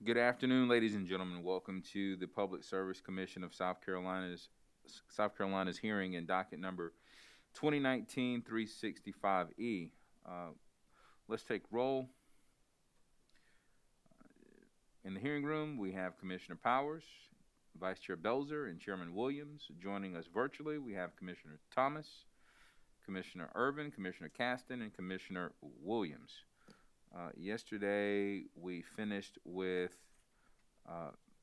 Good afternoon, ladies and gentlemen. Welcome to the Public Service Commission of South Carolina's hearing in docket number 2019-365E. Let's take roll. In the hearing room, we have Commissioner Powers, Vice Chair Belzer, and Chairman Williams. Joining us virtually, we have Commissioner Thomas, Commissioner Urban, Commissioner Caston, and Commissioner Williams. Yesterday, we finished with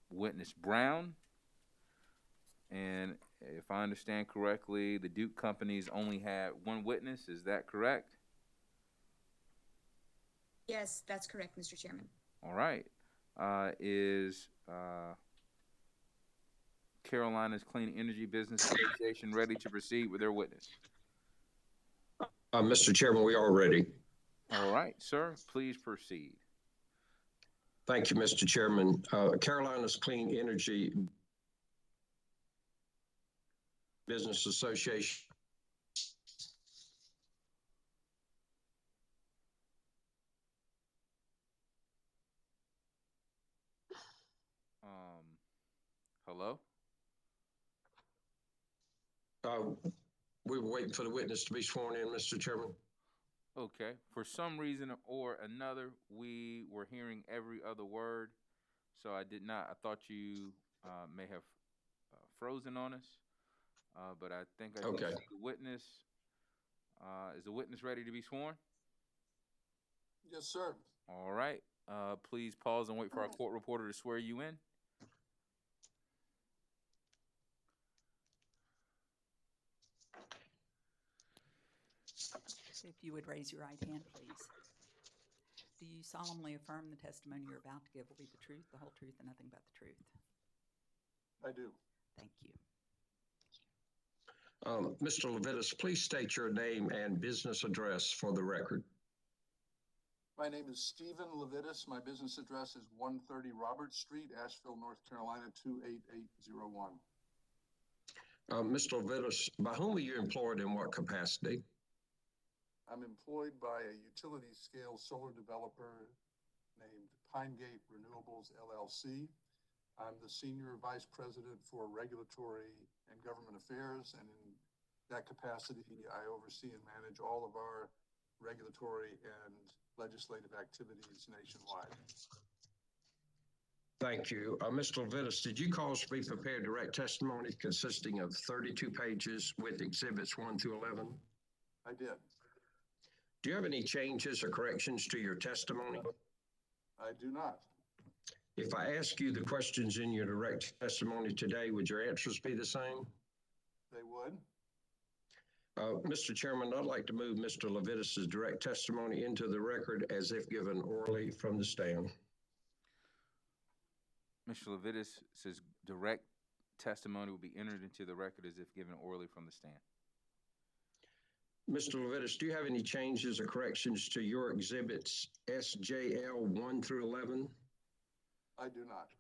witness Brown, and if I understand correctly, the Duke companies only had one witness. Is that correct? Yes, that's correct, Mr. Chairman. All right. Is Carolina's Clean Energy Business Association ready to proceed with their witness? Mr. Chairman, we are ready. All right, sir, please proceed. Thank you, Mr. Chairman. Carolina's Clean Energy Business Association. Hello? We were waiting for the witness to be sworn in, Mr. Chairman. Okay. For some reason or another, we were hearing every other word, so I thought you may have frozen on us, but I think I can see the witness. Is the witness ready to be sworn? Yes, sir. All right. Please pause and wait for our court reporter to swear you in. If you would raise your right hand, please. Do you solemnly affirm the testimony you're about to give will be the truth, the whole truth, and nothing but the truth? I do. Thank you. Mr. Levitas, please state your name and business address for the record. My name is Stephen Levitas. My business address is 130 Roberts Street, Asheville, North Carolina, 28801. Mr. Levitas, by whom are you employed in what capacity? I'm employed by a utility-scale solar developer named Pinegate Renewables, LLC. I'm the Senior Vice President for Regulatory and Government Affairs, and in that capacity, I oversee and manage all of our regulatory and legislative activities nationwide. Thank you. Mr. Levitas, did you cause to be prepared direct testimony consisting of 32 pages with exhibits 1 through 11? I did. Do you have any changes or corrections to your testimony? I do not. If I ask you the questions in your direct testimony today, would your answers be the same? They would. Mr. Chairman, I'd like to move Mr. Levitas' direct testimony into the record as if given orally from the stand. Mr. Levitas says direct testimony will be entered into the record as if given orally from the stand. Mr. Levitas, do you have any changes or corrections to your exhibits SJL 1 through 11? I do not.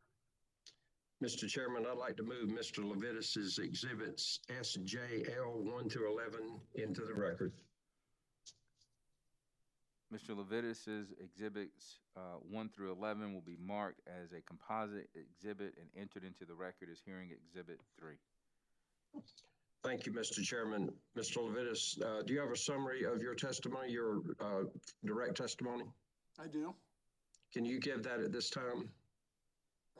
Mr. Chairman, I'd like to move Mr. Levitas' exhibits SJL 1 through 11 into the record. Mr. Levitas' exhibits 1 through 11 will be marked as a composite exhibit and entered into the record as hearing exhibit 3. Thank you, Mr. Chairman. Mr. Levitas, do you have a summary of your testimony, your direct testimony? I do. Can you give that at this time?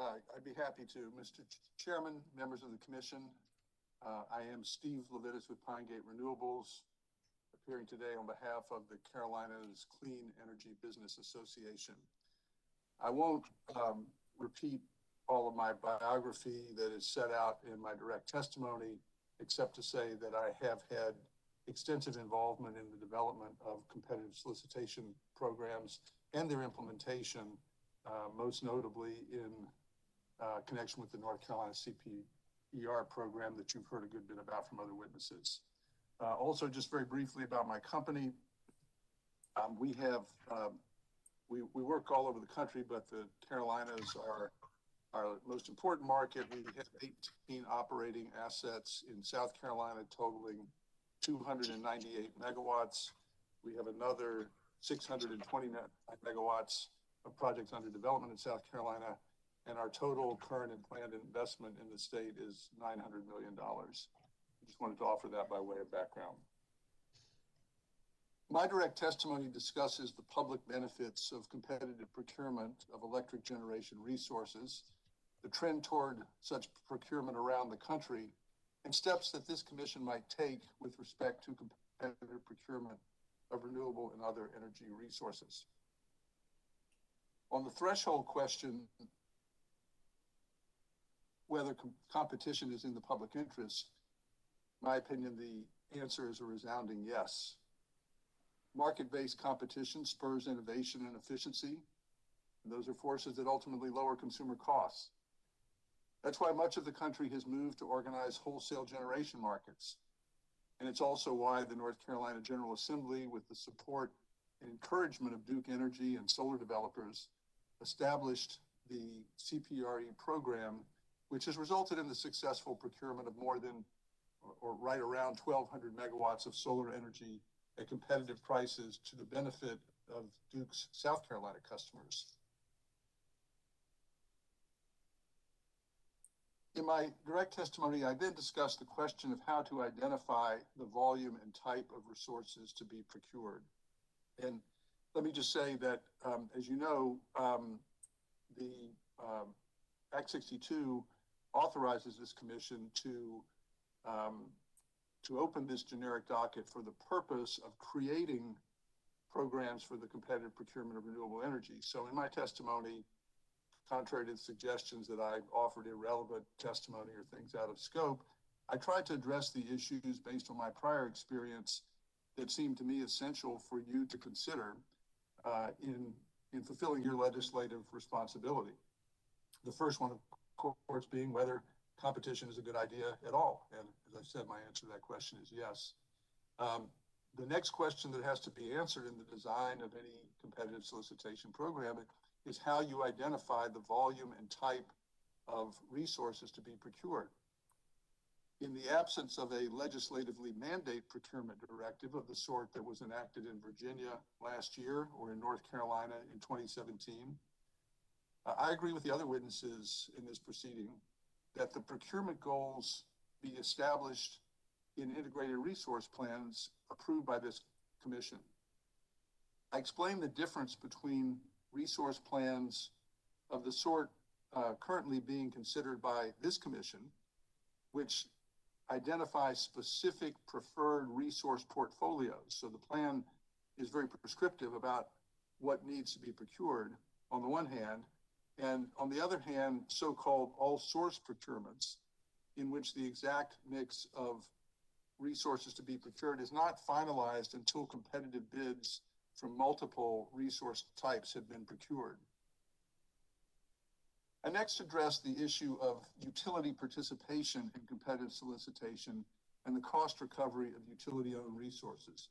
I'd be happy to. Mr. Chairman, members of the commission, I am Steve Levitas with Pinegate Renewables, appearing today on behalf of the Carolina's Clean Energy Business Association. I won't repeat all of my biography that is set out in my direct testimony, except to say that I have had extensive involvement in the development of competitive solicitation programs and their implementation, most notably in connection with the North Carolina CPER program that you've heard a good bit about from other witnesses. Also, just very briefly about my company, we work all over the country, but the Carolinas are our most important market. We have 18 operating assets in South Carolina totaling 298 megawatts. We have another 629 megawatts of projects under development in South Carolina, and our total current and planned investment in the state is $900 million. I just wanted to offer that by way of background. My direct testimony discusses the public benefits of competitive procurement of electric generation resources, the trend toward such procurement around the country, and steps that this commission might take with respect to competitive procurement of renewable and other energy resources. On the threshold question, whether competition is in the public interest, in my opinion, the answer is a resounding yes. Market-based competition spurs innovation and efficiency. And those are forces that ultimately lower consumer costs. That's why much of the country has moved to organize wholesale generation markets. And it's also why the North Carolina General Assembly, with the support and encouragement of Duke Energy and solar developers, established the CPRE program, which has resulted in the successful procurement of more than, or right around 1,200 megawatts of solar energy at competitive prices to the benefit of Duke's South Carolina customers. In my direct testimony, I then discussed the question of how to identify the volume and type of resources to be procured. And let me just say that, as you know, the Act 62 authorizes this commission to open this generic docket for the purpose of creating programs for the competitive procurement of renewable energy. So in my testimony, contrary to the suggestions that I offered irrelevant testimony or things out of scope, I tried to address the issues based on my prior experience that seemed to me essential for you to consider in fulfilling your legislative responsibility. The first one, of course, being whether competition is a good idea at all. And as I said, my answer to that question is yes. The next question that has to be answered in the design of any competitive solicitation program is how you identify the volume and type of resources to be procured. In the absence of a legislatively mandate procurement directive of the sort that was enacted in Virginia last year or in North Carolina in 2017, I agree with the other witnesses in this proceeding that the procurement goals be established in integrated resource plans approved by this commission. I explained the difference between resource plans of the sort currently being considered by this commission, which identify specific preferred resource portfolios. So the plan is very prescriptive about what needs to be procured on the one hand, and on the other hand, so-called all source procurements, in which the exact mix of resources to be procured is not finalized until competitive bids from multiple resource types have been procured. I next addressed the issue of utility participation in competitive solicitation and the cost recovery of utility-owned resources.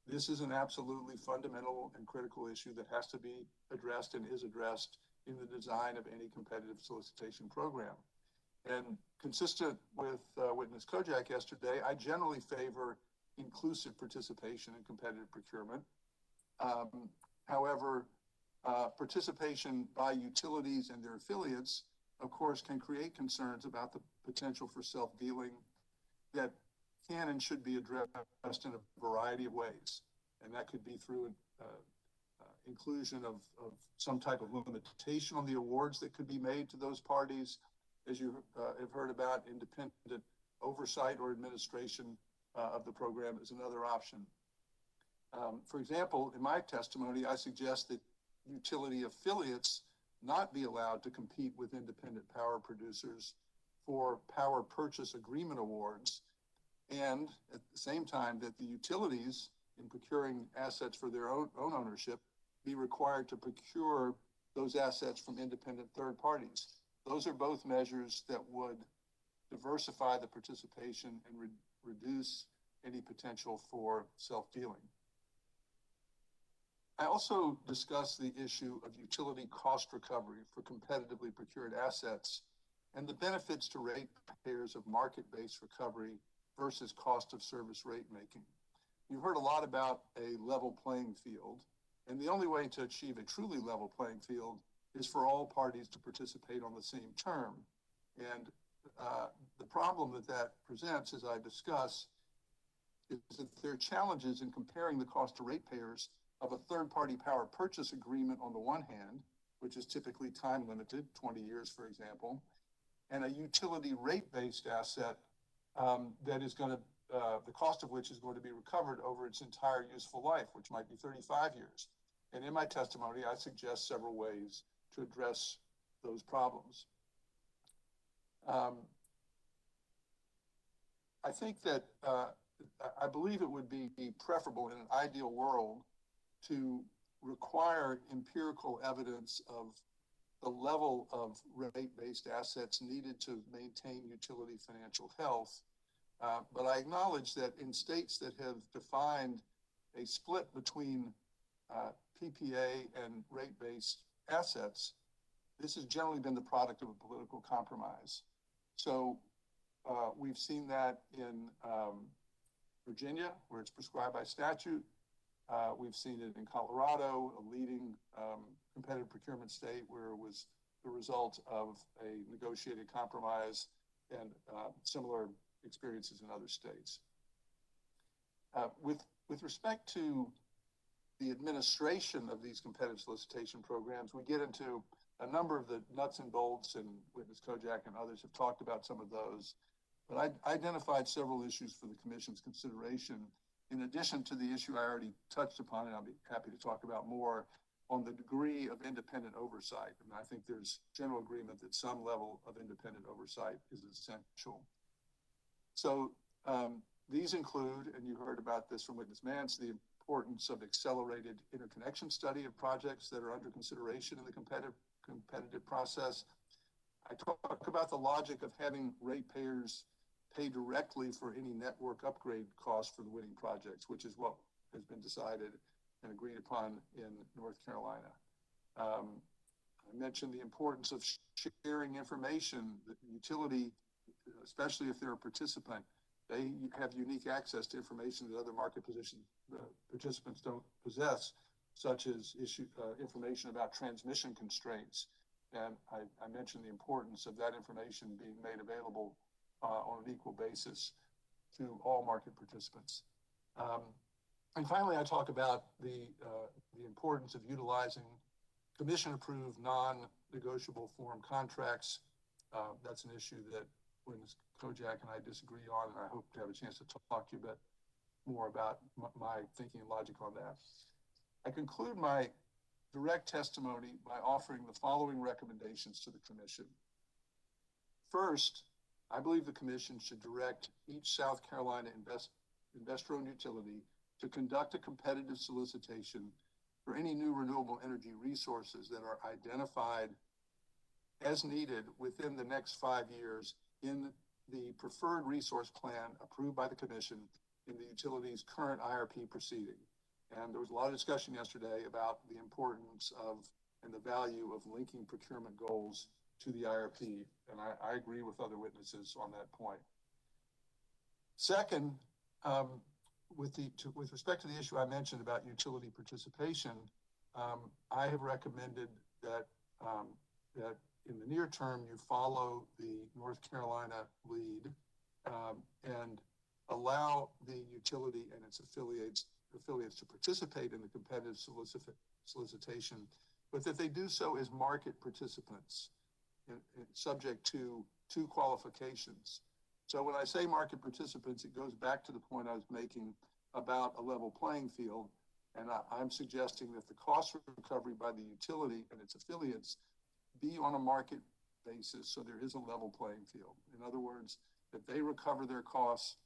This is an absolutely fundamental and critical issue that has to be addressed and is addressed in the design of any competitive solicitation program. And consistent with witness Kojak yesterday, I generally favor inclusive participation in competitive procurement. However, participation by utilities and their affiliates, of course, can create concerns about the potential for self-dealing that can and should be addressed in a variety of ways. And that could be through inclusion of some type of limitation on the awards that could be made to those parties. As you have heard about, independent oversight or administration of the program is another option. For example, in my testimony, I suggest that utility affiliates not be allowed to compete with independent power producers for power purchase agreement awards, and at the same time that the utilities, in procuring assets for their own ownership, be required to procure those assets from independent third parties. Those are both measures that would diversify the participation and reduce any potential for self-dealing. I also discussed the issue of utility cost recovery for competitively procured assets and the benefits to ratepayers of market-based recovery versus cost of service rate making. You've heard a lot about a level playing field, and the only way to achieve a truly level playing field is for all parties to participate on the same term. And the problem that presents, as I discuss, is that there are challenges in comparing the cost to ratepayers of a third-party power purchase agreement on the one hand, which is typically time limited, 20 years, for example, and a utility rate-based asset that is going to, the cost of which is going to be recovered over its entire useful life, which might be 35 years. And in my testimony, I suggest several ways to address those problems. I think that I believe it would be preferable in an ideal world to require empirical evidence of the level of rate-based assets needed to maintain utility financial health. But I acknowledge that in states that have defined a split between PPA and rate-based assets, this has generally been the product of a political compromise. So we've seen that in Virginia, where it's prescribed by statute. We've seen it in Colorado, a leading competitive procurement state, where it was the result of a negotiated compromise, and similar experiences in other states. With respect to the administration of these competitive solicitation programs, we get into a number of the nuts and bolts, and witness Kojak and others have talked about some of those. But I identified several issues for the Commission's consideration, in addition to the issue I already touched upon, and I'll be happy to talk about more, on the degree of independent oversight. And I think there's general agreement that some level of independent oversight is essential. So these include, and you heard about this from Witness Mance, the importance of accelerated interconnection study of projects that are under consideration in the competitive process. I talk about the logic of having ratepayers pay directly for any network upgrade costs for the winning projects, which is what has been decided and agreed upon in North Carolina. I mentioned the importance of sharing information. The utility, especially if they're a participant, they have unique access to information that other market participants don't possess, such as information about transmission constraints. And I mentioned the importance of that information being made available on an equal basis to all market participants. And finally, I talk about the importance of utilizing commission-approved, non-negotiable form contracts. That's an issue that Witness Kojak and I disagree on, and I hope to have a chance to talk to you a bit more about my thinking and logic on that. I conclude my direct testimony by offering the following recommendations to the Commission. First, I believe the Commission should direct each South Carolina investor-owned utility to conduct a competitive solicitation for any new renewable energy resources that are identified as needed within the next 5 years in the preferred resource plan approved by the Commission in the utility's current IRP proceeding. And there was a lot of discussion yesterday about the importance of and the value of linking procurement goals to the IRP, and I agree with other witnesses on that point. Second, with respect to the issue I mentioned about utility participation, I have recommended that that in the near term you follow the North Carolina lead and allow the utility and its affiliates to participate in the competitive solicitation, but that they do so as market participants, subject to 2 qualifications. So when I say market participants, it goes back to the point I was making about a level playing field, and I'm suggesting that the cost recovery by the utility and its affiliates be on a market basis, so there is a level playing field. In other words, that they recover their costs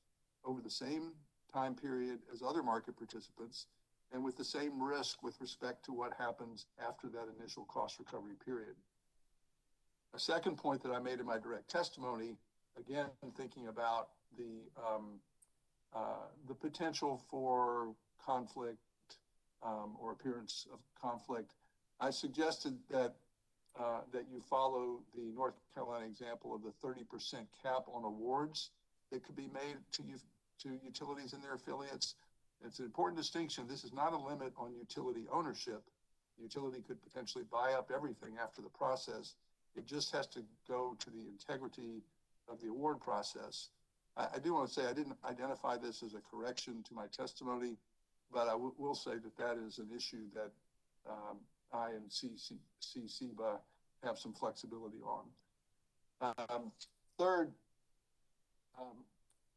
over the same time period as other market participants, and with the same risk with respect to what happens after that initial cost recovery period. A second point that I made in my direct testimony, again, thinking about the potential for conflict or appearance of conflict, I suggested that you follow the North Carolina example of the 30% cap on awards that could be made to utilities and their affiliates. It's an important distinction. This is not a limit on utility ownership. The utility could potentially buy up everything after the process. It just has to go to the integrity of the award process. I do want to say I didn't identify this as a correction to my testimony, but I will say that that is an issue that I and CCBA have some flexibility on. Third,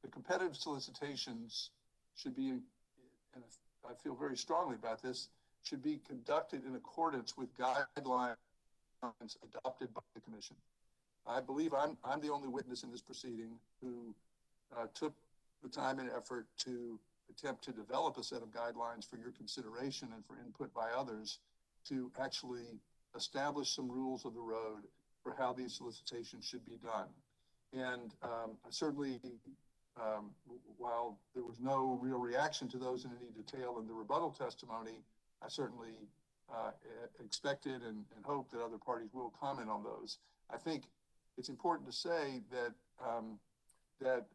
the competitive solicitations should be, and I feel very strongly about this, should be conducted in accordance with guidelines adopted by the Commission. I believe I'm the only witness in this proceeding who took the time and effort to attempt to develop a set of guidelines for your consideration and for input by others to actually establish some rules of the road for how these solicitations should be done. And I certainly, while there was no real reaction to those in any detail in the rebuttal testimony, I certainly expected and hope that other parties will comment on those. I think it's important to say that that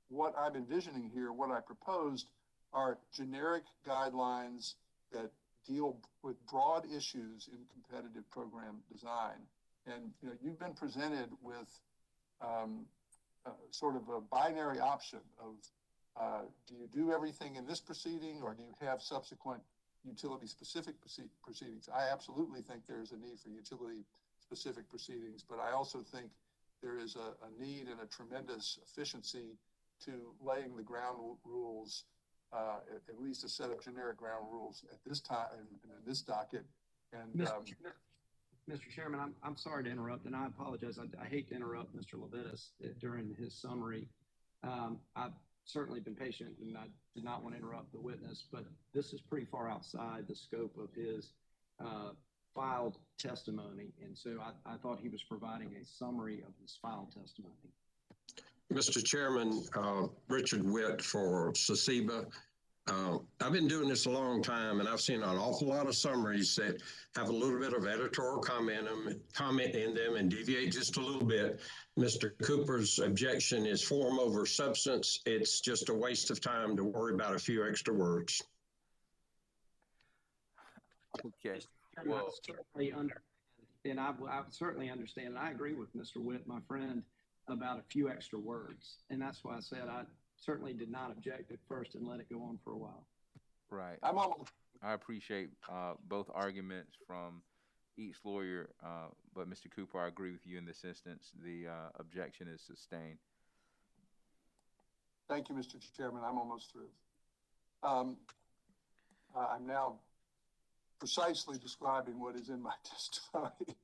what I'm envisioning here, what I proposed, are generic guidelines that deal with broad issues in competitive program design. And you've been presented with sort of a binary option of do you do everything in this proceeding, or do you have subsequent utility-specific proceedings? I absolutely think there's a need for utility-specific proceedings, but I also think there is a need and a tremendous efficiency to laying the ground rules, at least a set of generic ground rules at this time and in this docket. And Mr. Chairman, I'm sorry to interrupt, and I apologize. I hate to interrupt Mr. Levitas during his summary. I've certainly been patient, and I did not want to interrupt the witness, but this is pretty far outside the scope of his filed testimony, and so I thought he was providing a summary of his filed testimony. Mr. Chairman, Richard Witt for CCBA. I've been doing this a long time, and I've seen an awful lot of summaries that have a little bit of editorial comment in them and deviate just a little bit. Mr. Cooper's objection is form over substance. It's just a waste of time to worry about a few extra words. Okay. Well, I certainly understand, and I agree with Mr. Witt, my friend, about a few extra words, and that's why I said I certainly did not object at first and let it go on for a while. Right. I'm almost. I appreciate both arguments from each lawyer, but Mr. Cooper, I agree with you in this instance. The objection is sustained. Thank you, Mr. Chairman. I'm almost through. I'm now precisely describing what is in my testimony.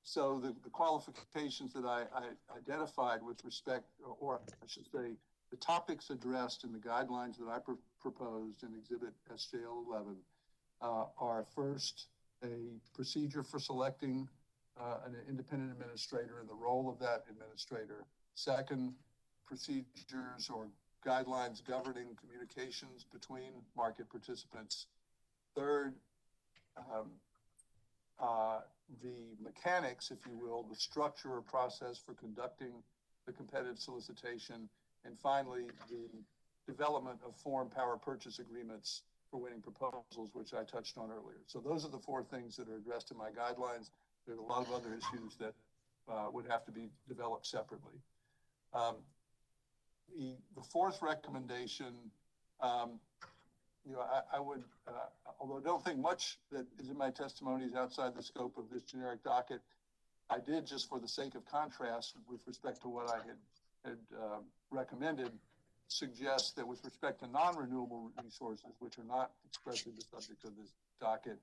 So the qualifications that I identified with respect, or I should say, the topics addressed in the guidelines that I proposed in Exhibit SJL 11 are first, a procedure for selecting an independent administrator and the role of that administrator. Second, procedures or guidelines governing communications between market participants. Third, the mechanics, if you will, the structure or process for conducting the competitive solicitation. And finally, the development of form power purchase agreements for winning proposals, which I touched on earlier. So those are the four things that are addressed in my guidelines. There's a lot of other issues that would have to be developed separately. The fourth recommendation, I would, although I don't think much that is in my testimony is outside the scope of this generic docket, I did, just for the sake of contrast with respect to what I had recommended, suggest that with respect to non-renewable resources, which are not expressly the subject of this docket,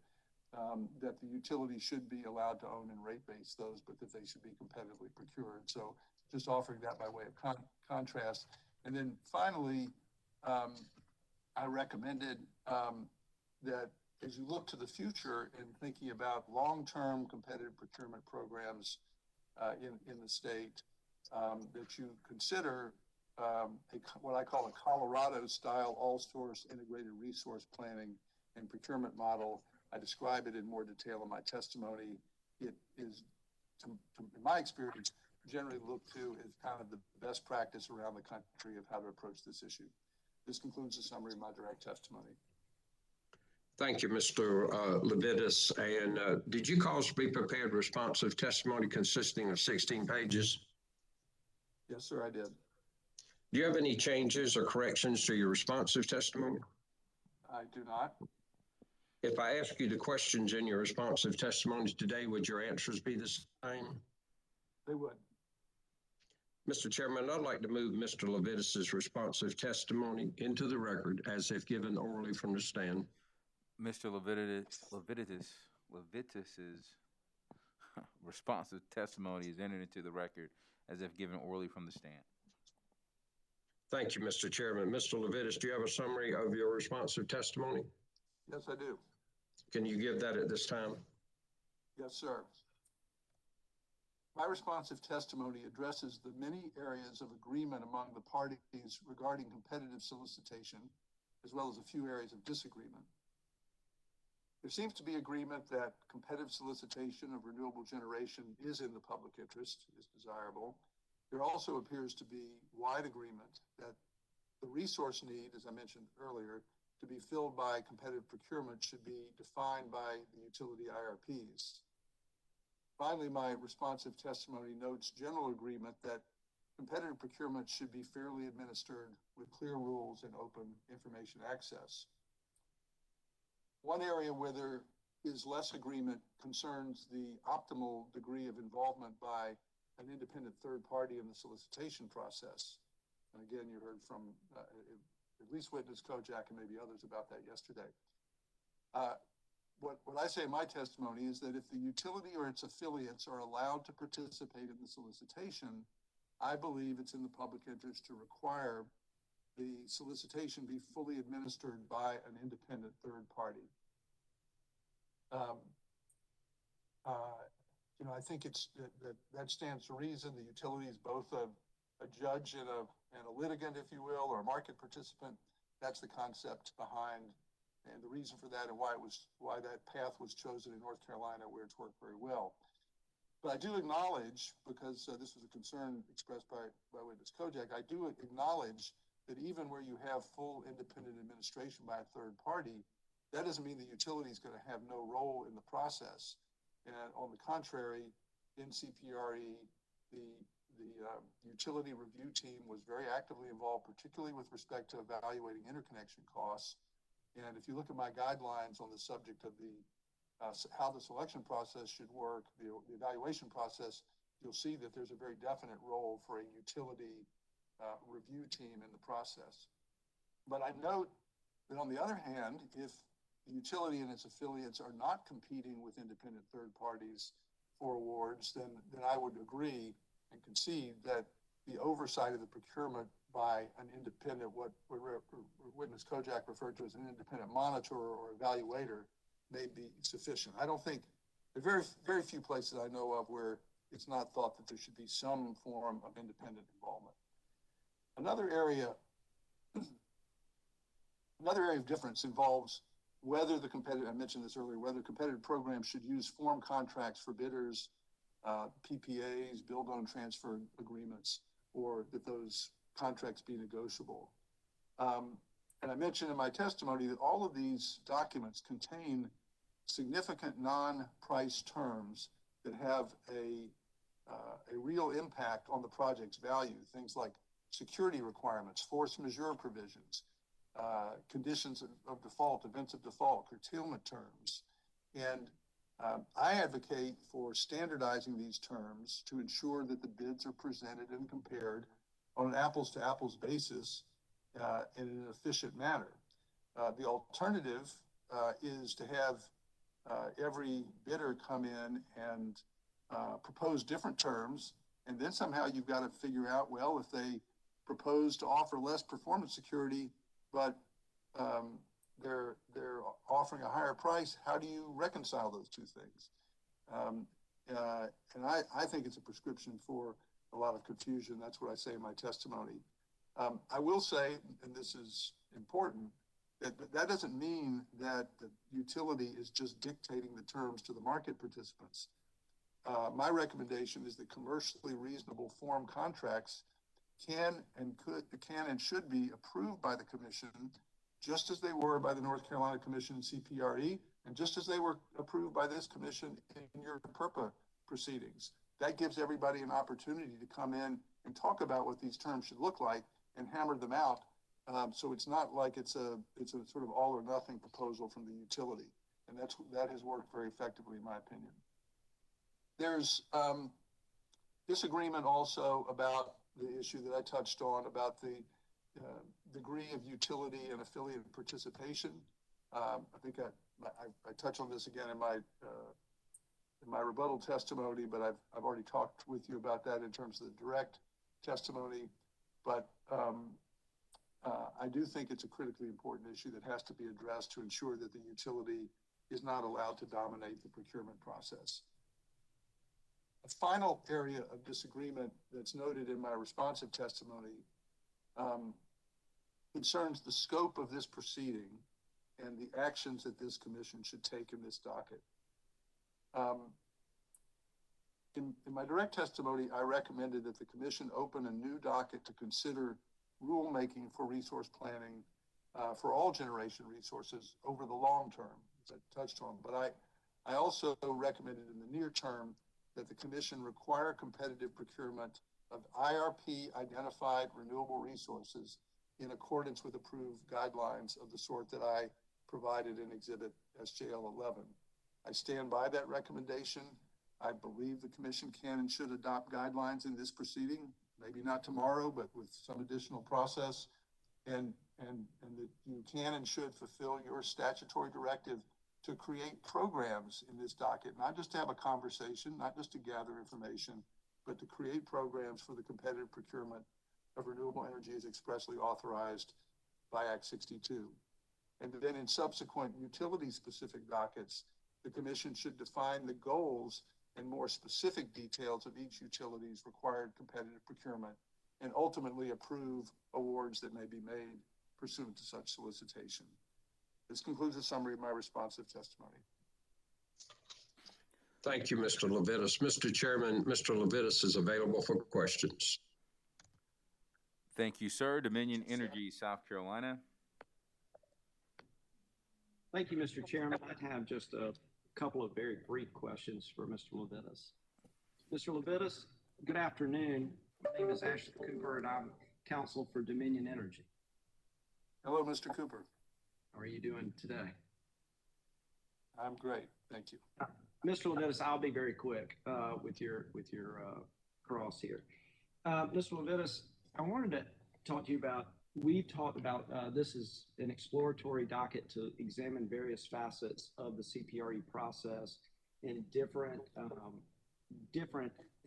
that the utility should be allowed to own and rate base those, but that they should be competitively procured. So just offering that by way of contrast. And then finally, I recommended that as you look to the future in thinking about long-term competitive procurement programs in the state, that you consider what I call a Colorado-style all-source integrated resource planning and procurement model. I describe it in more detail in my testimony. It is, in my experience, generally looked to as kind of the best practice around the country of how to approach this issue. This concludes the summary of my direct testimony. Thank you, Mr. Levitas. And did you cause to be prepared responsive testimony consisting of 16 pages? Yes, sir, I did. Do you have any changes or corrections to your responsive testimony? I do not. If I ask you the questions in your responsive testimony today, would your answers be the same? They would. Mr. Chairman, I'd like to move Mr. Levitas's responsive testimony into the record as if given orally from the stand. Mr. Levitas's responsive testimony is entered into the record as if given orally from the stand. Thank you, Mr. Chairman. Mr. Levitas, do you have a summary of your responsive testimony? Yes, I do. Can you give that at this time? Yes, sir. My responsive testimony addresses the many areas of agreement among the parties regarding competitive solicitation, as well as a few areas of disagreement. There seems to be agreement that competitive solicitation of renewable generation is in the public interest, is desirable. There also appears to be wide agreement that the resource need, as I mentioned earlier, to be filled by competitive procurement should be defined by the utility IRPs. Finally, my responsive testimony notes general agreement that competitive procurement should be fairly administered with clear rules and open information access. One area where there is less agreement concerns the optimal degree of involvement by an independent third party in the solicitation process. And again, you heard from at least witness Kojak and maybe others about that yesterday. What I say in my testimony is that if the utility or its affiliates are allowed to participate in the solicitation, I believe it's in the public interest to require the solicitation be fully administered by an independent third party. I think that stands to reason. The utility is both a judge and a litigant, if you will, or a market participant. That's the concept behind, and the reason for that, and why that path was chosen in North Carolina, where it's worked very well. But I do acknowledge, because this was a concern expressed by witness Kojak, I do acknowledge that even where you have full independent administration by a third party, that doesn't mean the utility is going to have no role in the process. And on the contrary, in CPRE, the utility review team was very actively involved, particularly with respect to evaluating interconnection costs. And if you look at my guidelines on the subject of how the selection process should work, the evaluation process, you'll see that there's a very definite role for a utility review team in the process. But I note that on the other hand, if the utility and its affiliates are not competing with independent third parties for awards, then I would agree and concede that the oversight of the procurement by an independent, what witness Kojak referred to as an independent monitor or evaluator, may be sufficient. I don't think, there are very few places I know of where it's not thought that there should be some form of independent involvement. Another area of difference involves whether the competitive, I mentioned this earlier, whether competitive programs should use form contracts for bidders, PPAs, build own transfer agreements, or that those contracts be negotiable. And I mentioned in my testimony that all of these documents contain significant non-price terms that have a real impact on the project's value. Things like security requirements, force majeure provisions, conditions of default, events of default, curtailment terms. And I advocate for standardizing these terms to ensure that the bids are presented and compared on an apples to apples basis in an efficient manner. The alternative is to have every bidder come in and propose different terms, and then somehow you've got to figure out, well, if they propose to offer less performance security, but they're offering a higher price, how do you reconcile those two things? And I think it's a prescription for a lot of confusion. That's what I say in my testimony. I will say, and this is important, that doesn't mean that the utility is just dictating the terms to the market participants. My recommendation is that commercially reasonable form contracts can and should be approved by the commission just as they were by the North Carolina Commission CPRE, and just as they were approved by this commission in your PURPA proceedings. That gives everybody an opportunity to come in and talk about what these terms should look like and hammer them out. So it's not like it's a sort of all or nothing proposal from the utility. And that has worked very effectively, in my opinion. There's disagreement also about the issue that I touched on about the degree of utility and affiliate participation. I think I touch on this again in my rebuttal testimony, but I've already talked with you about that in terms of the direct testimony. But I do think it's a critically important issue that has to be addressed to ensure that the utility is not allowed to dominate the procurement process. A final area of disagreement that's noted in my responsive testimony concerns the scope of this proceeding and the actions that this commission should take in this docket. In my direct testimony, I recommended that the commission open a new docket to consider rulemaking for resource planning for all generation resources over the long term, as I touched on. But I also recommended in the near term that the commission require competitive procurement of IRP identified renewable resources in accordance with approved guidelines of the sort that I provided in Exhibit SJL 11. I stand by that recommendation. I believe the commission can and should adopt guidelines in this proceeding, maybe not tomorrow, but with some additional process, and that you can and should fulfill your statutory directive to create programs in this docket, not just to have a conversation, not just to gather information, but to create programs for the competitive procurement of renewable energy as expressly authorized by Act 62. And then in subsequent utility-specific dockets, the commission should define the goals and more specific details of each utility's required competitive procurement and ultimately approve awards that may be made pursuant to such solicitation. This concludes the summary of my responsive testimony. Thank you, Mr. Levitas. Mr. Chairman, Mr. Levitas is available for questions. Thank you, sir. Dominion Energy, South Carolina. Thank you, Mr. Chairman. I have just a couple of very brief questions for Mr. Levitas. Mr. Levitas, good afternoon. My name is Ashley Cooper, and I'm counsel for Dominion Energy. Hello, Mr. Cooper. How are you doing today? I'm great, thank you. Mr. Levitas, I'll be very quick with your cross here. Mr. Levitas, I wanted to talk to you about, we've talked about this is an exploratory docket to examine various facets of the CPRE process and different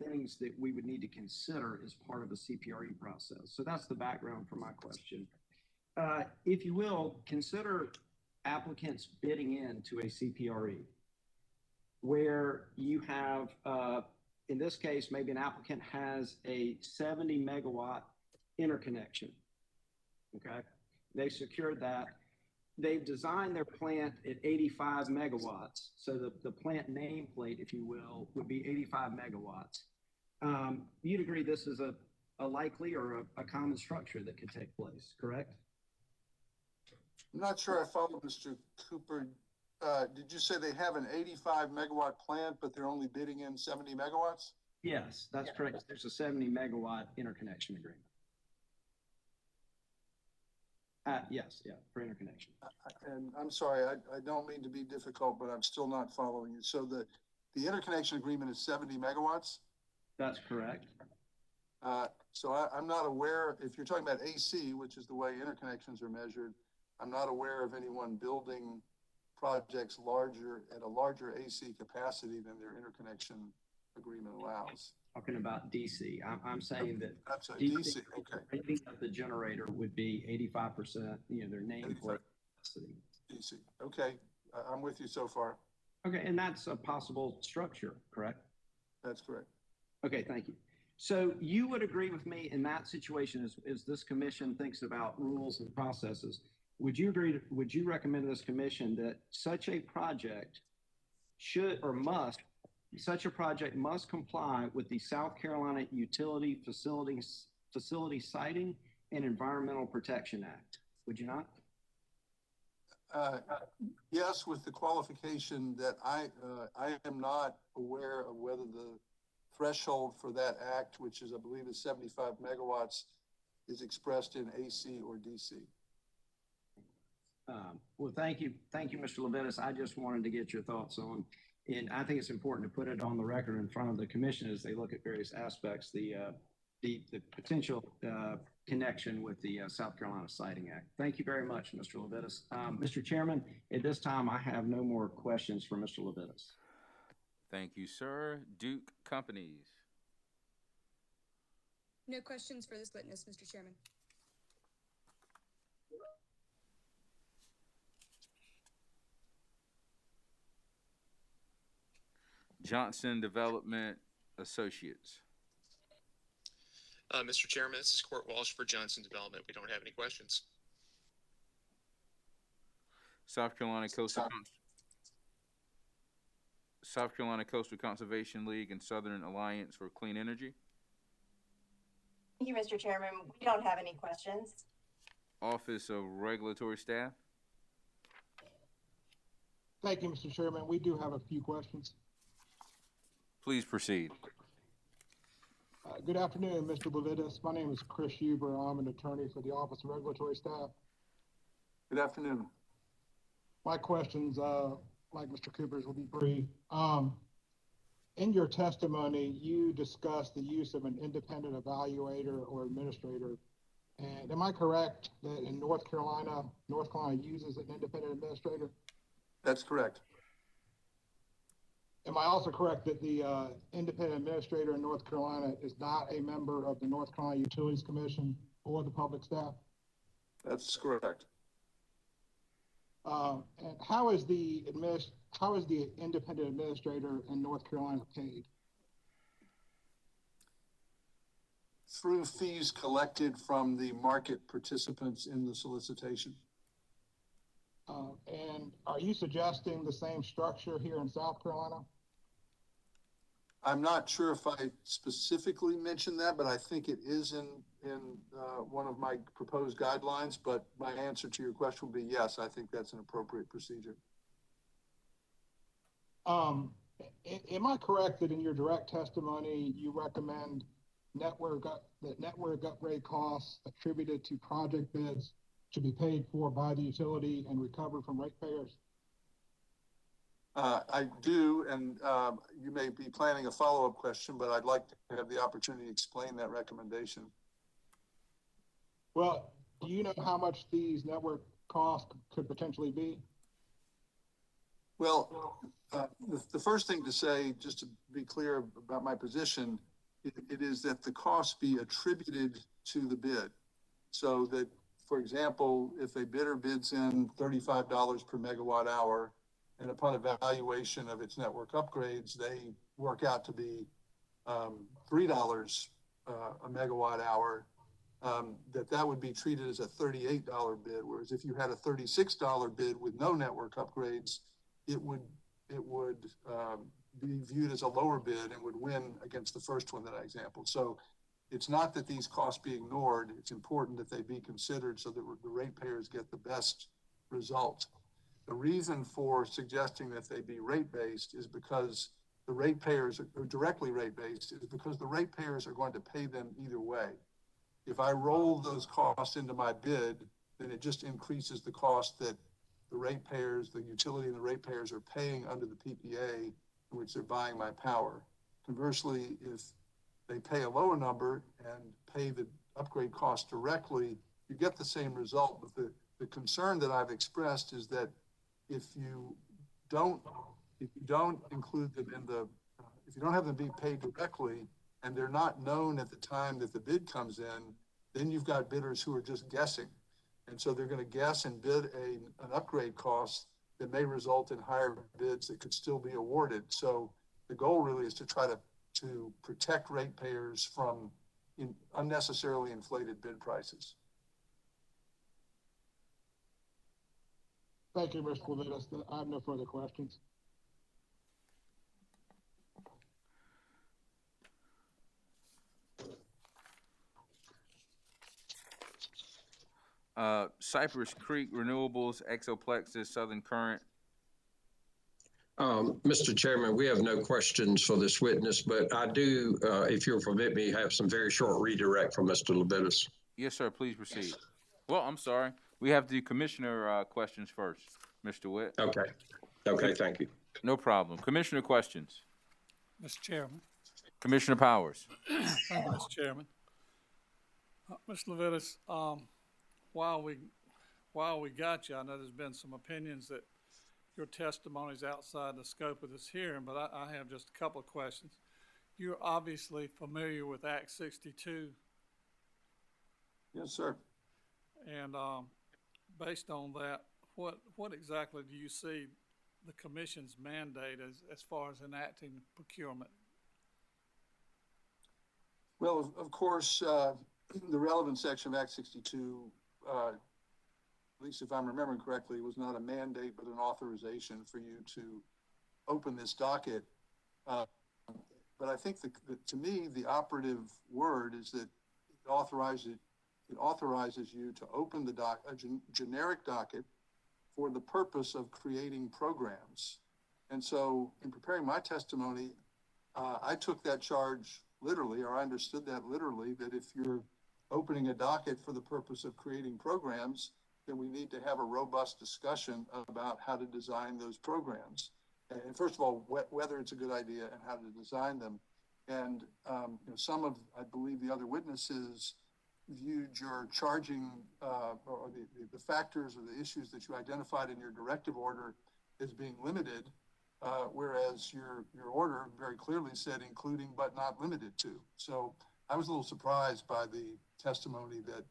things that we would need to consider as part of the CPRE process. So that's the background for my question. If you will, consider applicants bidding into a CPRE where you have, in this case, maybe an applicant has a 70 megawatt interconnection. Okay, they secured that. They've designed their plant at 85 megawatts. So the plant nameplate, if you will, would be 85 megawatts. You'd agree this is a likely or a common structure that could take place, correct? I'm not sure I followed, Mr. Cooper. Did you say they have an 85 megawatt plant, but they're only bidding in 70 megawatts? Yes, that's correct. There's a 70 megawatt interconnection agreement. Yes, for interconnection. And I'm sorry, I don't mean to be difficult, but I'm still not following you. So the interconnection agreement is 70 megawatts? That's correct. So I'm not aware, if you're talking about AC, which is the way interconnections are measured, I'm not aware of anyone building projects at a larger AC capacity than their interconnection agreement allows. Talking about DC, I'm saying that DC, okay. Rating of the generator would be 85%, their nameplate capacity. DC, okay. I'm with you so far. Okay, and that's a possible structure, correct? That's correct. Okay, thank you. So you would agree with me in that situation as this commission thinks about rules and processes, would you recommend to this commission that such a project must comply with the South Carolina Utility Facility Siting and Environmental Protection Act? Would you not? Yes, with the qualification that I am not aware of whether the threshold for that act, which is, I believe, is 75 megawatts, is expressed in AC or DC. Well, thank you, Mr. Levitas. I just wanted to get your thoughts on, and I think it's important to put it on the record in front of the commission as they look at various aspects, the potential connection with the South Carolina Siting Act. Thank you very much, Mr. Levitas. Mr. Chairman, at this time, I have no more questions for Mr. Levitas. Thank you, sir. Duke Companies. No questions for this witness, Mr. Chairman. Johnson Development Associates. Mr. Chairman, this is Court Walsh for Johnson Development. We don't have any questions. South Carolina Coastal Conservation League and Southern Alliance for Clean Energy. Thank you, Mr. Chairman. We don't have any questions. Office of Regulatory Staff. Thank you, Mr. Chairman. We do have a few questions. Please proceed. Good afternoon, Mr. Levitas. My name is Chris Huber. I'm an attorney for the Office of Regulatory Staff. Good afternoon. My questions, like Mr. Cooper's, will be brief. In your testimony, you discussed the use of an independent evaluator or administrator. And am I correct that in North Carolina uses an independent administrator? That's correct. Am I also correct that the independent administrator in North Carolina is not a member of the North Carolina Utilities Commission or the public staff? That's correct. And how is the independent administrator in North Carolina paid? Through fees collected from the market participants in the solicitation. And are you suggesting the same structure here in South Carolina? I'm not sure if I specifically mentioned that, but I think it is in one of my proposed guidelines. But my answer to your question would be yes, I think that's an appropriate procedure. Am I correct that in your direct testimony, you recommend that network upgrade costs attributed to project bids should be paid for by the utility and recovered from ratepayers? I do, and you may be planning a follow-up question, but I'd like to have the opportunity to explain that recommendation. Well, do you know how much these network costs could potentially be? Well, the first thing to say, just to be clear about my position, it is that the costs be attributed to the bid. So that, for example, if a bidder bids in $35 per megawatt hour, and upon evaluation of its network upgrades, they work out to be $3 a megawatt hour, that would be treated as a $38 bid. Whereas if you had a $36 bid with no network upgrades, it would be viewed as a lower bid and would win against the first one that I exampled. So it's not that these costs be ignored. It's important that they be considered so that the ratepayers get the best result. The reason for suggesting that they be rate-based is because the ratepayers are directly rate-based, is because the ratepayers are going to pay them either way. If I roll those costs into my bid, then it just increases the cost that the ratepayers, the utility and the ratepayers are paying under the PPA in which they're buying my power. Conversely, if they pay a lower number and pay the upgrade cost directly, you get the same result. But the concern that I've expressed is that if you don't include them in if you don't have them be paid directly and they're not known at the time that the bid comes in, then you've got bidders who are just guessing. And so they're going to guess and bid an upgrade cost that may result in higher bids that could still be awarded. So the goal really is to try to protect ratepayers from unnecessarily inflated bid prices. Thank you, Mr. Levitas. I have no further questions. Cypress Creek Renewables, Exoplexus, Southern Current. Mr. Chairman, we have no questions for this witness, but I do, if you'll permit me, have some very short redirect from Mr. Levitas. Yes, sir. Please proceed. Well, I'm sorry. We have the commissioner questions first, Mr. Witt. Okay. Okay, thank you. No problem. Commissioner questions. Mr. Chairman. Commissioner Powers. Thank you, Mr. Chairman. Mr. Levitas, while we got you, I know there's been some opinions that your testimony is outside the scope of this hearing, but I have just a couple of questions. You're obviously familiar with Act 62. Yes, sir. And based on that, what exactly do you see the commission's mandate as far as enacting procurement? Well, of course, the relevant section of Act 62, at least if I'm remembering correctly, was not a mandate, but an authorization for you to open this docket. But I think to me, the operative word is that it authorizes you to open a generic docket for the purpose of creating programs. And so in preparing my testimony, I took that charge literally, or I understood that literally, that if you're opening a docket for the purpose of creating programs, then we need to have a robust discussion about how to design those programs. And first of all, whether it's a good idea and how to design them. And some of, I believe, the other witnesses viewed your charging or the factors or the issues that you identified in your directive order as being limited, whereas your order very clearly said including but not limited to. So I was a little surprised by the testimony that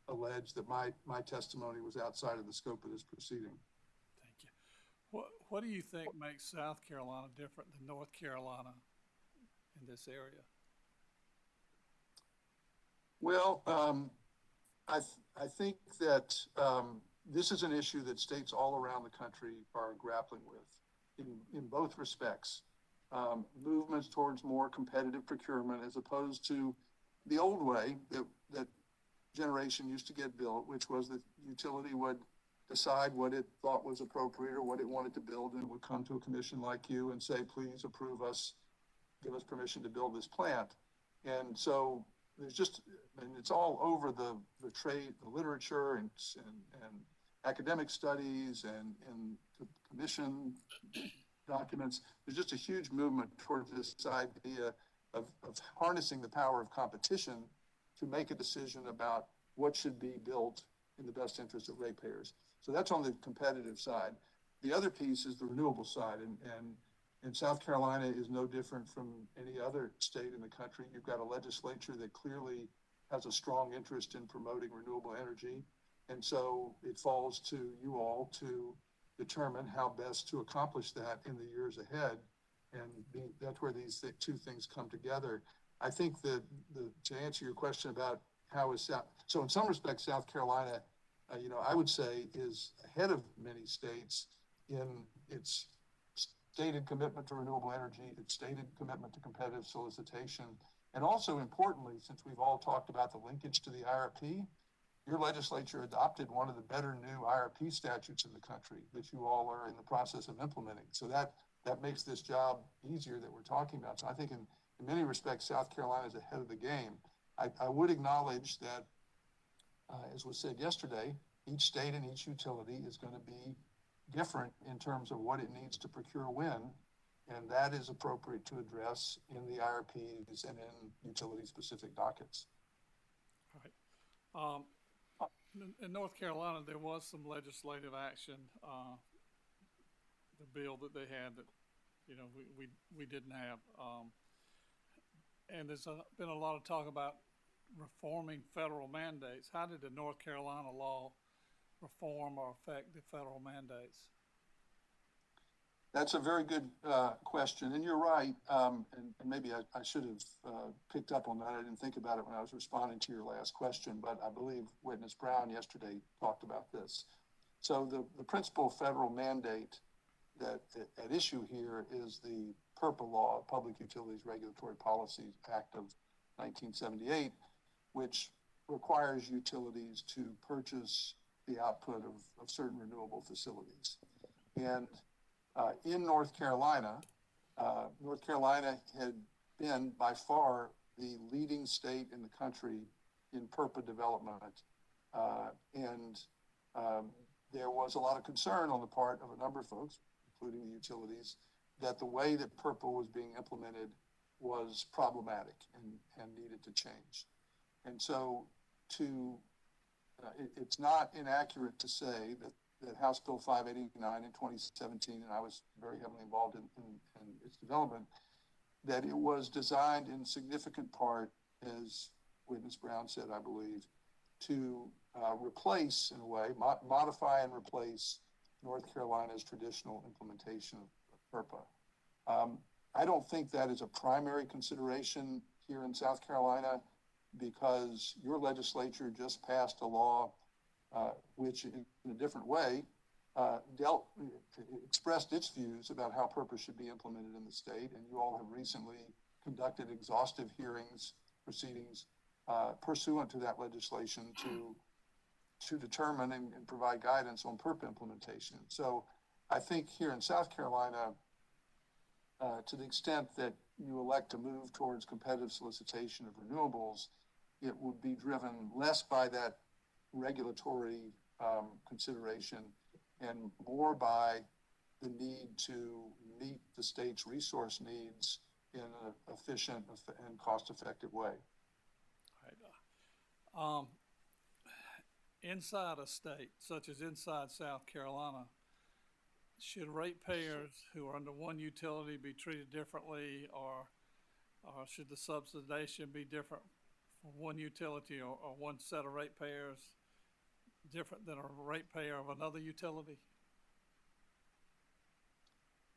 alleged that my testimony was outside of the scope of this proceeding. Thank you. What do you think makes South Carolina different than North Carolina in this area? Well, I think that this is an issue that states all around the country are grappling with in both respects. Movements towards more competitive procurement as opposed to the old way that generation used to get built, which was that utility would decide what it thought was appropriate or what it wanted to build, and it would come to a commission like you and say, please approve us, give us permission to build this plant. And so there's and it's all over the trade, the literature and academic studies and commission documents. There's just a huge movement towards this idea of harnessing the power of competition to make a decision about what should be built in the best interest of ratepayers. So that's on the competitive side. The other piece is the renewable side, and South Carolina is no different from any other state in the country. You've got a legislature that clearly has a strong interest in promoting renewable energy. And so it falls to you all to determine how best to accomplish that in the years ahead. And that's where these two things come together. I think that to answer your question about how is so in some respects, South Carolina, I would say is ahead of many states in its stated commitment to renewable energy, its stated commitment to competitive solicitation. And also importantly, since we've all talked about the linkage to the IRP, your legislature adopted one of the better new IRP statutes in the country that you all are in the process of implementing. So that makes this job easier that we're talking about. So I think in many respects, South Carolina is ahead of the game. I would acknowledge that, as was said yesterday, each state and each utility is going to be different in terms of what it needs to procure when, and that is appropriate to address in the IRPs and in utility-specific dockets. All right. In North Carolina, there was some legislative action, the bill that they had that, we didn't have. And there's been a lot of talk about reforming federal mandates. How did the North Carolina law reform or affect the federal mandates? That's a very good question, and you're right. And maybe I should have picked up on that. I didn't think about it when I was responding to your last question, but I believe Witness Brown yesterday talked about this. So the principal federal mandate that at issue here is the PURPA law, Public Utilities Regulatory Policies Act of 1978, which requires utilities to purchase the output of certain renewable facilities. And in North Carolina had been by far the leading state in the country in PURPA development. There was a lot of concern on the part of a number of folks, including the utilities, that the way that PURPA was being implemented was problematic and needed to change. And so it's not inaccurate to say that House Bill 589 in 2017, and I was very heavily involved in its development, that it was designed in significant part, as Witness Brown said, I believe, to replace, in a way, modify and replace North Carolina's traditional implementation of PURPA. I don't think that is a primary consideration here in South Carolina, because your legislature just passed a law which, in a different way, expressed its views about how PURPA should be implemented in the state, and you all have recently conducted exhaustive proceedings pursuant to that legislation to determine and provide guidance on PURPA implementation. So I think here in South Carolina, to the extent that you elect to move towards competitive solicitation of renewables, it would be driven less by that regulatory consideration and more by the need to meet the state's resource needs in an efficient and cost-effective way. Right. Inside a state, such as inside South Carolina, should ratepayers who are under one utility be treated differently, or should the subsidization be different for one utility or one set of ratepayers different than a ratepayer of another utility?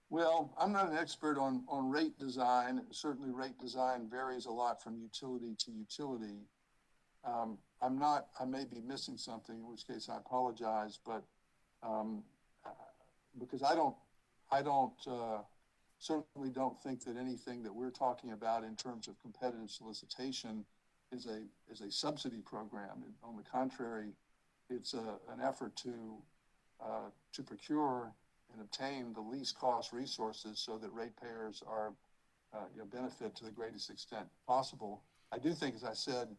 Well, I'm not an expert on rate design. Certainly rate design varies a lot from utility to utility. I may be missing something, in which case I apologize, but because I certainly don't think that anything that we're talking about in terms of competitive solicitation is a subsidy program. And on the contrary, it's an effort to procure and obtain the least cost resources so that ratepayers are benefit to the greatest extent possible. I do think, as I said,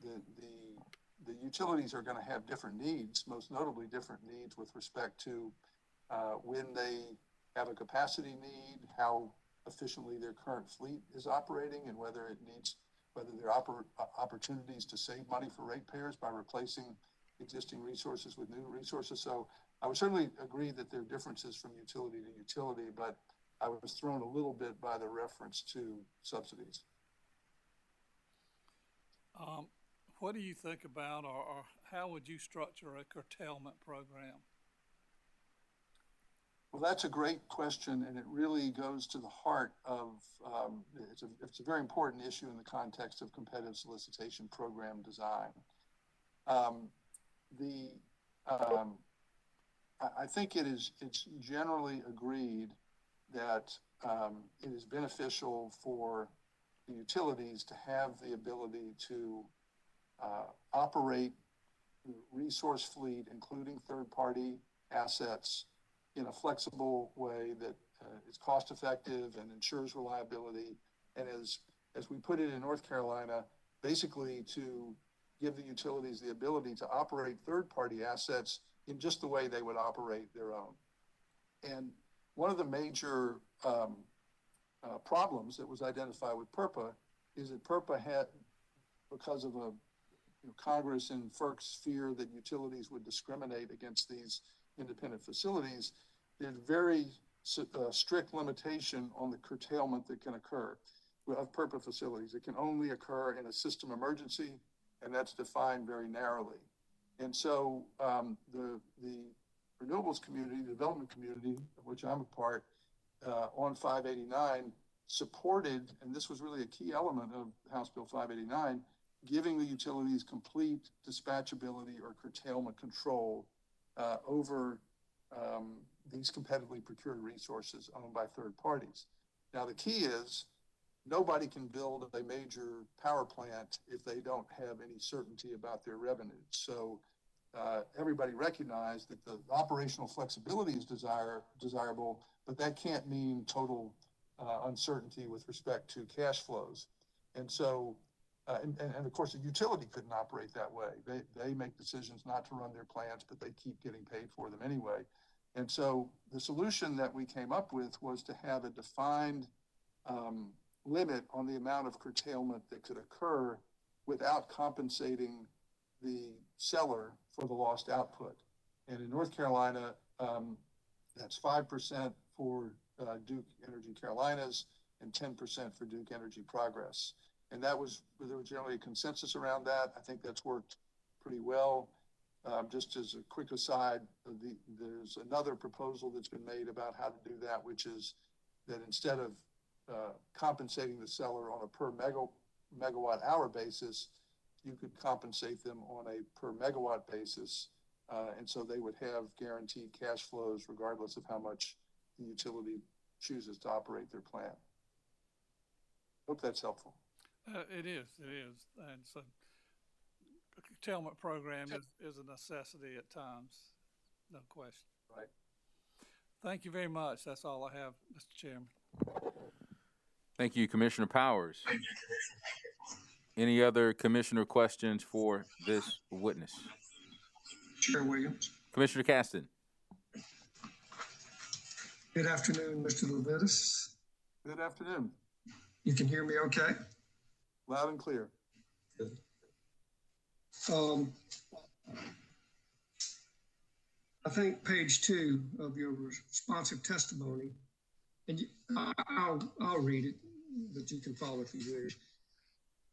the utilities are going to have different needs, most notably different needs with respect to when they have a capacity need, how efficiently their current fleet is operating, and whether there are opportunities to save money for ratepayers by replacing existing resources with new resources. So I would certainly agree that there are differences from utility to utility, but I was thrown a little bit by the reference to subsidies. What do you think about, or how would you structure a curtailment program? Well, that's a great question, and it really goes to the heart of, it's a very important issue in the context of competitive solicitation program design. I think it's generally agreed that it is beneficial for the utilities to have the ability to operate resource fleet, including third-party assets, in a flexible way that is cost-effective and ensures reliability, and as we put it in North Carolina, basically to give the utilities the ability to operate third-party assets in just the way they would operate their own. And one of the major problems that was identified with PURPA is that PURPA had, because of Congress and FERC's fear that utilities would discriminate against these independent facilities, there's very strict limitation on the curtailment that can occur of PURPA facilities. It can only occur in a system emergency, and that's defined very narrowly. And so the renewables community, the development community, of which I'm a part, on 589 supported, and this was really a key element of House Bill 589, giving the utilities complete dispatchability or curtailment control over these competitively procured resources owned by third parties. Now, the key is nobody can build a major power plant if they don't have any certainty about their revenues. So everybody recognized that the operational flexibility is desirable, but that can't mean total uncertainty with respect to cash flows. And so, and of course, the utility couldn't operate that way. They make decisions not to run their plants, but they keep getting paid for them anyway. And so the solution that we came up with was to have a defined limit on the amount of curtailment that could occur without compensating the seller for the lost output. And in North Carolina, that's 5% for Duke Energy Carolinas and 10% for Duke Energy Progress. And there was generally a consensus around that. I think that's worked pretty well. Just as a quick aside, there's another proposal that's been made about how to do that, which is that instead of compensating the seller on a per megawatt hour basis, you could compensate them on a per megawatt basis. And so they would have guaranteed cash flows regardless of how much the utility chooses to operate their plant. Hope that's helpful. It is. And so a curtailment program is a necessity at times, no question. Right. Thank you very much. That's all I have, Mr. Chairman. Thank you, Commissioner Powers. Any other commissioner questions for this witness? Chair Williams. Commissioner Caston. Good afternoon, Mr. Levitas. Good afternoon. You can hear me okay? Loud and clear. Good. I think page 2 of your responsive testimony, and I'll read it, but you can follow if you wish.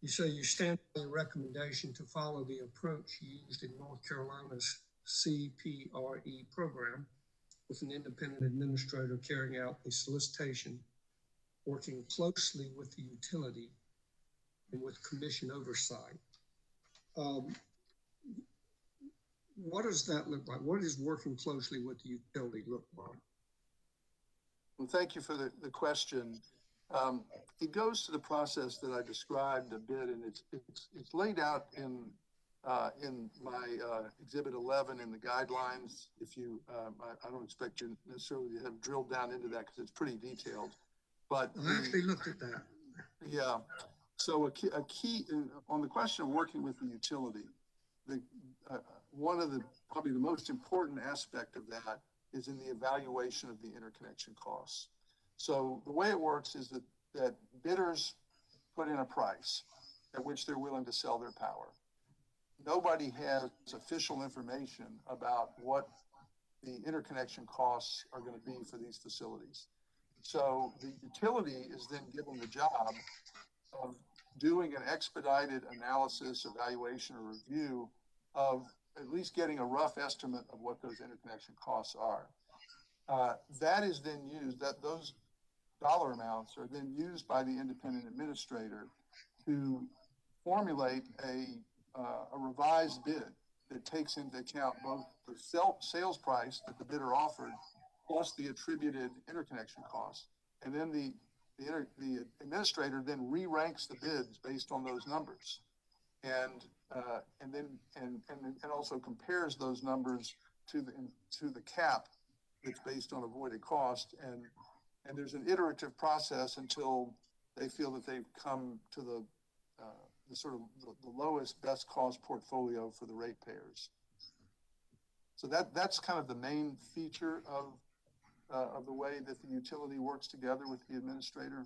You say you stand by the recommendation to follow the approach used in North Carolina's CPRE program with an independent administrator carrying out the solicitation, working closely with the utility and with commission oversight. What does that look like? What does working closely with the utility look like? Well, thank you for the question. It goes to the process that I described a bit, and it's laid out in my Exhibit 11 in the guidelines. If you, I don't expect you necessarily to have drilled down into that because it's pretty detailed. But I actually looked at that. Yeah. So a key on the question of working with the utility, one of the probably the most important aspect of that is in the evaluation of the interconnection costs. So the way it works is that bidders put in a price at which they're willing to sell their power. Nobody has official information about what the interconnection costs are going to be for these facilities. So the utility is then given the job of doing an expedited analysis, evaluation, or review of at least getting a rough estimate of what those interconnection costs are. That is then used, those dollar amounts are then used by the independent administrator to formulate a revised bid that takes into account both the sales price that the bidder offered plus the attributed interconnection costs. And then the administrator then re-ranks the bids based on those numbers, and also compares those numbers to the cap that's based on avoided cost, and there's an iterative process until they feel that they've come to the sort of the lowest best cost portfolio for the ratepayers. So that's kind of the main feature of the way that the utility works together with the administrator.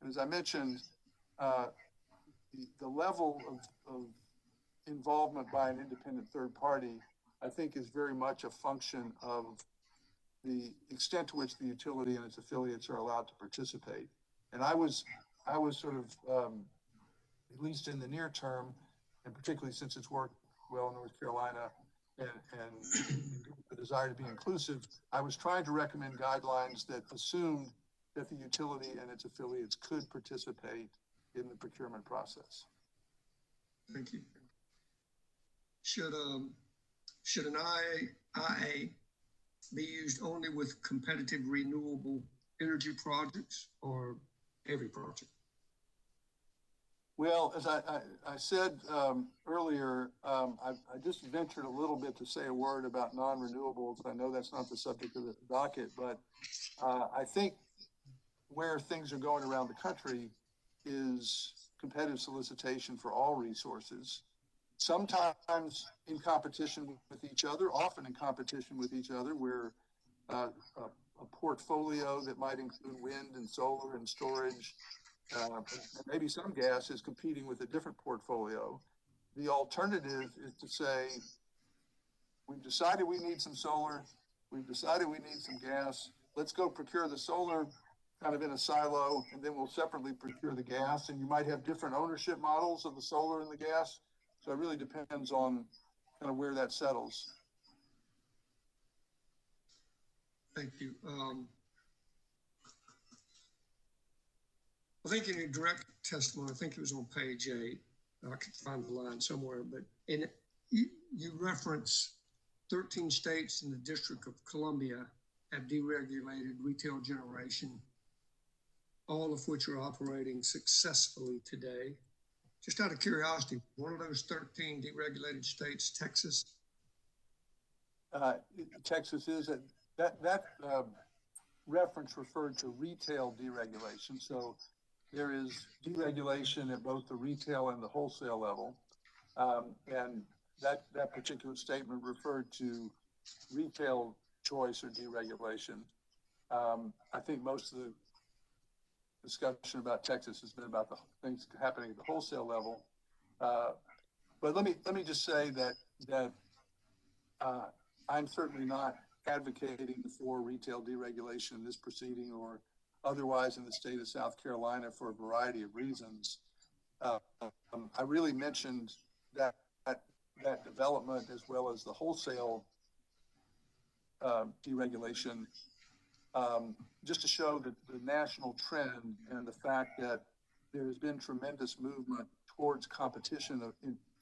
And as I mentioned, the level of involvement by an independent third party, I think, is very much a function of the extent to which the utility and its affiliates are allowed to participate. And I was sort of, at least in the near term, and particularly since it's worked well in North Carolina and the desire to be inclusive, I was trying to recommend guidelines that assumed that the utility and its affiliates could participate in the procurement process. Thank you. Should an IA be used only with competitive renewable energy projects or every project? Well, as I said earlier, I just ventured a little bit to say a word about non-renewables. I know that's not the subject of the docket, but I think where things are going around the country is competitive solicitation for all resources, sometimes in competition with each other, often in competition with each other, where a portfolio that might include wind and solar and storage, and maybe some gas is competing with a different portfolio. The alternative is to say, we've decided we need some solar, we've decided we need some gas, let's go procure the solar kind of in a silo, and then we'll separately procure the gas. And you might have different ownership models of the solar and the gas. So it really depends on kind of where that settles. Thank you. I think in your direct testimony, I think it was on page 8, I could find the line somewhere, but you reference 13 states in the District of Columbia have deregulated retail generation, all of which are operating successfully today. Just out of curiosity, one of those 13 deregulated states, Texas? Texas is that reference referred to retail deregulation. So there is deregulation at both the retail and the wholesale level. And that particular statement referred to retail choice or deregulation. I think most of the discussion about Texas has been about the things happening at the wholesale level. But let me just say that I'm certainly not advocating for retail deregulation in this proceeding or otherwise in the state of South Carolina for a variety of reasons. I really mentioned that development as well as the wholesale deregulation just to show the national trend and the fact that there has been tremendous movement towards competition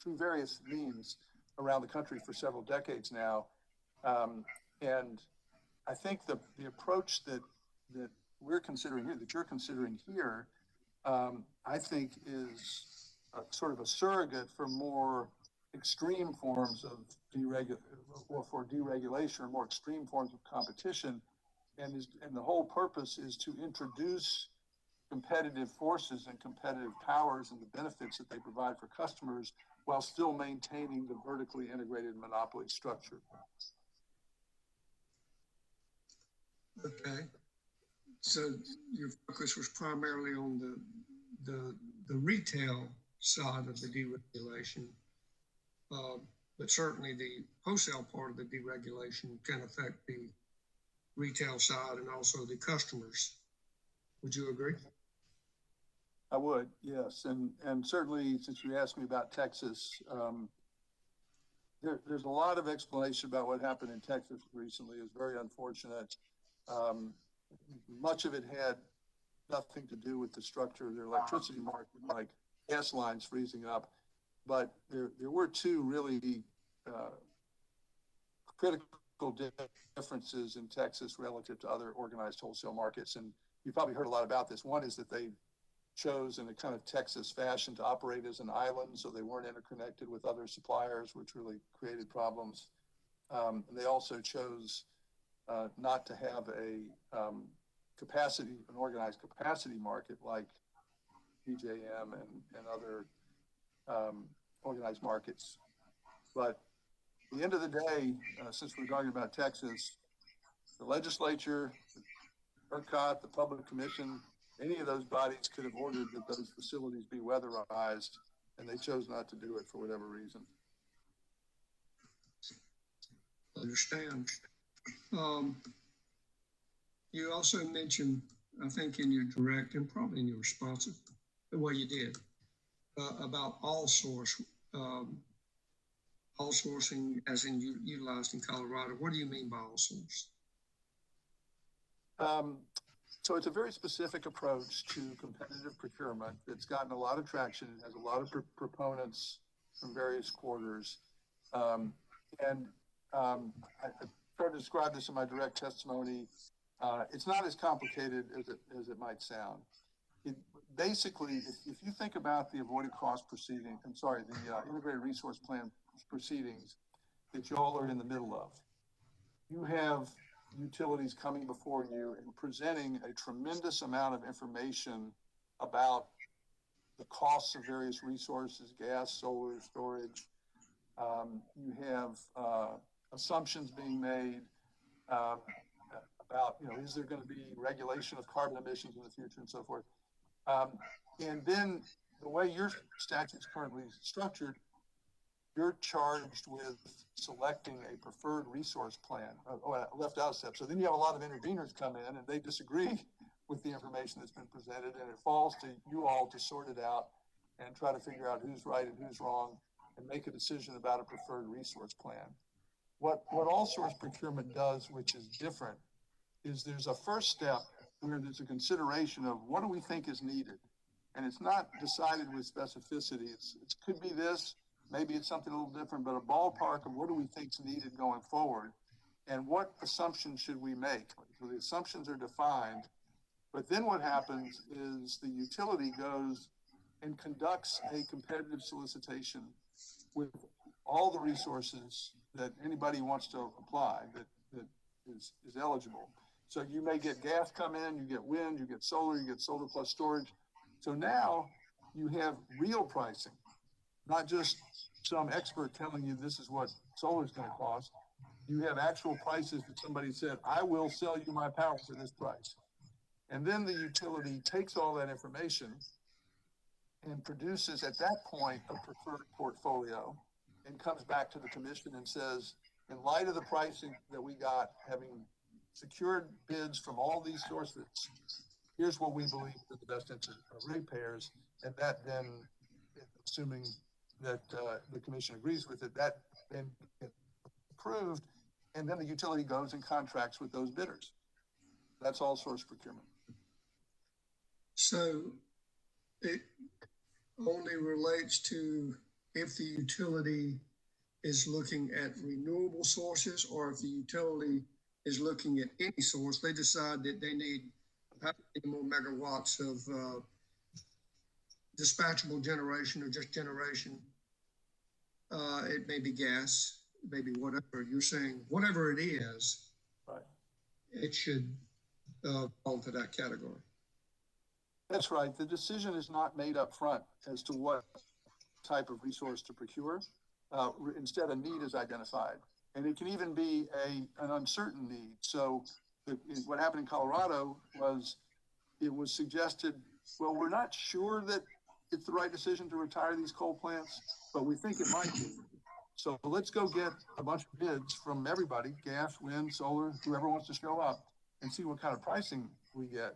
through various means around the country for several decades now. And I think the approach that we're considering here, that you're considering here, I think is sort of a surrogate for more extreme forms of deregulation or more extreme forms of competition. And the whole purpose is to introduce competitive forces and competitive powers and the benefits that they provide for customers while still maintaining the vertically integrated monopoly structure. Okay. So your focus was primarily on the retail side of the deregulation, but certainly the wholesale part of the deregulation can affect the retail side and also the customers. Would you agree? I would, yes. And certainly, since you asked me about Texas, there's a lot of explanation about what happened in Texas recently. It was very unfortunate. Much of it had nothing to do with the structure of their electricity market, like gas lines freezing up. But there were two really critical differences in Texas relative to other organized wholesale markets. And you probably heard a lot about this. One is that they chose in a kind of Texas fashion to operate as an island, so they weren't interconnected with other suppliers, which really created problems. And they also chose not to have an organized capacity market like PJM and other organized markets. But at the end of the day, since we're talking about Texas, the legislature, ERCOT, the Public Commission, any of those bodies could have ordered that those facilities be weatherized, and they chose not to do it for whatever reason. Understand. You also mentioned, I think in your direct and probably in your response, the way you did, about all sourcing as in utilized in Colorado. What do you mean by all source? So it's a very specific approach to competitive procurement that's gotten a lot of traction. It has a lot of proponents from various quarters. I tried to describe this in my direct testimony. It's not as complicated as it might sound. basically, if you think about the avoided cost proceeding, the integrated resource plan proceedings that y'all are in the middle of, you have utilities coming before you and presenting a tremendous amount of information about the costs of various resources, gas, solar, storage. You have assumptions being made about, is there going to be regulation of carbon emissions in the future and so forth. And then the way your statute's currently structured, you're charged with selecting a preferred resource plan. I left out a step. So then you have a lot of interveners come in and they disagree with the information that's been presented, and it falls to you all to sort it out and try to figure out who's right and who's wrong and make a decision about a preferred resource plan. What all source procurement does, which is different, is there's a first step where there's a consideration of what do we think is needed. And it's not decided with specificity. It could be this, maybe it's something a little different, but a ballpark of what do we think is needed going forward and what assumptions should we make. So the assumptions are defined, but then what happens is the utility goes and conducts a competitive solicitation with all the resources that anybody wants to apply that is eligible. So you may get gas come in, you get wind, you get solar plus storage. So now you have real pricing, not just some expert telling you this is what solar is going to cost. You have actual prices that somebody said, I will sell you my power for this price. And then the utility takes all that information and produces at that point a preferred portfolio and comes back to the commission and says, in light of the pricing that we got, having secured bids from all these sources, here's what we believe is the best interest of ratepayers. And that then, assuming that the commission agrees with it, that then gets approved. And then the utility goes and contracts with those bidders. That's all source procurement. So it only relates to if the utility is looking at renewable sources, or if the utility is looking at any source, they decide that they need how many more megawatts of dispatchable generation or just generation. It may be gas, maybe whatever. You're saying whatever it is, right, it should fall to that category. That's right. The decision is not made up front as to what type of resource to procure. Instead, a need is identified. And it can even be an uncertain need. So what happened in Colorado was it was suggested, well, we're not sure that it's the right decision to retire these coal plants, but we think it might be. So let's go get a bunch of bids from everybody, gas, wind, solar, whoever wants to show up, and see what kind of pricing we get.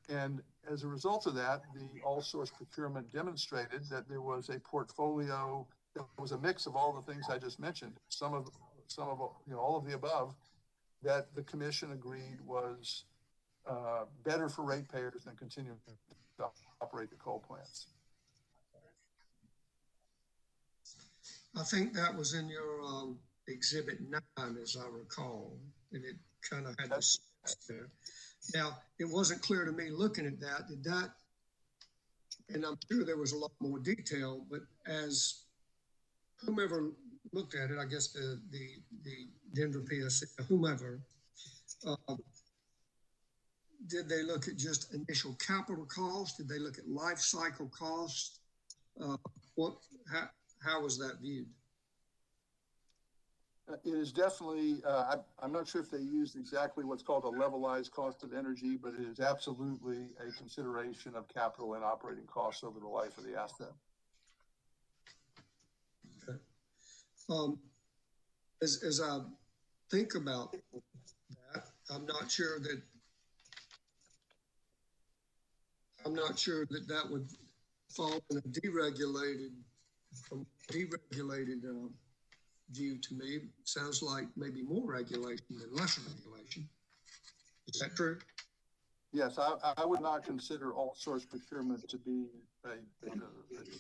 And as a result of that, the all-source procurement demonstrated that there was a portfolio that was a mix of all the things I just mentioned, some of all of the above, that the commission agreed was better for ratepayers than continuing to operate the coal plants. I think that was in your exhibit 9, as I recall, and it kind of had this there. Now, it wasn't clear to me looking at that, and I'm sure there was a lot more detail, but as whomever looked at it, I guess the Denver PSC, whomever, did they look at just initial capital cost? Did they look at life cycle cost? How was that viewed? It is definitely, I'm not sure if they used exactly what's called a levelized cost of energy, but it is absolutely a consideration of capital and operating costs over the life of the asset. Okay. As I think about that, I'm not sure that that would fall in a deregulated view to me. Sounds like maybe more regulation than less regulation. Is that true? Yes, I would not consider all source procurement to be a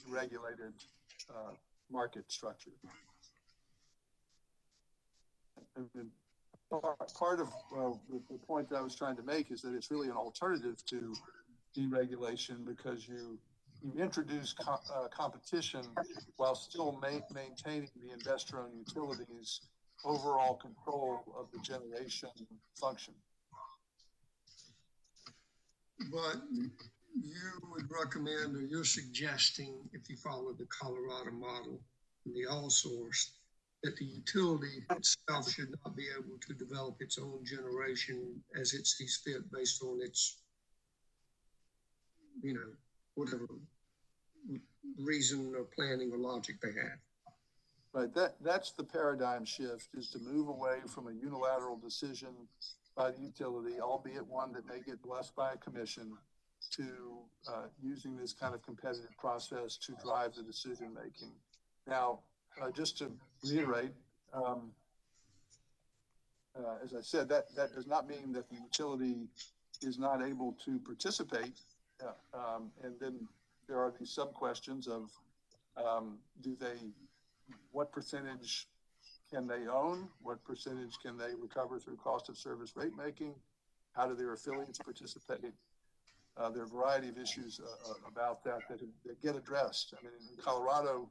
regulated market structure. And part of the point that I was trying to make is that it's really an alternative to deregulation because you introduce competition while still maintaining the investor-owned utilities' overall control of the generation function. But you would recommend, or you're suggesting, if you follow the Colorado model, the all source, that the utility itself should not be able to develop its own generation as it sees fit based on its, whatever reason or planning or logic they have. Right, that's the paradigm shift, is to move away from a unilateral decision by the utility, albeit one that may get blessed by a commission, to using this kind of competitive process to drive the decision making. Now, just to reiterate, as I said, that does not mean that the utility is not able to participate. And then there are these sub questions of what percentage can they own? What percentage can they recover through cost of service rate making? How do their affiliates participate? There are a variety of issues about that get addressed. I mean, in Colorado,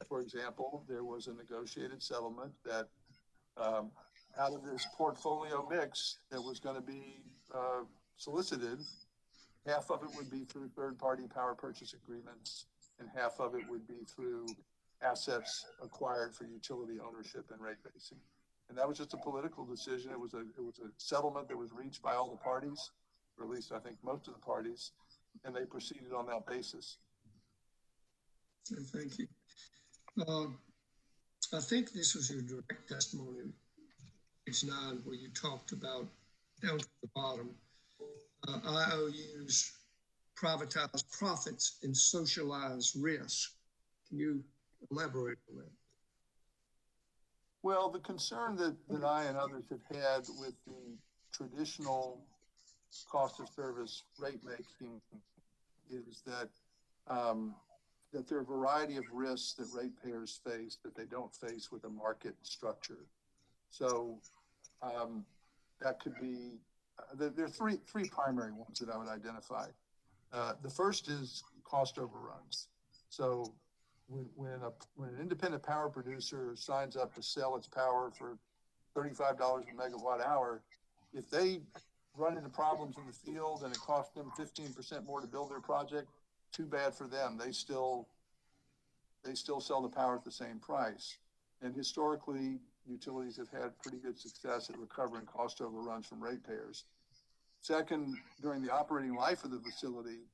for example, there was a negotiated settlement that out of this portfolio mix that was going to be solicited, half of it would be through third-party power purchase agreements, and half of it would be through assets acquired for utility ownership and rate basing. And that was just a political decision. It was a settlement that was reached by all the parties, or at least I think most of the parties, and they proceeded on that basis. Thank you. I think this was your direct testimony, page 9, where you talked about, down to the bottom, IOUs privatize profits and socialize risk. Can you elaborate on that? Well, the concern that I and others have had with the traditional cost of service rate making is that that there are a variety of risks that ratepayers face that they don't face with a market structure. So that could be, there are three primary ones that I would identify. The first is cost overruns. So when an independent power producer signs up to sell its power for $35 a megawatt hour, if they run into problems in the field and it costs them 15% more to build their project, too bad for them. They still sell the power at the same price. And historically, utilities have had pretty good success at recovering cost overruns from ratepayers. Second, during the operating life of the facility,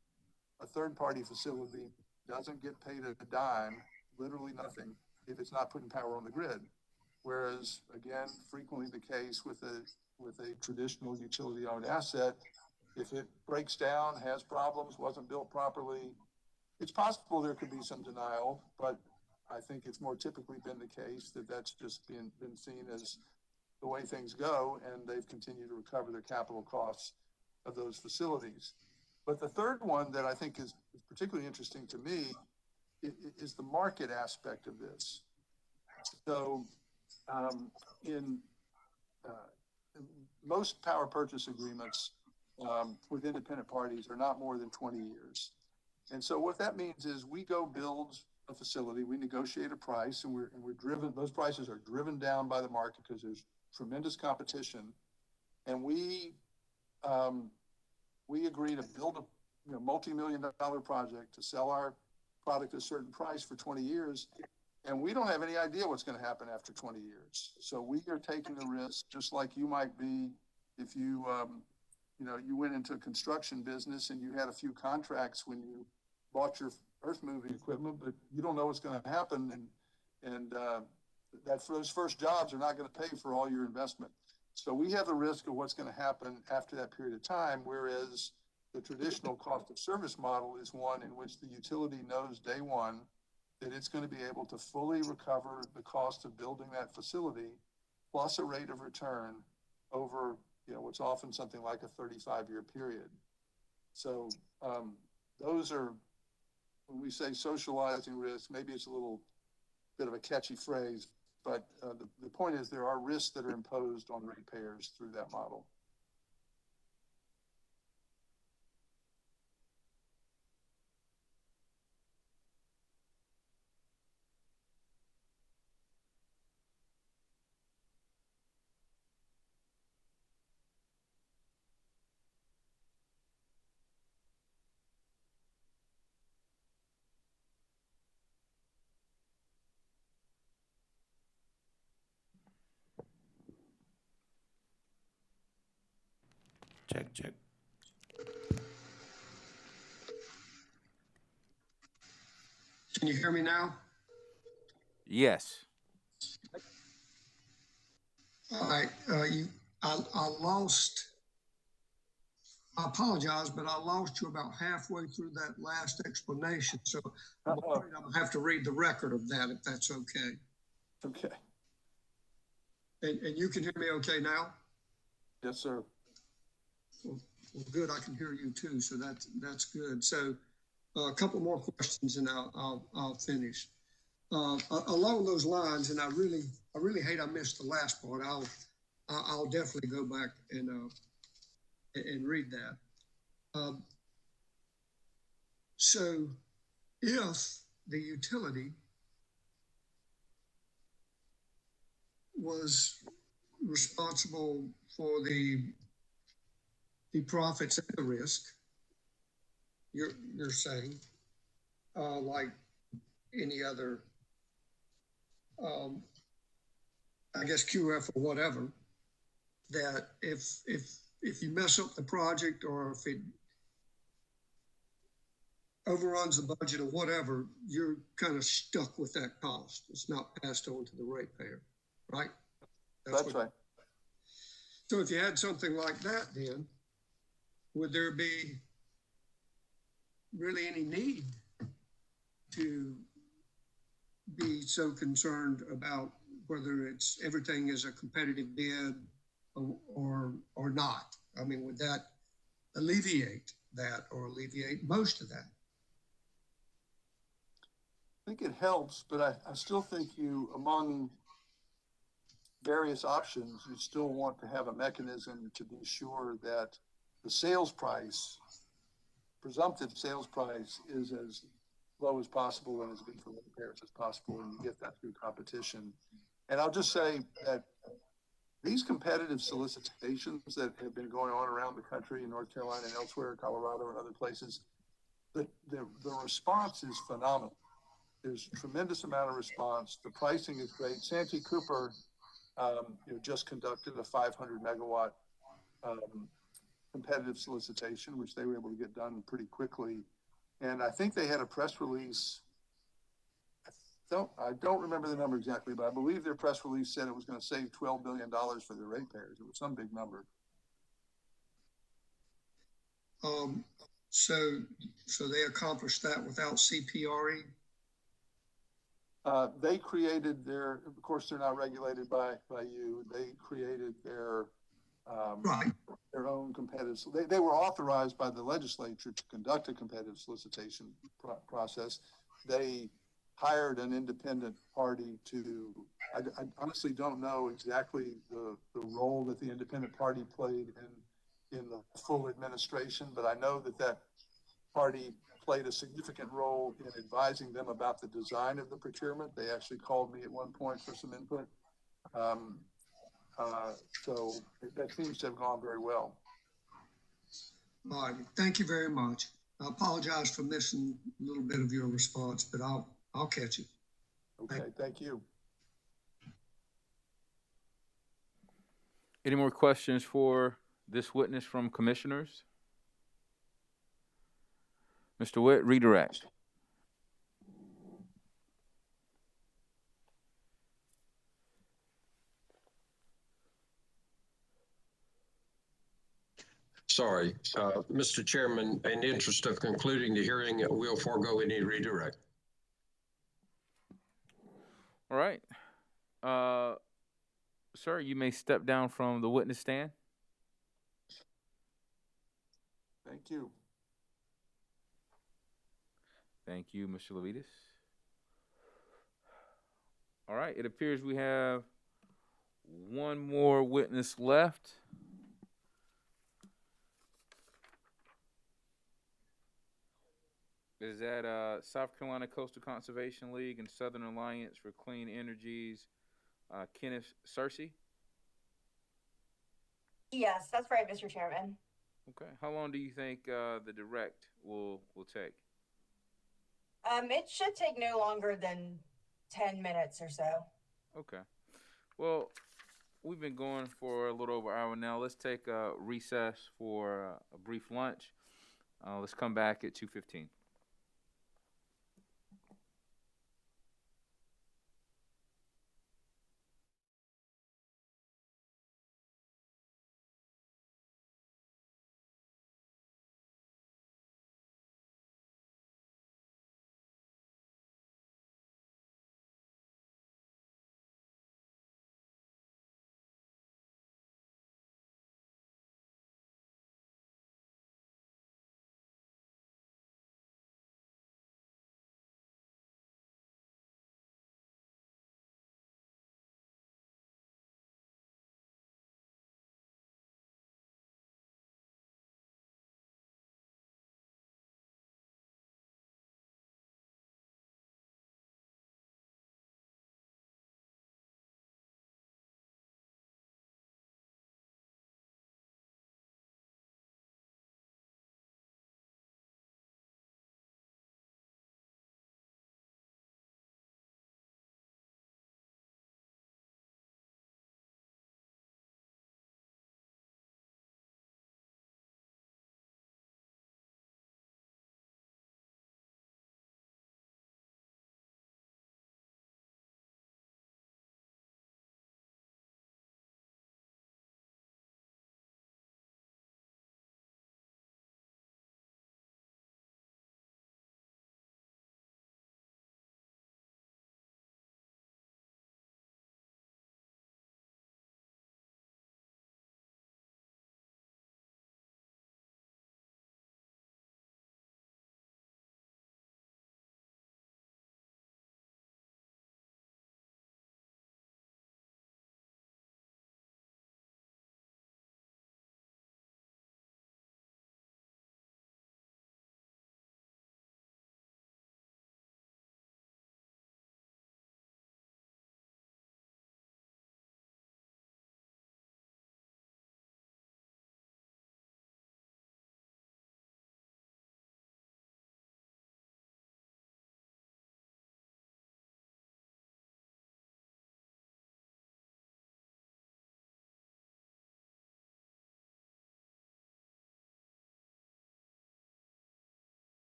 a third-party facility doesn't get paid a dime, literally nothing, if it's not putting power on the grid. Whereas, again, frequently the case with a traditional utility-owned asset, if it breaks down, has problems, wasn't built properly, it's possible there could be some denial, but I think it's more typically been the case that that's just been seen as the way things go, and they've continued to recover their capital costs of those facilities. But the third one that I think is particularly interesting to me is the market aspect of this. So in most power purchase agreements with independent parties are not more than 20 years. And so what that means is we go build a facility, we negotiate a price, and we're driven, those prices are driven down by the market because there's tremendous competition. And we agree to build a multi-million-dollar project to sell our product at a certain price for 20 years. And we don't have any idea what's going to happen after 20 years. So we are taking the risk, just like you might be if you went into a construction business and you had a few contracts when you bought your earth moving equipment, but you don't know what's going to happen. And those first jobs are not going to pay for all your investment. So we have the risk of what's going to happen after that period of time, whereas the traditional cost of service model is one in which the utility knows day one that it's going to be able to fully recover the cost of building that facility plus a rate of return over what's often something like a 35-year period. So those are, when we say socializing risk, maybe it's a little bit of a catchy phrase, but the point is there are risks that are imposed on ratepayers through that model. Check, check. Can you hear me now? Yes. All right, I lost, I apologize, but I lost you about halfway through that last explanation. So I'm afraid I'm gonna have to read the record of that if that's okay. Okay. And you can hear me okay now? Yes, sir. Well, good, I can hear you too, so that's good. So a couple more questions and I'll finish. Along those lines, and I really hate I missed the last part. I'll definitely go back and read that. So if the utility was responsible for the profits and the risk, you're saying, like any other, I guess QF or whatever, that if you mess up the project or if it overruns the budget or whatever, you're kind of stuck with that cost. It's not passed on to the ratepayer, right? That's right. So if you had something like that, then would there be really any need to be so concerned about whether it's everything is a competitive bid or not? I mean, would that alleviate that or alleviate most of that? I think it helps, but I still think you, among various options, you still want to have a mechanism to be sure that the sales price, presumptive sales price, is as low as possible and as good for repairs as possible, and you get that through competition. And I'll just say that these competitive solicitations that have been going on around the country in North Carolina and elsewhere, Colorado and other places, the response is phenomenal. There's a tremendous amount of response. The pricing is great. Santee Cooper just conducted a 500 megawatt competitive solicitation, which they were able to get done pretty quickly. And I think they had a press release. I don't remember the number exactly, but I believe their press release said it was going to save $12 billion for their ratepayers. It was some big number. So they accomplished that without CPRE? They created of course, they're not regulated by you. They created their own competitive. They were authorized by the legislature to conduct a competitive solicitation process. They hired an independent party to, I honestly don't know exactly the role that the independent party played in the full administration, but I know that party played a significant role in advising them about the design of the procurement. They actually called me at one point for some input. So that seems to have gone very well. All right, thank you very much. I apologize for missing a little bit of your response, but I'll catch it. Okay, thank you. Any more questions for this witness from commissioners? Mr. Witt, redirect. Sorry, Mr. Chairman, in the interest of concluding the hearing, we'll forego any redirect. All right. Sir, you may step down from the witness stand. Thank you. Thank you, Mr. Levitas. All right, it appears we have one more witness left. Is that South Carolina Coastal Conservation League and Southern Alliance for Clean Energies, Kenneth Searcy? Yes, that's right, Mr. Chairman. Okay. How long do you think the direct will take? It should take no longer than 10 minutes or so. Okay. Well, we've been going for a little over an hour now. Let's take a recess for a brief lunch. Let's come back at 2:15.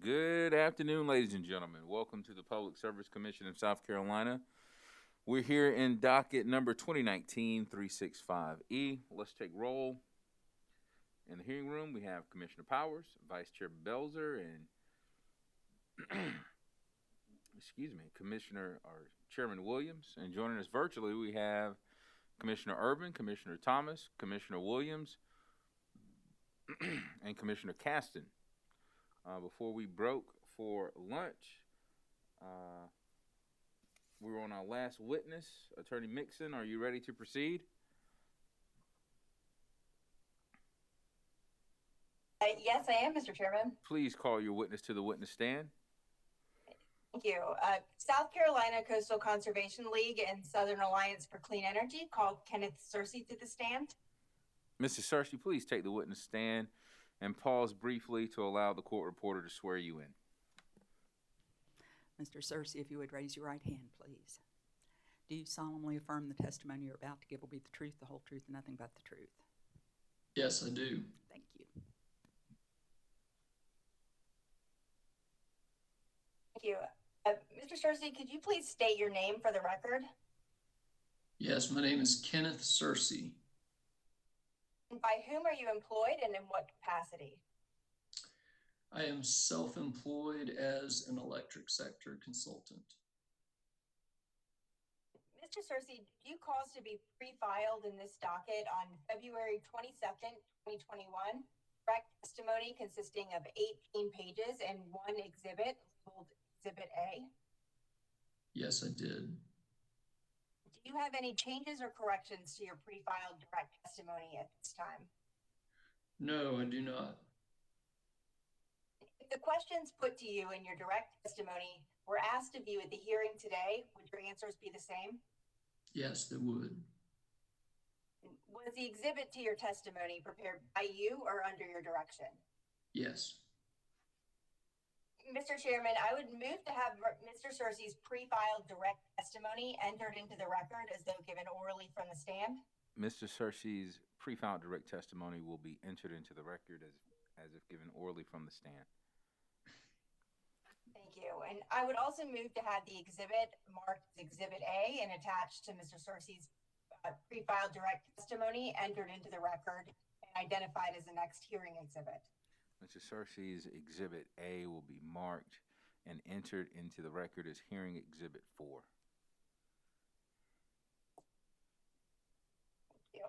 Good afternoon, ladies and gentlemen. Welcome to the Public Service Commission of South Carolina. We're here in docket number 2019-365E. Let's take roll. In the hearing room, we have Commissioner Powers, Vice Chair Belzer, and Commissioner or Chairman Williams. And joining us virtually, we have Commissioner Urban, Commissioner Thomas, Commissioner Williams, and Commissioner Caston. Before we broke for lunch, we were on our last witness. Attorney Mixon, are you ready to proceed? Yes, I am, Mr. Chairman. Please call your witness to the witness stand. Thank you. South Carolina Coastal Conservation League and Southern Alliance for Clean Energy called Kenneth Searcy to the stand. Mr. Searcy, please take the witness stand and pause briefly to allow the court reporter to swear you in. Mr. Searcy, if you would raise your right hand, please. Do you solemnly affirm the testimony you're about to give will be the truth, the whole truth, and nothing but the truth? Yes, I do. Thank you. Thank you. Mr. Searcy, could you please state your name for the record? Yes, my name is Kenneth Searcy. And by whom are you employed and in what capacity? I am self-employed as an electric sector consultant. Mr. Searcy, did you cause to be pre-filed in this docket on February 22nd, 2021? Direct testimony consisting of 18 pages and one exhibit labeled Exhibit A? Yes, I did. Do you have any changes or corrections to your pre-filed direct testimony at this time? No, I do not. If the questions put to you in your direct testimony were asked of you at the hearing today, would your answers be the same? Yes, they would. Was the exhibit to your testimony prepared by you or under your direction? Yes. Mr. Chairman, I would move to have Mr. Searcy's pre-filed direct testimony entered into the record as though given orally from the stand. Mr. Searcy's pre-filed direct testimony will be entered into the record as if given orally from the stand. Thank you. And I would also move to have the exhibit marked as Exhibit A and attached to Mr. Searcy's pre-filed direct testimony entered into the record and identified as the next hearing exhibit. Mr. Searcy's Exhibit A will be marked and entered into the record as Hearing Exhibit 4. Thank you.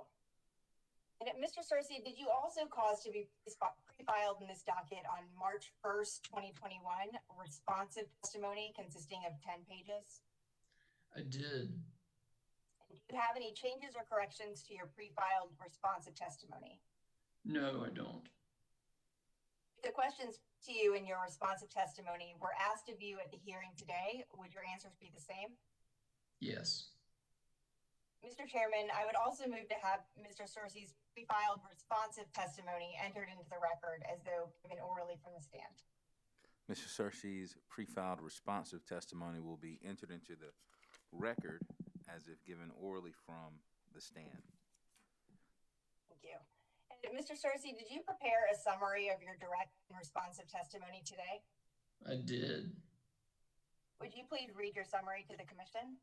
And Mr. Searcy, did you also cause to be pre-filed in this docket on March 1st, 2021, responsive testimony consisting of 10 pages? I did. And do you have any changes or corrections to your pre-filed responsive testimony? No, I don't. If the questions to you in your responsive testimony were asked of you at the hearing today, would your answers be the same? Yes. Mr. Chairman, I would also move to have Mr. Searcy's pre-filed responsive testimony entered into the record as though given orally from the stand. Mr. Searcy's pre-filed responsive testimony will be entered into the record as if given orally from the stand. Thank you. And Mr. Searcy, did you prepare a summary of your direct and responsive testimony today? I did. Would you please read your summary to the commission?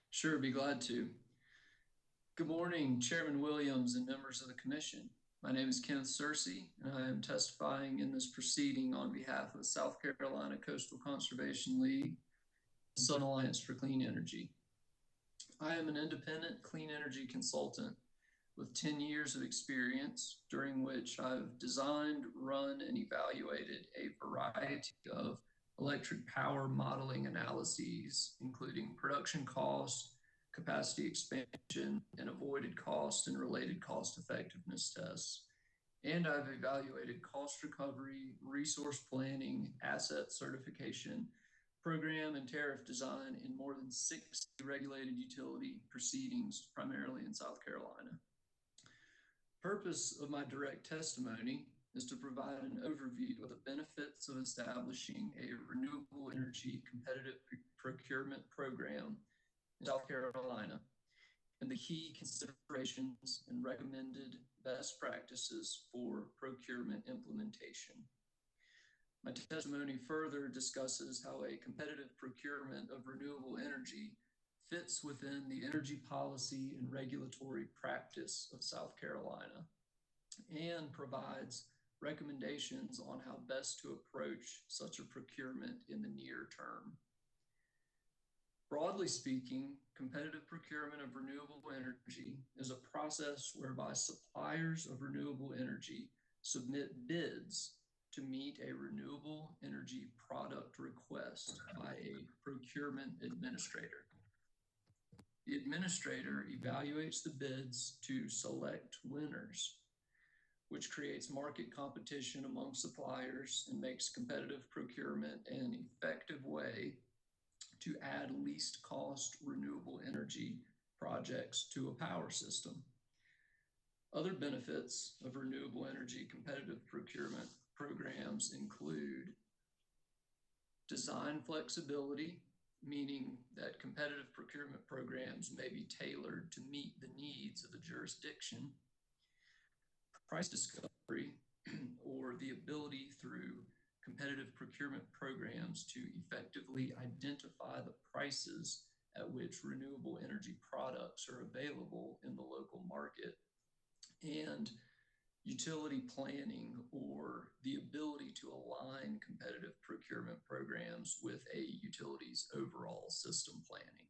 Sure, be glad to. Good morning, Chairman Williams and members of the commission. My name is Kenneth Searcy, and I am testifying in this proceeding on behalf of the South Carolina Coastal Conservation League, Southern Alliance for Clean Energy. I am an independent clean energy consultant with 10 years of experience, during which I've designed, run, and evaluated a variety of electric power modeling analyses, including production cost, capacity expansion, and avoided cost and related cost effectiveness tests. And I've evaluated cost recovery, resource planning, asset certification, program and tariff design in more than 60 regulated utility proceedings, primarily in South Carolina. Purpose of my direct testimony is to provide an overview of the benefits of establishing a renewable energy competitive procurement program in South Carolina and the key considerations and recommended best practices for procurement implementation. My testimony further discusses how a competitive procurement of renewable energy fits within the energy policy and regulatory practice of South Carolina and provides recommendations on how best to approach such a procurement in the near term. Broadly speaking, competitive procurement of renewable energy is a process whereby suppliers of renewable energy submit bids to meet a renewable energy product request by a procurement administrator. The administrator evaluates the bids to select winners, which creates market competition among suppliers and makes competitive procurement an effective way to add least cost renewable energy projects to a power system. Other benefits of renewable energy competitive procurement programs include design flexibility, meaning that competitive procurement programs may be tailored to meet the needs of a jurisdiction, price discovery, or the ability through competitive procurement programs to effectively identify the prices at which renewable energy products are available in the local market, and utility planning, or the ability to align competitive procurement programs with a utility's overall system planning.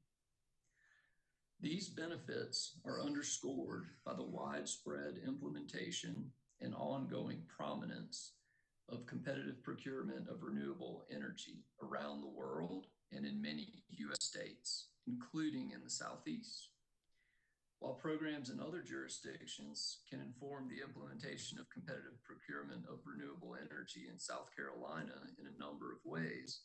These benefits are underscored by the widespread implementation and ongoing prominence of competitive procurement of renewable energy around the world and in many U.S. states, including in the Southeast. While programs in other jurisdictions can inform the implementation of competitive procurement of renewable energy in South Carolina in a number of ways,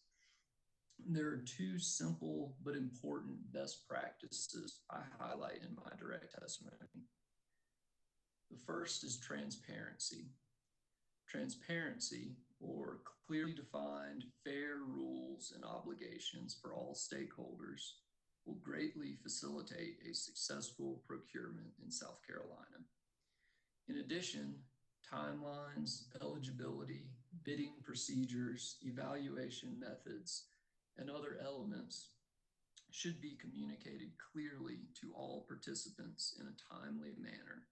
there are two simple but important best practices I highlight in my direct testimony. The first is transparency. Transparency, or clearly defined fair rules and obligations for all stakeholders, will greatly facilitate a successful procurement in South Carolina. In addition, timelines, eligibility, bidding procedures, evaluation methods, and other elements should be communicated clearly to all participants in a timely manner,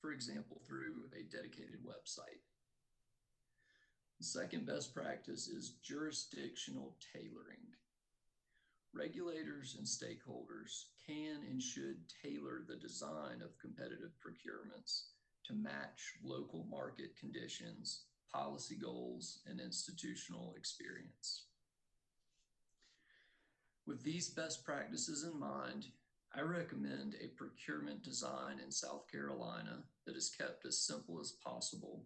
for example, through a dedicated website. The second best practice is jurisdictional tailoring. Regulators and stakeholders can and should tailor the design of competitive procurements to match local market conditions, policy goals, and institutional experience. With these best practices in mind, I recommend a procurement design in South Carolina that is kept as simple as possible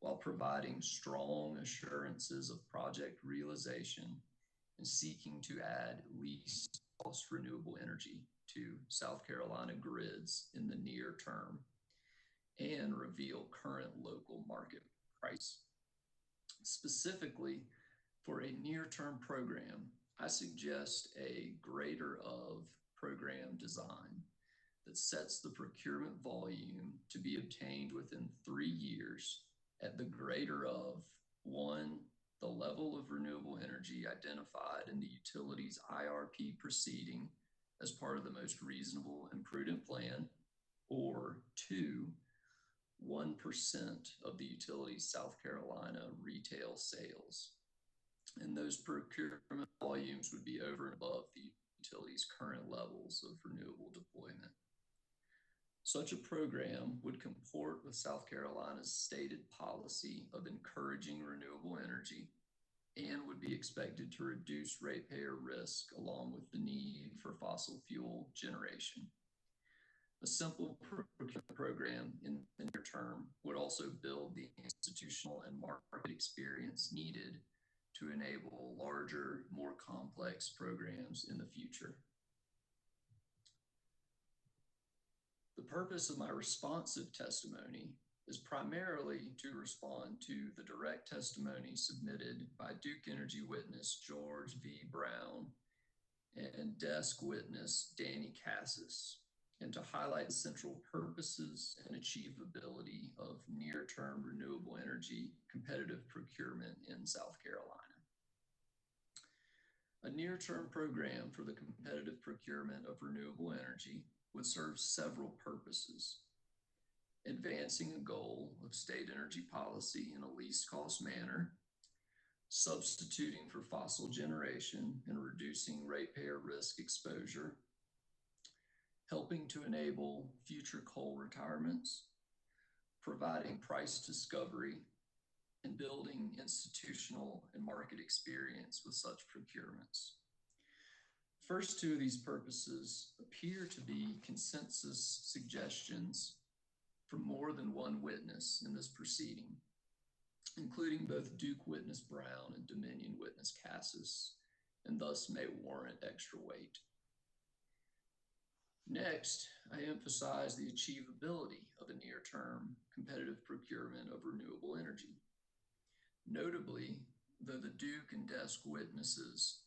while providing strong assurances of project realization and seeking to add least cost renewable energy to South Carolina grids in the near term and reveal current local market price. Specifically, for a near-term program, I suggest a greater of program design that sets the procurement volume to be obtained within 3 years at the greater of 1, the level of renewable energy identified in the utility's IRP proceeding as part of the most reasonable and prudent plan, or 2, 1% of the utility's South Carolina retail sales. And those procurement volumes would be over and above the utility's current levels of renewable deployment. Such a program would comport with South Carolina's stated policy of encouraging renewable energy and would be expected to reduce ratepayer risk along with the need for fossil fuel generation. A simple procurement program in the near term would also build the institutional and market experience needed to enable larger, more complex programs in the future. The purpose of my responsive testimony is primarily to respond to the direct testimony submitted by Duke Energy witness George V. Brown and desk witness Danny Cassis and to highlight central purposes and achievability of near-term renewable energy competitive procurement in South Carolina. A near-term program for the competitive procurement of renewable energy would serve several purposes: advancing a goal of state energy policy in a least cost manner, substituting for fossil generation and reducing ratepayer risk exposure, helping to enable future coal retirements, providing price discovery, and building institutional and market experience with such procurements. First two of these purposes appear to be consensus suggestions from more than one witness in this proceeding, including both Duke witness Brown and Dominion witness Cassis, and thus may warrant extra weight. Next, I emphasize the achievability of a near-term competitive procurement of renewable energy. Notably, though the Duke and Desk witnesses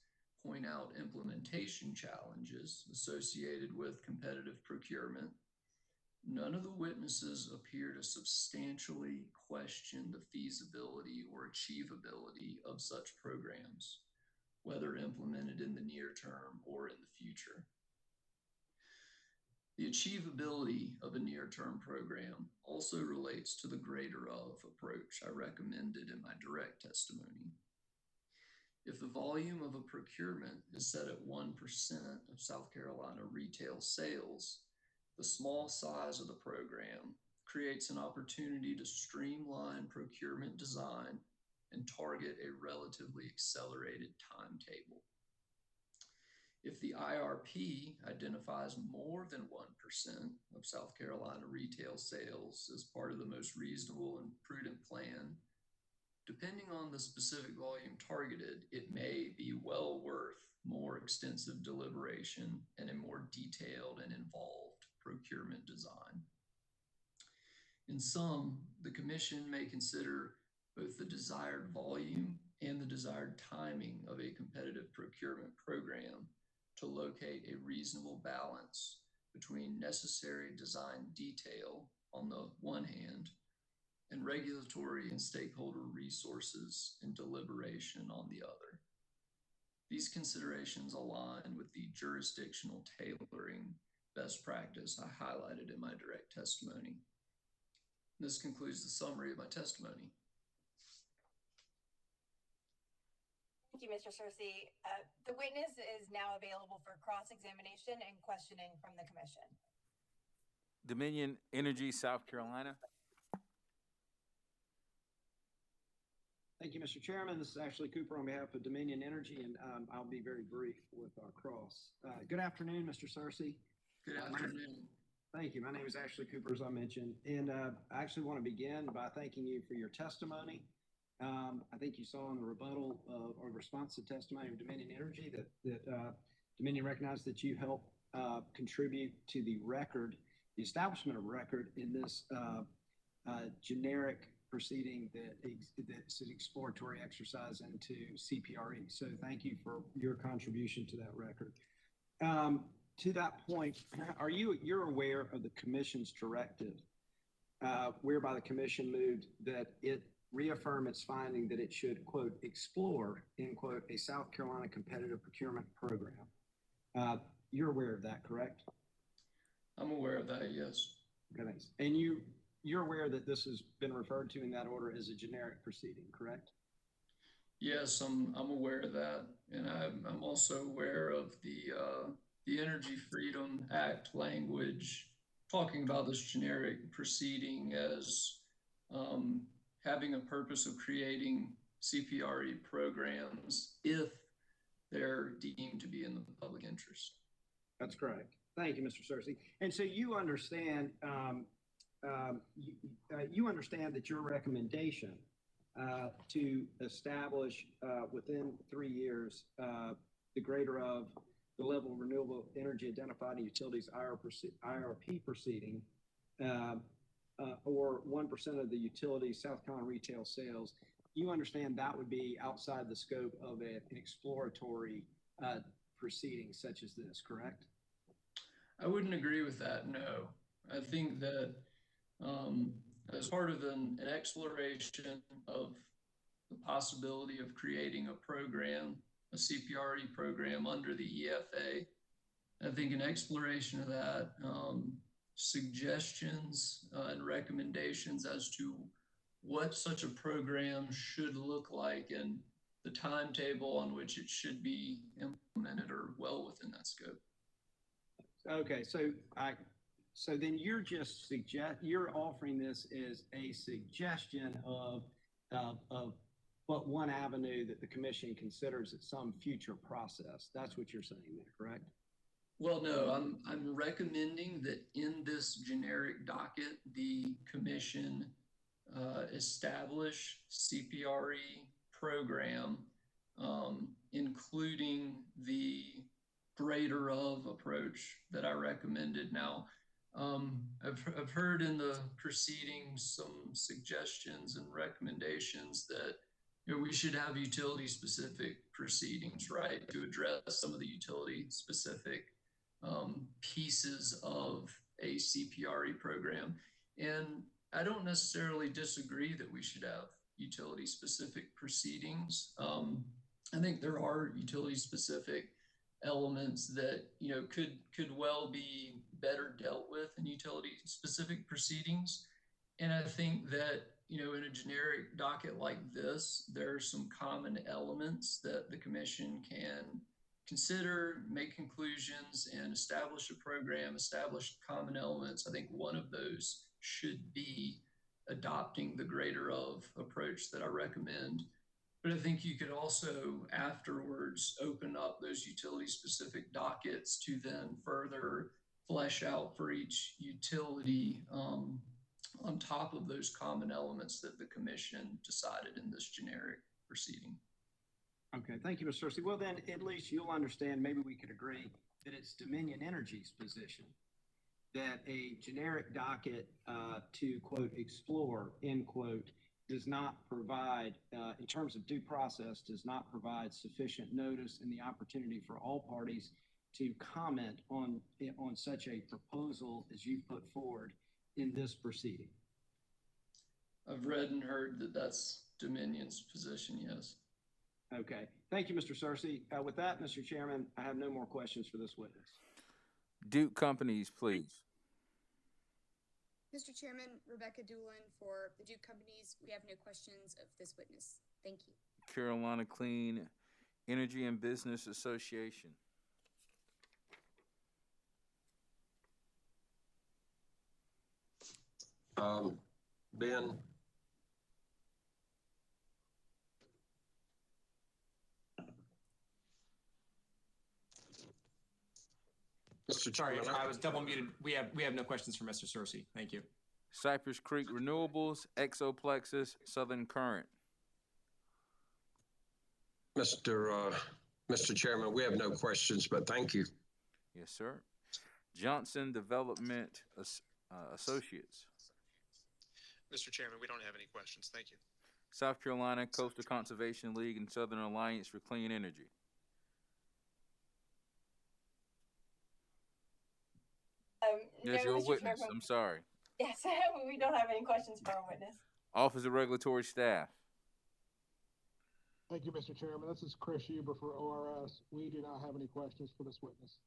point out implementation challenges associated with competitive procurement, none of the witnesses appear to substantially question the feasibility or achievability of such programs, whether implemented in the near term or in the future. The achievability of a near-term program also relates to the greater of approach I recommended in my direct testimony. If the volume of a procurement is set at 1% of South Carolina retail sales, the small size of the program creates an opportunity to streamline procurement design and target a relatively accelerated timetable. If the IRP identifies more than 1% of South Carolina retail sales as part of the most reasonable and prudent plan, depending on the specific volume targeted, it may be well worth more extensive deliberation and a more detailed and involved procurement design. In sum, the Commission may consider both the desired volume and the desired timing of a competitive procurement program to locate a reasonable balance between necessary design detail on the one hand and regulatory and stakeholder resources and deliberation on the other. These considerations align with the jurisdictional tailoring best practice I highlighted in my direct testimony. This concludes the summary of my testimony. Thank you, Mr. Searcy. The witness is now available for cross-examination and questioning from the Commission. Dominion Energy, South Carolina. Thank you, Mr. Chairman. This is Ashley Cooper on behalf of Dominion Energy, and I'll be very brief with our cross. Good afternoon, Mr. Searcy. Good afternoon. Thank you. My name is Ashley Cooper, as I mentioned, and I actually want to begin by thanking you for your testimony. I think you saw in the rebuttal or response to testimony of Dominion Energy that Dominion recognized that you helped contribute to the record, the establishment of record in this generic proceeding that's an exploratory exercise into CPRE. So thank you for your contribution to that record. To that point, you're aware of the Commission's directive, whereby the Commission moved that it reaffirm its finding that it should, quote, explore, end quote, a South Carolina competitive procurement program. You're aware of that, correct? I'm aware of that, yes. Okay, thanks. And you're aware that this has been referred to in that order as a generic proceeding, correct? Yes, I'm aware of that, and I'm also aware of the Energy Freedom Act language talking about this generic proceeding as having a purpose of creating CPRE programs if they're deemed to be in the public interest. That's correct. Thank you, Mr. Searcy. And so you understand, you understand that your recommendation to establish within 3 years the greater of the level of renewable energy identified in utilities IRP proceeding, or 1% of the utilities South Carolina retail sales, you understand that would be outside the scope of an exploratory proceeding such as this, correct? I wouldn't agree with that, no. I think that as part of an exploration of the possibility of creating a program, a CPRE program under the EFA, I think an exploration of that, suggestions and recommendations as to what such a program should look like and the timetable on which it should be implemented are well within that scope. Okay, so then you're just you're offering this as a suggestion of what one avenue that the commission considers at some future process. That's what you're saying there, correct? Well, no, I'm recommending that in this generic docket, the commission establish CPRE program, including the greater of approach that I recommended. Now, I've heard in the proceedings some suggestions and recommendations that we should have utility specific proceedings, right, to address some of the utility specific pieces of a CPRE program. And I don't necessarily disagree that we should have utility specific proceedings. I think there are utility specific elements that could well be better dealt with in utility specific proceedings. And I think that in a generic docket like this, there are some common elements that the commission can consider, make conclusions, and establish a program, establish common elements. I think one of those should be adopting the greater of approach that I recommend. But I think you could also afterwards open up those utility specific dockets to then further flesh out for each utility on top of those common elements that the commission decided in this generic proceeding. Okay, thank you, Mr. Searcy. Well, then at least you'll understand, maybe we could agree that it's Dominion Energy's position that a generic docket to quote explore, end quote, does not provide, in terms of due process, does not provide sufficient notice and the opportunity for all parties to comment on such a proposal as you put forward in this proceeding. I've read and heard that that's Dominion's position, yes. Okay. Thank you, Mr. Searcy. With that, Mr. Chairman, I have no more questions for this witness. Duke Companies, please. Mr. Chairman, Rebecca Doolin for the Duke Companies. We have no questions of this witness. Thank you. Carolina Clean Energy and Business Association. Ben? Mr. Sorry, Chairman, I was double muted. We have no questions for Mr. Searcy. Thank you. Cypress Creek Renewables, Exoplexus, Southern Current. Mr. Chairman, we have no questions, but thank you. Yes, sir. Johnson Development Associates. Mr. Chairman, we don't have any questions. Thank you. South Carolina Coastal Conservation League and Southern Alliance for Clean Energy. Yes, no, your Mr. witness. Chairman. I'm sorry. Yes, we don't have any questions for our witness. Office of Regulatory Staff. Thank you, Mr. Chairman. This is Chris Huber for ORS. We do not have any questions for this witness.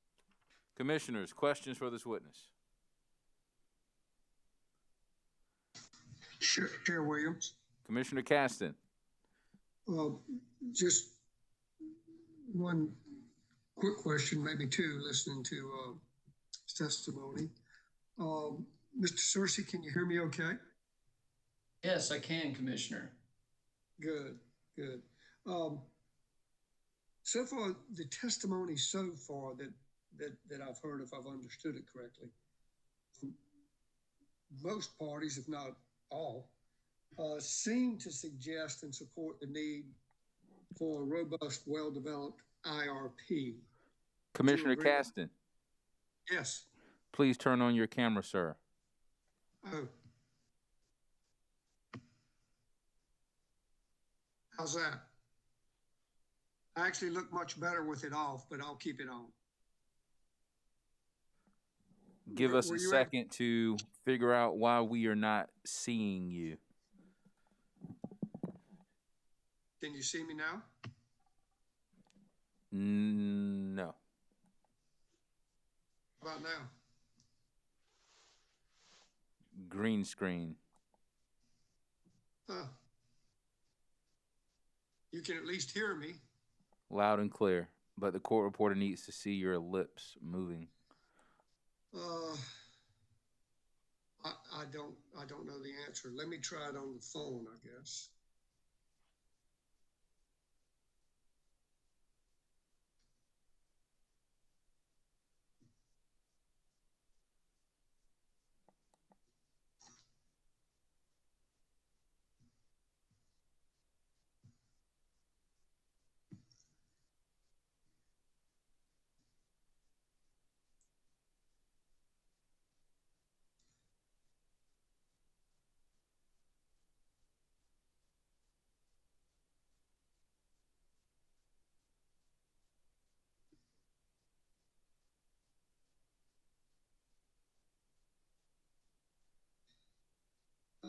Commissioners, questions for this witness? Chair Williams. Commissioner Caston. Just one quick question, maybe two, listening to testimony. Mr. Searcy, can you hear me okay? Yes, I can, Commissioner. Good, good. So far, the testimony so far that I've heard, if I've understood it correctly, from most parties, if not all, seem to suggest and support the need for a robust, well-developed IRP. Commissioner Caston. Yes. Please turn on your camera, sir. Oh. How's that? I actually look much better with it off, but I'll keep it on. Give us Were a you second to figure out why we are not seeing you. Can you see me now? No. How about now? Green screen. Huh. You can at least hear me. Loud and clear. But the court reporter needs to see your lips moving. I don't know the answer. Let me try it on the phone, I guess.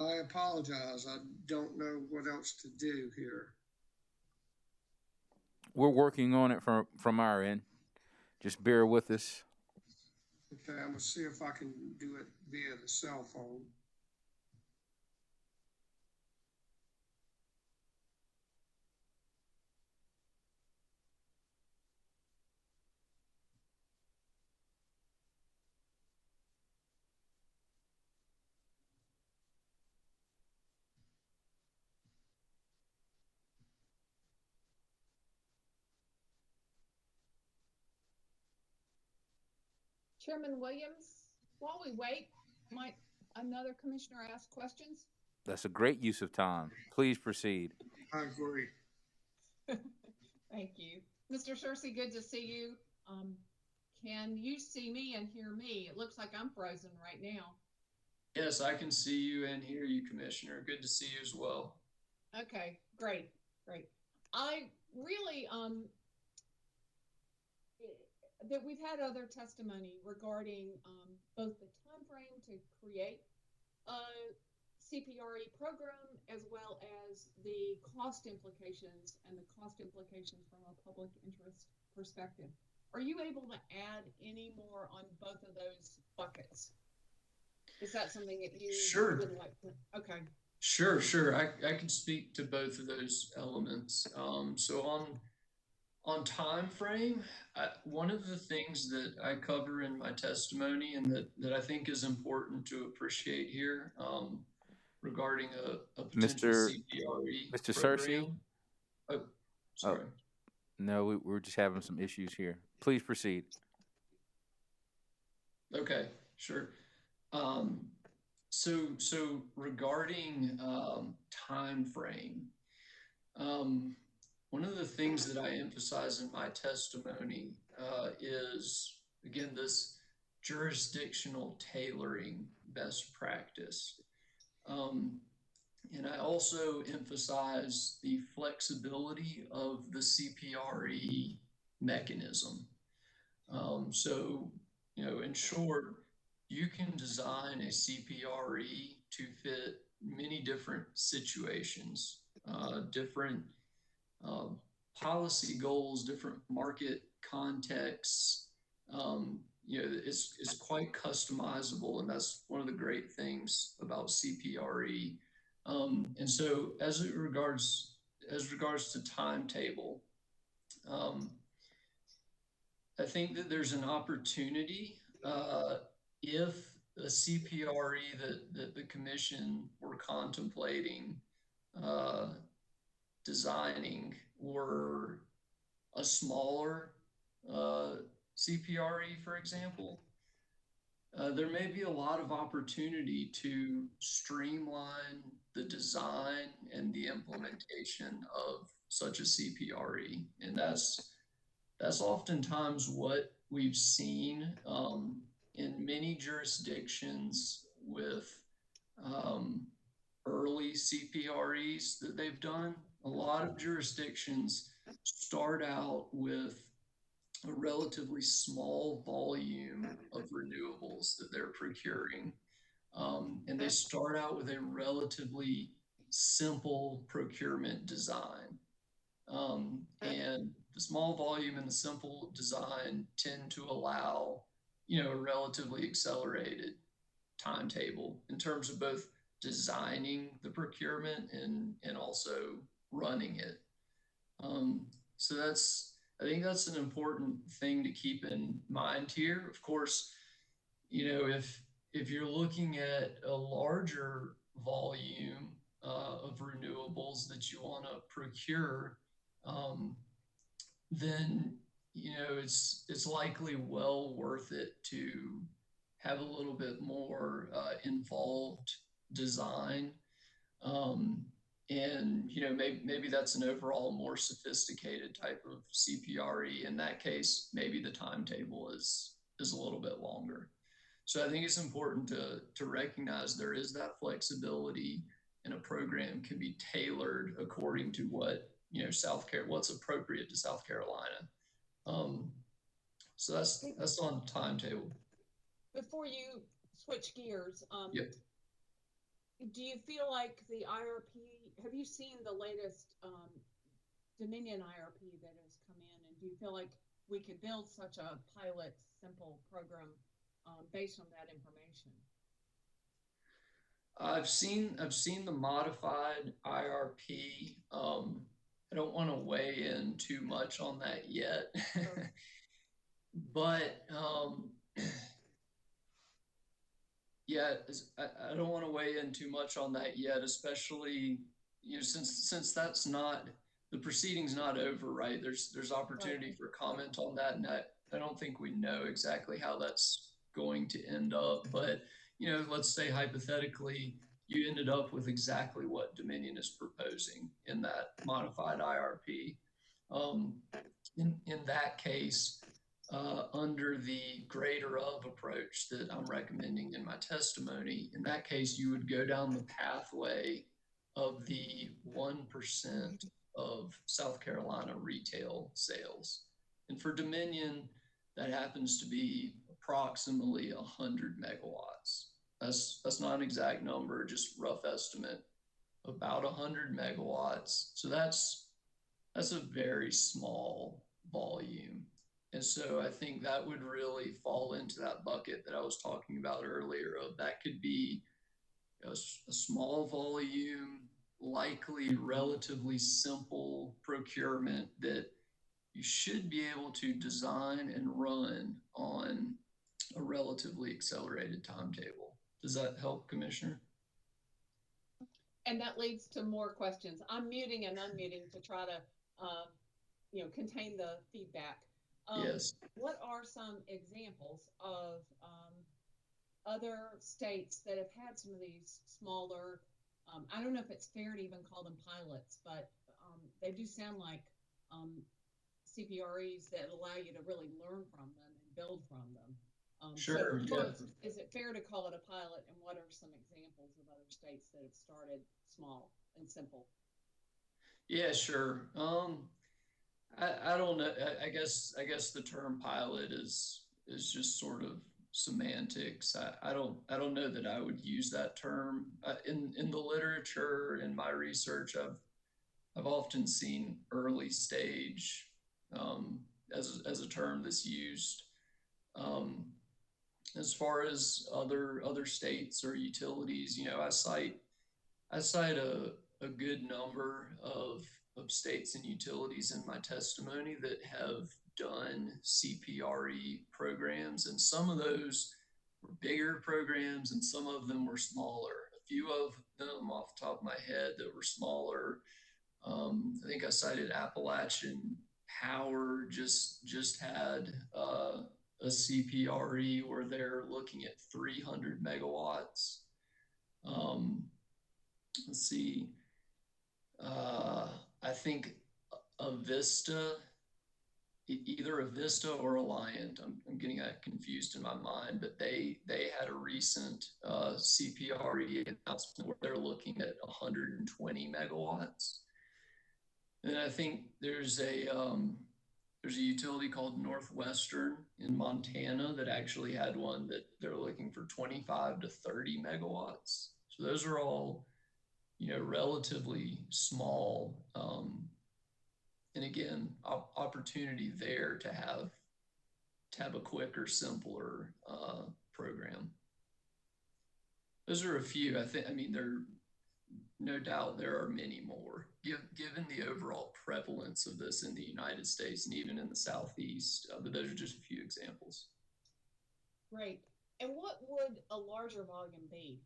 I apologize. I don't know what else to do here. We're working on it from our end. Just bear with us. Okay, I'm gonna see if I can do it via the cell phone. Chairman Williams, while we wait, might another commissioner ask questions? That's a great use of time. Please proceed. I agree. Thank you. Mr. Searcy, good to see you. Can you see me and hear me? It looks like I'm frozen right now. Yes, I can see you and hear you, Commissioner. Good to see you as well. Okay, great. I really, that we've had other testimony regarding both the time frame to create a CPRE program as well as the cost implications and the cost implications from a public interest perspective. Are you able to add any more on both of those buckets? Is that something that you would like to? Okay. Sure. I can speak to both of those elements. So on time frame, one of the things that I cover in my testimony and that I think is important to appreciate here regarding a potential CPRE Mr. program. Searcy? Oh, sorry. No, we're just having some issues here. Please proceed. Okay, sure. So regarding time frame, one of the things that I emphasize in my testimony is, again, this jurisdictional tailoring best practice. And I also emphasize the flexibility of the CPRE mechanism. So, in short, you can design a CPRE to fit many different situations, different policy goals, different market contexts. It's quite customizable, and that's one of the great things about CPRE. And so, as regards to timetable, I think that there's an opportunity if a CPRE that the commission were contemplating designing were a smaller CPRE, for example, there may be a lot of opportunity to streamline the design and the implementation of such a CPRE. And that's oftentimes what we've seen in many jurisdictions with early CPREs that they've done. A lot of jurisdictions start out with a relatively small volume of renewables that they're procuring. And they start out with a relatively simple procurement design. And the small volume and the simple design tend to allow, a relatively accelerated timetable in terms of both designing the procurement and also running it. So I think that's an important thing to keep in mind here. Of course, if you're looking at a larger volume of renewables that you want to procure, then it's likely well worth it to have a little bit more involved design. And maybe that's an overall more sophisticated type of CPRE. In that case, maybe the timetable is a little bit longer. So I think it's important to recognize there is that flexibility, and a program can be tailored according to what what's appropriate to South Carolina. So that's on the timetable. Before you switch gears, Yep. do you feel like the IRP, have you seen the latest Dominion IRP that has come in, and do you feel like we could build such a pilot simple program based on that information? I've seen the modified IRP. I don't want to weigh in too much on that yet, but yeah, I don't want to weigh in too much on that yet, especially since that's not, the proceeding's not over, right? There's opportunity for comment on that, and I don't think we know exactly how that's going to end up. But let's say hypothetically you ended up with exactly what Dominion is proposing in that modified IRP. In that case, under the greater of approach that I'm recommending in my testimony, in that case, you would go down the pathway of the 1% of South Carolina retail sales. And for Dominion, that happens to be approximately 100 megawatts. That's not an exact number, just rough estimate, about 100 megawatts. So that's a very small volume. And so I think that would really fall into that bucket that I was talking about earlier of that could be a small volume, likely relatively simple procurement that you should be able to design and run on a relatively accelerated timetable. Does that help, Commissioner? And that leads to more questions. I'm muting and unmuting to try to, contain the feedback. Yes. What are some examples of other states that have had some of these smaller, I don't know if it's fair to even call them pilots, but they do sound like CPREs that allow you to really learn from them and build from them. Sure. So Yeah. first, is it fair to call it a pilot, and what are some examples of other states that have started small and simple? Yeah, sure. I don't know. I guess the term pilot is just sort of semantics. I don't know that I would use that term in the literature. In my research, I've often seen early stage as a term that's used. As far as other states or utilities, I cite a good number of states and utilities in my testimony that have done CPRE programs, and some of those were bigger programs and some of them were smaller. A few of them off the top of my head that were smaller. I think I cited Appalachian Power just had a CPRE where they're looking at 300 megawatts. Let's see. I think Avista, either Avista or Alliant, I'm getting that confused in my mind, but they had a recent CPRE announcement where they're looking at 120 megawatts. And I think there's There's a utility called Northwestern in Montana that actually had one that they're looking for 25 to 30 megawatts. So those are all, relatively small. And again, opportunity there to have a quicker, simpler program. Those are a few. No doubt there are many more. Given the overall prevalence of this in the United States and even in the Southeast, but those are just a few examples. Great. And what would a larger volume be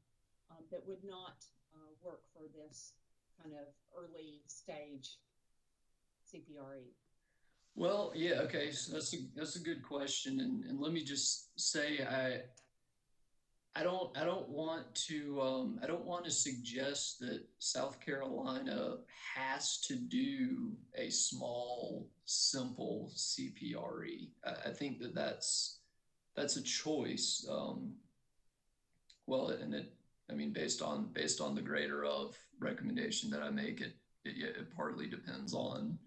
that would not work for this kind of early stage CPRE? Well, yeah, okay. So that's a good question, and let me just say I don't want to suggest that South Carolina has to do a small, simple CPRE. I think that's a choice. Based on the greater of recommendation that I make, it partly depends on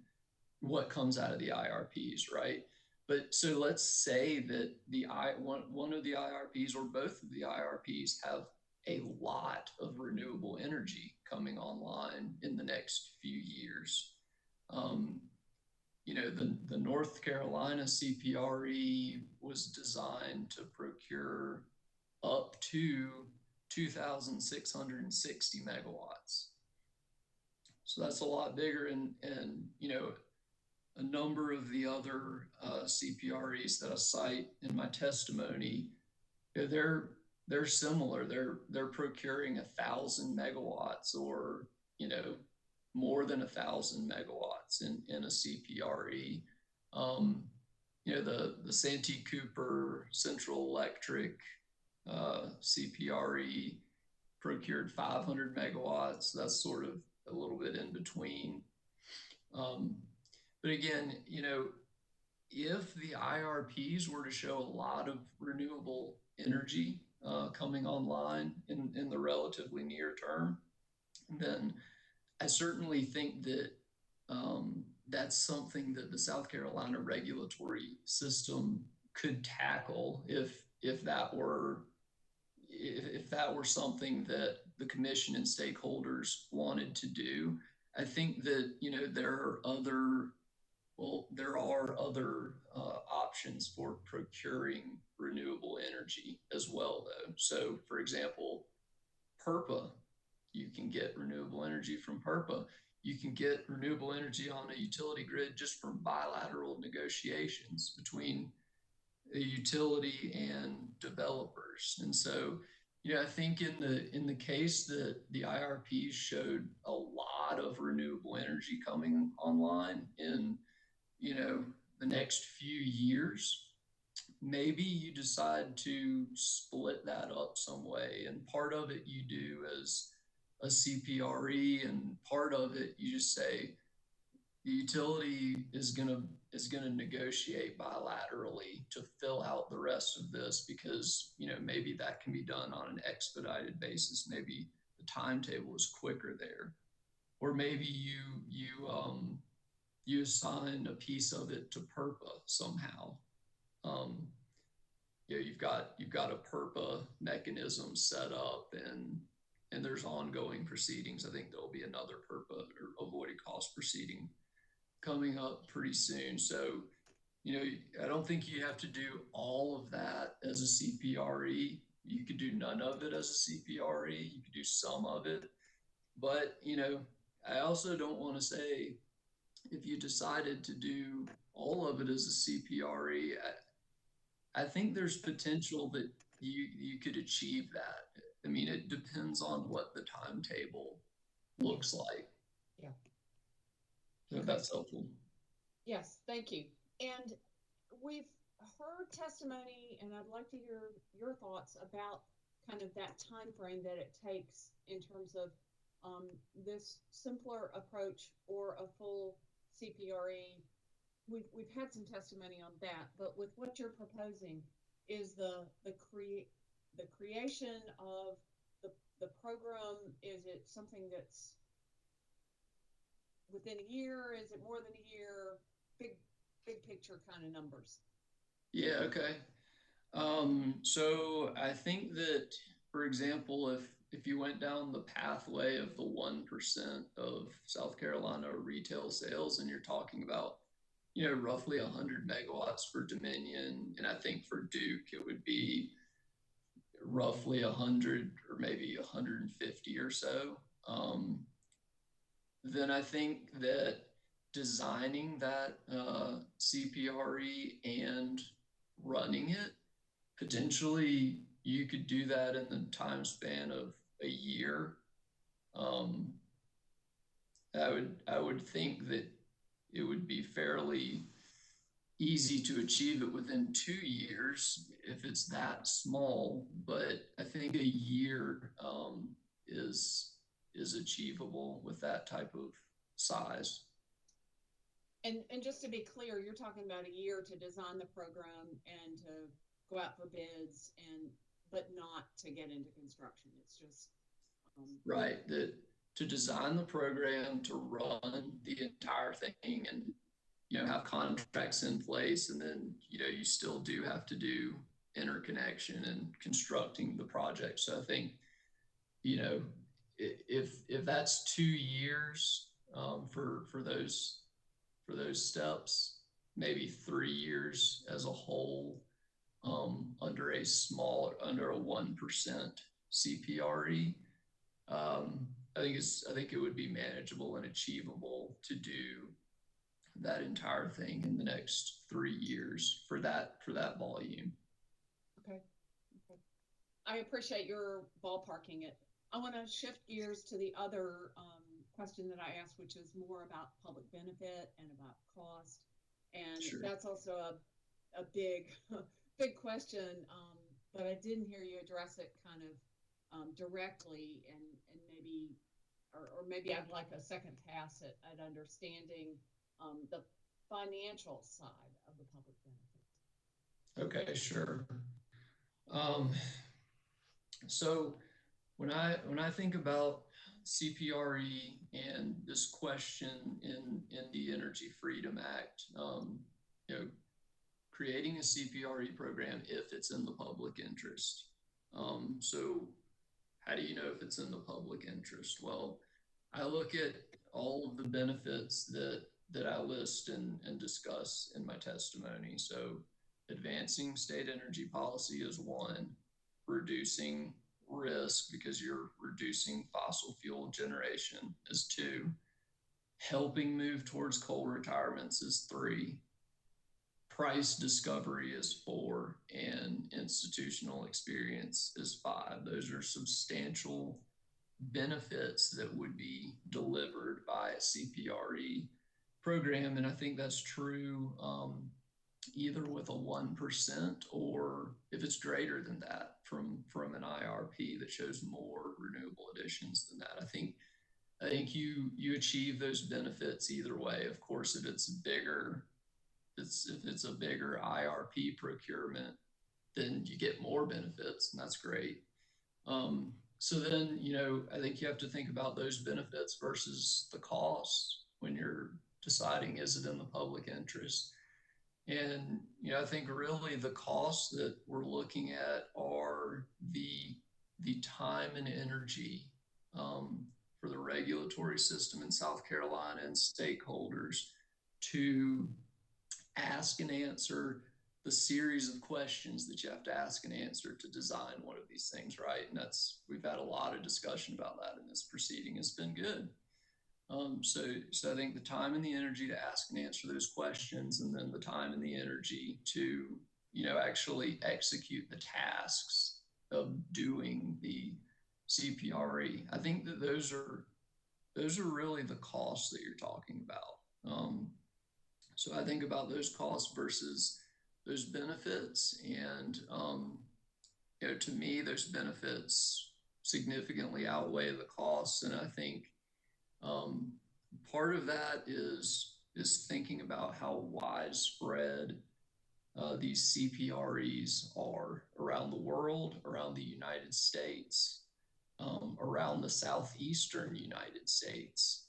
what comes out of the IRPs, right? But so let's say that one of the IRPs or both of the IRPs have a lot of renewable energy coming online in the next few years. The North Carolina CPRE was designed to procure up to 2,660 megawatts. So that's a lot bigger, and a number of the other CPREs that I cite in my testimony, they're similar. They're procuring 1,000 megawatts or more than 1,000 megawatts in a CPRE. The Santee Cooper Central Electric CPRE procured 500 megawatts. That's sort of a little bit in between. But again, if the IRPs were to show a lot of renewable energy coming online in the relatively near term, then I certainly think that that's something that the South Carolina regulatory system could tackle if that were something that the commission and stakeholders wanted to do. I think that there are other options for procuring renewable energy as well, though. So, for example, PURPA, you can get renewable energy from PURPA. You can get renewable energy on a utility grid just from bilateral negotiations between the utility and developers. And so, I think in the case that the IRPs showed a lot of renewable energy coming online in the next few years, maybe you decide to split that up some way, and part of it you do as a CPRE, and part of it you just say the utility is gonna negotiate bilaterally to fill out the rest of this, because maybe that can be done on an expedited basis. Maybe the timetable is quicker there, or maybe you assign a piece of it to PURPA somehow. You've got a PURPA mechanism set up, and there's ongoing proceedings. I think there'll be another PURPA or avoided cost proceeding coming up pretty soon. So, I don't think you have to do all of that as a CPRE. You could do none of it as a CPRE. You could do some of it. But, I also don't want to say if you decided to do all of it as a CPRE, I think there's potential that you could achieve that. I mean, it depends on what the timetable looks like. Yeah. So that's helpful. Yes, thank you. And we've heard testimony, and I'd like to hear your thoughts about kind of that time frame that it takes in terms of this simpler approach or a full CPRE. We've had some testimony on that, but with what you're proposing, is the creation of the program, is it something that's within a year? Is it more than a year? Big picture kind of numbers. Yeah, okay. So I think that, for example, if you went down the pathway of the 1% of South Carolina retail sales, and you're talking about, roughly 100 megawatts for Dominion, and I think for Duke it would be roughly 100 or maybe 150 or so. Then I think that designing that CPRE and running it, potentially you could do that in the time span of a year. I would think that it would be fairly easy to achieve it within 2 years if it's that small, but I think a year is achievable with that type of size. And just to be clear, you're talking about a year to design the program and to go out for bids, but not to get into construction. It's just right, that to design the program, to run the entire thing, and have contracts in place, and then you still do have to do interconnection and constructing the project. So I think if that's 2 years for those steps, maybe 3 years as a whole, under a 1% CPRE, I think it would be manageable and achievable to do that entire thing in the next 3 years for that volume. Okay. I appreciate your ballparking it. I want to shift gears to the other question that I asked, which is more about public benefit and about cost. And Sure. That's also a big question, but I didn't hear you address it kind of directly, and maybe, or maybe I'd like a second pass at understanding the financial side of the public benefit. Okay, sure. So when I think about CPRE and this question in the Energy Freedom Act, creating a CPRE program if it's in the public interest. So how do you know if it's in the public interest? Well, I look at all of the benefits that I list and discuss in my testimony. So advancing state energy policy is one, reducing risk because you're reducing fossil fuel generation is 2, helping move towards coal retirements is 3, price discovery is 4, and institutional experience is 5. Those are substantial benefits that would be delivered by a CPRE program, and I think that's true either with a 1% or if it's greater than that from an IRP that shows more renewable additions than that. I think you achieve those benefits either way. Of course, if it's bigger, if it's a bigger IRP procurement, then you get more benefits, and that's great. So then, I think you have to think about those benefits versus the costs when you're deciding, is it in the public interest? And, I think really the costs that we're looking at are the time and energy for the regulatory system in South Carolina and stakeholders to ask and answer the series of questions that you have to ask and answer to design one of these things, right? And we've had a lot of discussion about that in this proceeding. It's been good. So I think the time and the energy to ask and answer those questions, and then the time and the energy to, actually execute the tasks of doing the CPRE. I think that those are really the costs that you're talking about. So I think about those costs versus those benefits, and to me, those benefits significantly outweigh the costs, and I think part of that is thinking about how widespread these CPREs are around the world, around the United States, around the southeastern United States.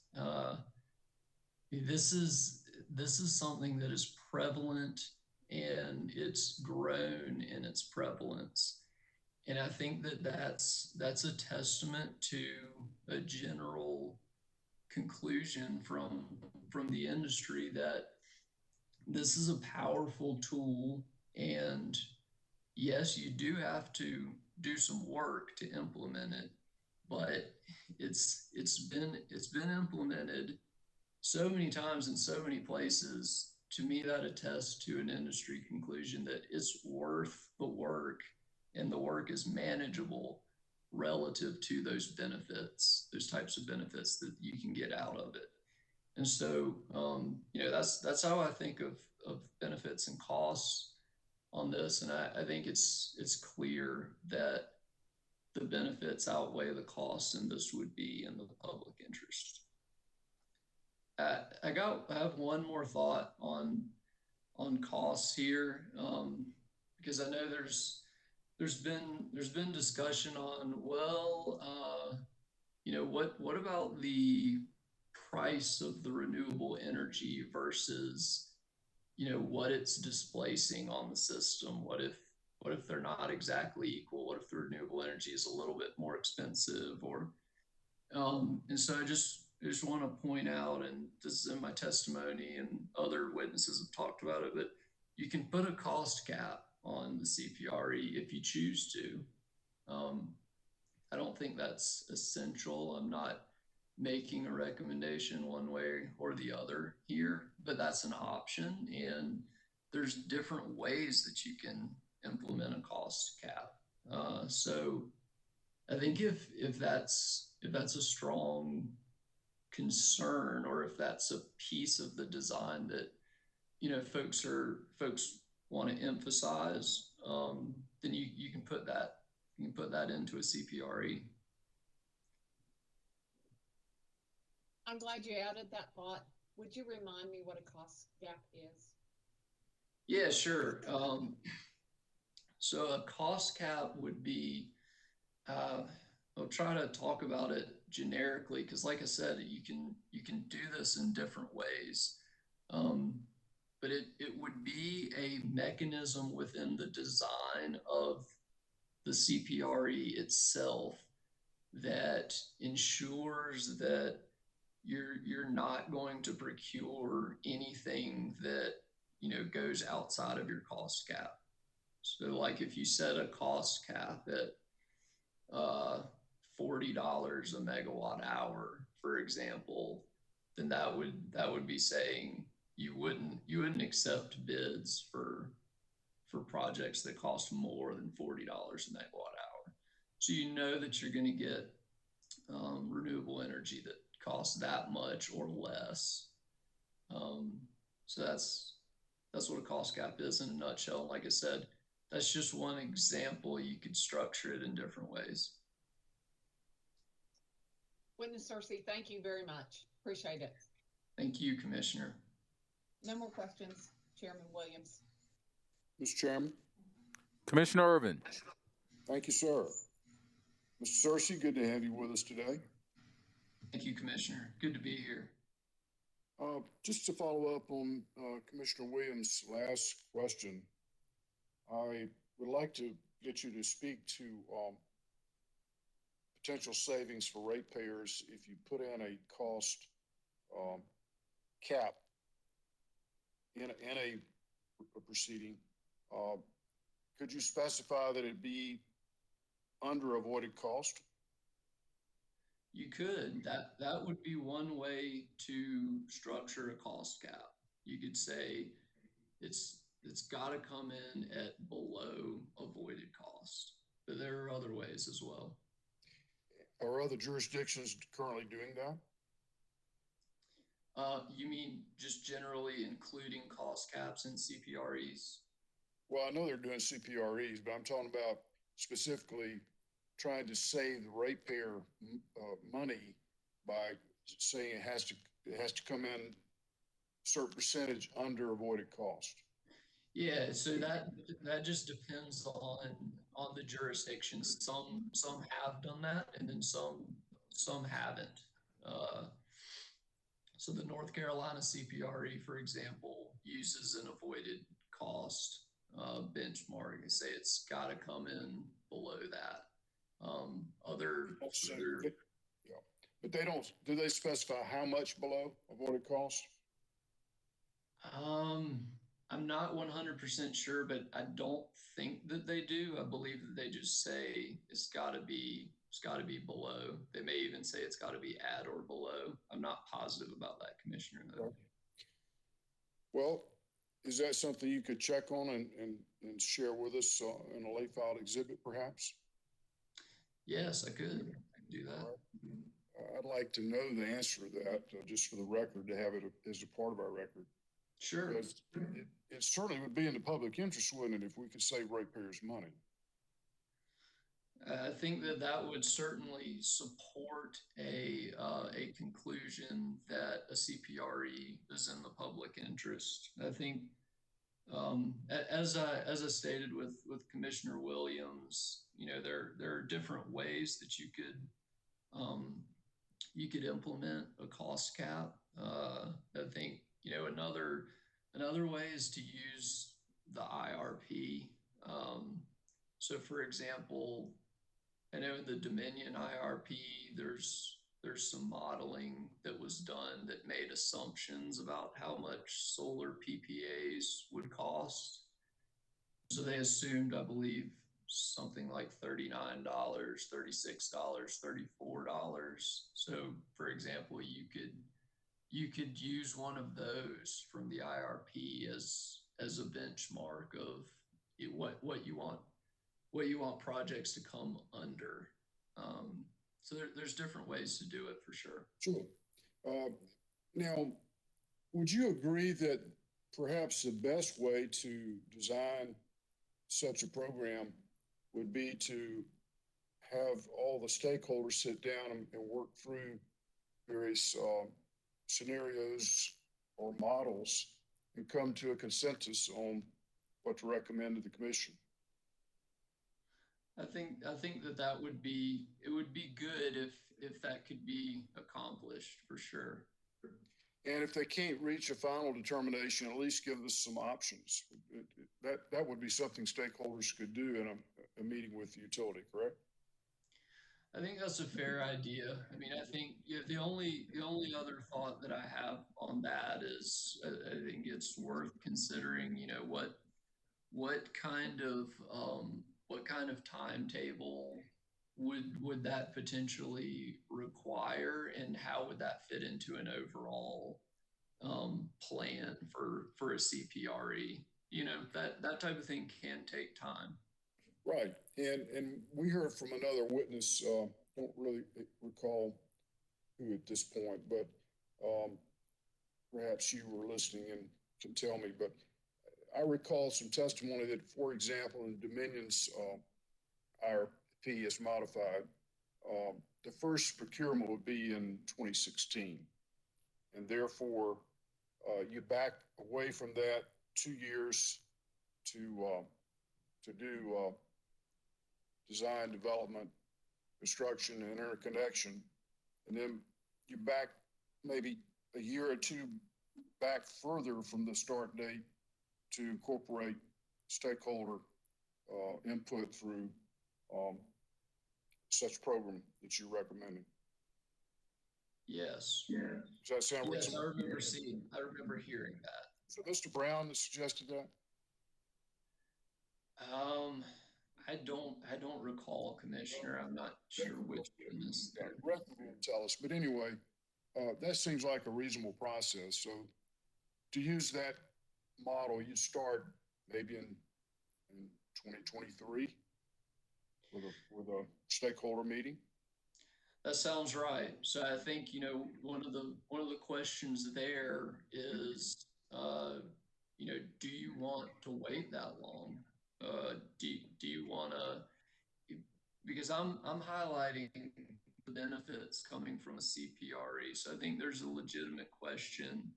this is something that is prevalent and it's grown in its prevalence. And I think that that's a testament to a general conclusion from the industry that this is a powerful tool, and yes, you do have to do some work to implement it, but it's been implemented so many times in so many places. To me, that attests to an industry conclusion that it's worth the work, and the work is manageable relative to those benefits, those types of benefits that you can get out of it. And so, that's how I think of benefits and costs on this. And I think it's clear that the benefits outweigh the costs, and this would be in the public interest. I have one more thought on costs here, because I know there's been discussion on, what about the price of the renewable energy versus what it's displacing on the system. What if they're not exactly equal? What if the renewable energy is a little bit more expensive? Or and so I just want to point out, and this is in my testimony and other witnesses have talked about it, but you can put a cost cap on the CPRE if you choose to. I don't think that's essential. I'm not making a recommendation one way or the other here, but that's an option. And there's different ways that you can implement a cost cap. So I think if that's a strong concern, or if that's a piece of the design that folks want to emphasize, then you can put that into a CPRE. I'm glad you added that thought. Would you remind me what a cost gap is? Yeah, sure. So a cost cap would be, I'll try to talk about it generically, because like I said, you can do this in different ways. But it would be a mechanism within the design of the CPRE itself that ensures that you're not going to procure anything that goes outside of your cost cap. So like if you set a cost cap at $40 a megawatt hour, for example, then that would be saying you wouldn't accept bids for projects that cost more than $40 a megawatt hour. So that you're going to get renewable energy that costs that much or less. So that's what a cost cap is in a nutshell. Like I said, that's just one example. You could structure it in different ways. Witness Cersei, thank you very much. Appreciate it. Thank you, Commissioner. No more questions. Chairman Williams. Mr. Chairman. Commissioner Irvin. Thank you, sir. Mr. Cersei, good to have you with us today. Thank you, Commissioner. Good to be here. Just to follow up on Commissioner Williams' last question, I would like to get you to speak to potential savings for ratepayers if you put in a cost cap in a proceeding. Could you specify that it be under avoided cost? You could. That would be one way to structure a cost cap. You could say it's got to come in at below avoided cost, but there are other ways as well. Are other jurisdictions currently doing that? You mean just generally including cost caps in CPREs? Well, I know they're doing CPREs, but I'm talking about specifically trying to save the ratepayer money by saying it has to come in a certain percentage under avoided cost. Yeah, so that just depends on the jurisdictions. Some have done that, and then some haven't. So the North Carolina CPRE, for example, uses an avoided cost benchmark and say it's got to come in below that. But they don't, do they specify how much below avoided cost? I'm not 100% sure, but I don't think that they do. I believe that they just say it's got to be below. They may even say it's got to be at or below. I'm not positive about that, Commissioner, though. Okay. Well, is that something you could check on and share with us in a late filed exhibit, perhaps? Yes, I could do that. Right. I'd like to know the answer to that, just for the record, to have it as a part of our record. Sure. Because it certainly would be in the public interest, wouldn't it, if we could save ratepayers money? I think that that would certainly support a conclusion that a CPRE is in the public interest. I think, as I stated with Commissioner Williams, you know, there are different ways that you could implement a cost cap. I think, you know, another way is to use the IRP. So for example, I know in the Dominion IRP, there's some modeling that was done that made assumptions about how much solar PPAs would cost. So they assumed, I believe, something like $39, $36, $34. So for example, you could use one of those from the IRP as a benchmark of what you want projects to come under. So there's different ways to do it for sure. Sure. Now, would you agree that perhaps the best way to design such a program would be to have all the stakeholders sit down and work through various scenarios or models and come to a consensus on what to recommend to the commission? I think that would be good if that could be accomplished for sure. And if they can't reach a final determination, at least give us some options. That would be something stakeholders could do in a meeting with the utility, correct? I think that's a fair idea. I mean, I think the only other thought that I have on that is I think it's worth considering, you know, what kind of timetable would that potentially require, and how would that fit into an overall plan for a CPRE? You know, that type of thing can take time. Right. And we heard from another witness, don't really recall who at this point, but perhaps you were listening and can tell me, but I recall some testimony that, for example, in Dominion's IRP is modified, the first procurement would be in 2016. And therefore, you back away from that 2 years to do design, development, construction, and interconnection. And then you back maybe a year or two back further from the start date to incorporate stakeholder input through such program that you're recommending. Yes. Does that sound reasonable? Yes, I remember hearing that. So Mr. Brown suggested that? I don't recall, Commissioner. I'm not sure which witness. Record will tell us, but anyway, that seems like a reasonable process. So to use that model, you'd start maybe in 2023 with a stakeholder meeting. That sounds right. So I think, you know, one of the questions there is, you know, do you want to wait that long? Do you want to? Because I'm highlighting the benefits coming from a CPRE. So I think there's a legitimate question.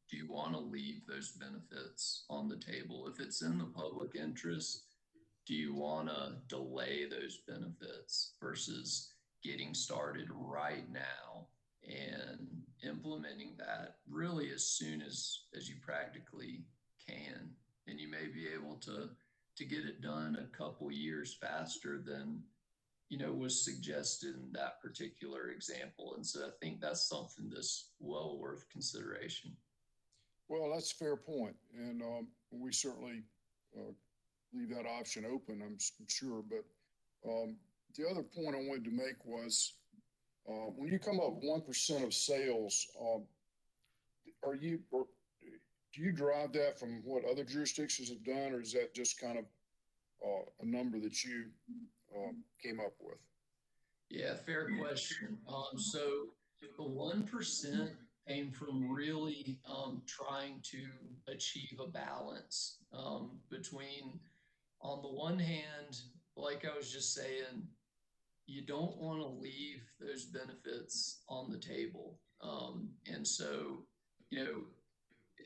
Do you want to leave those benefits on the table? If it's in the public interest, do you want to delay those benefits versus getting started right now and implementing that really as soon as you practically can. And you may be able to get it done a couple years faster than, was suggested in that particular example. And so I think that's something that's well worth consideration. Well, that's a fair point, and we certainly leave that option open, I'm sure. But the other point I wanted to make was when you come up 1% of sales, do you derive that from what other jurisdictions have done, or is that just kind of a number that you came up with? Yeah, fair question. So the 1% came from really trying to achieve a balance between, on the one hand, like I was just saying, you don't want to leave those benefits on the table. And so,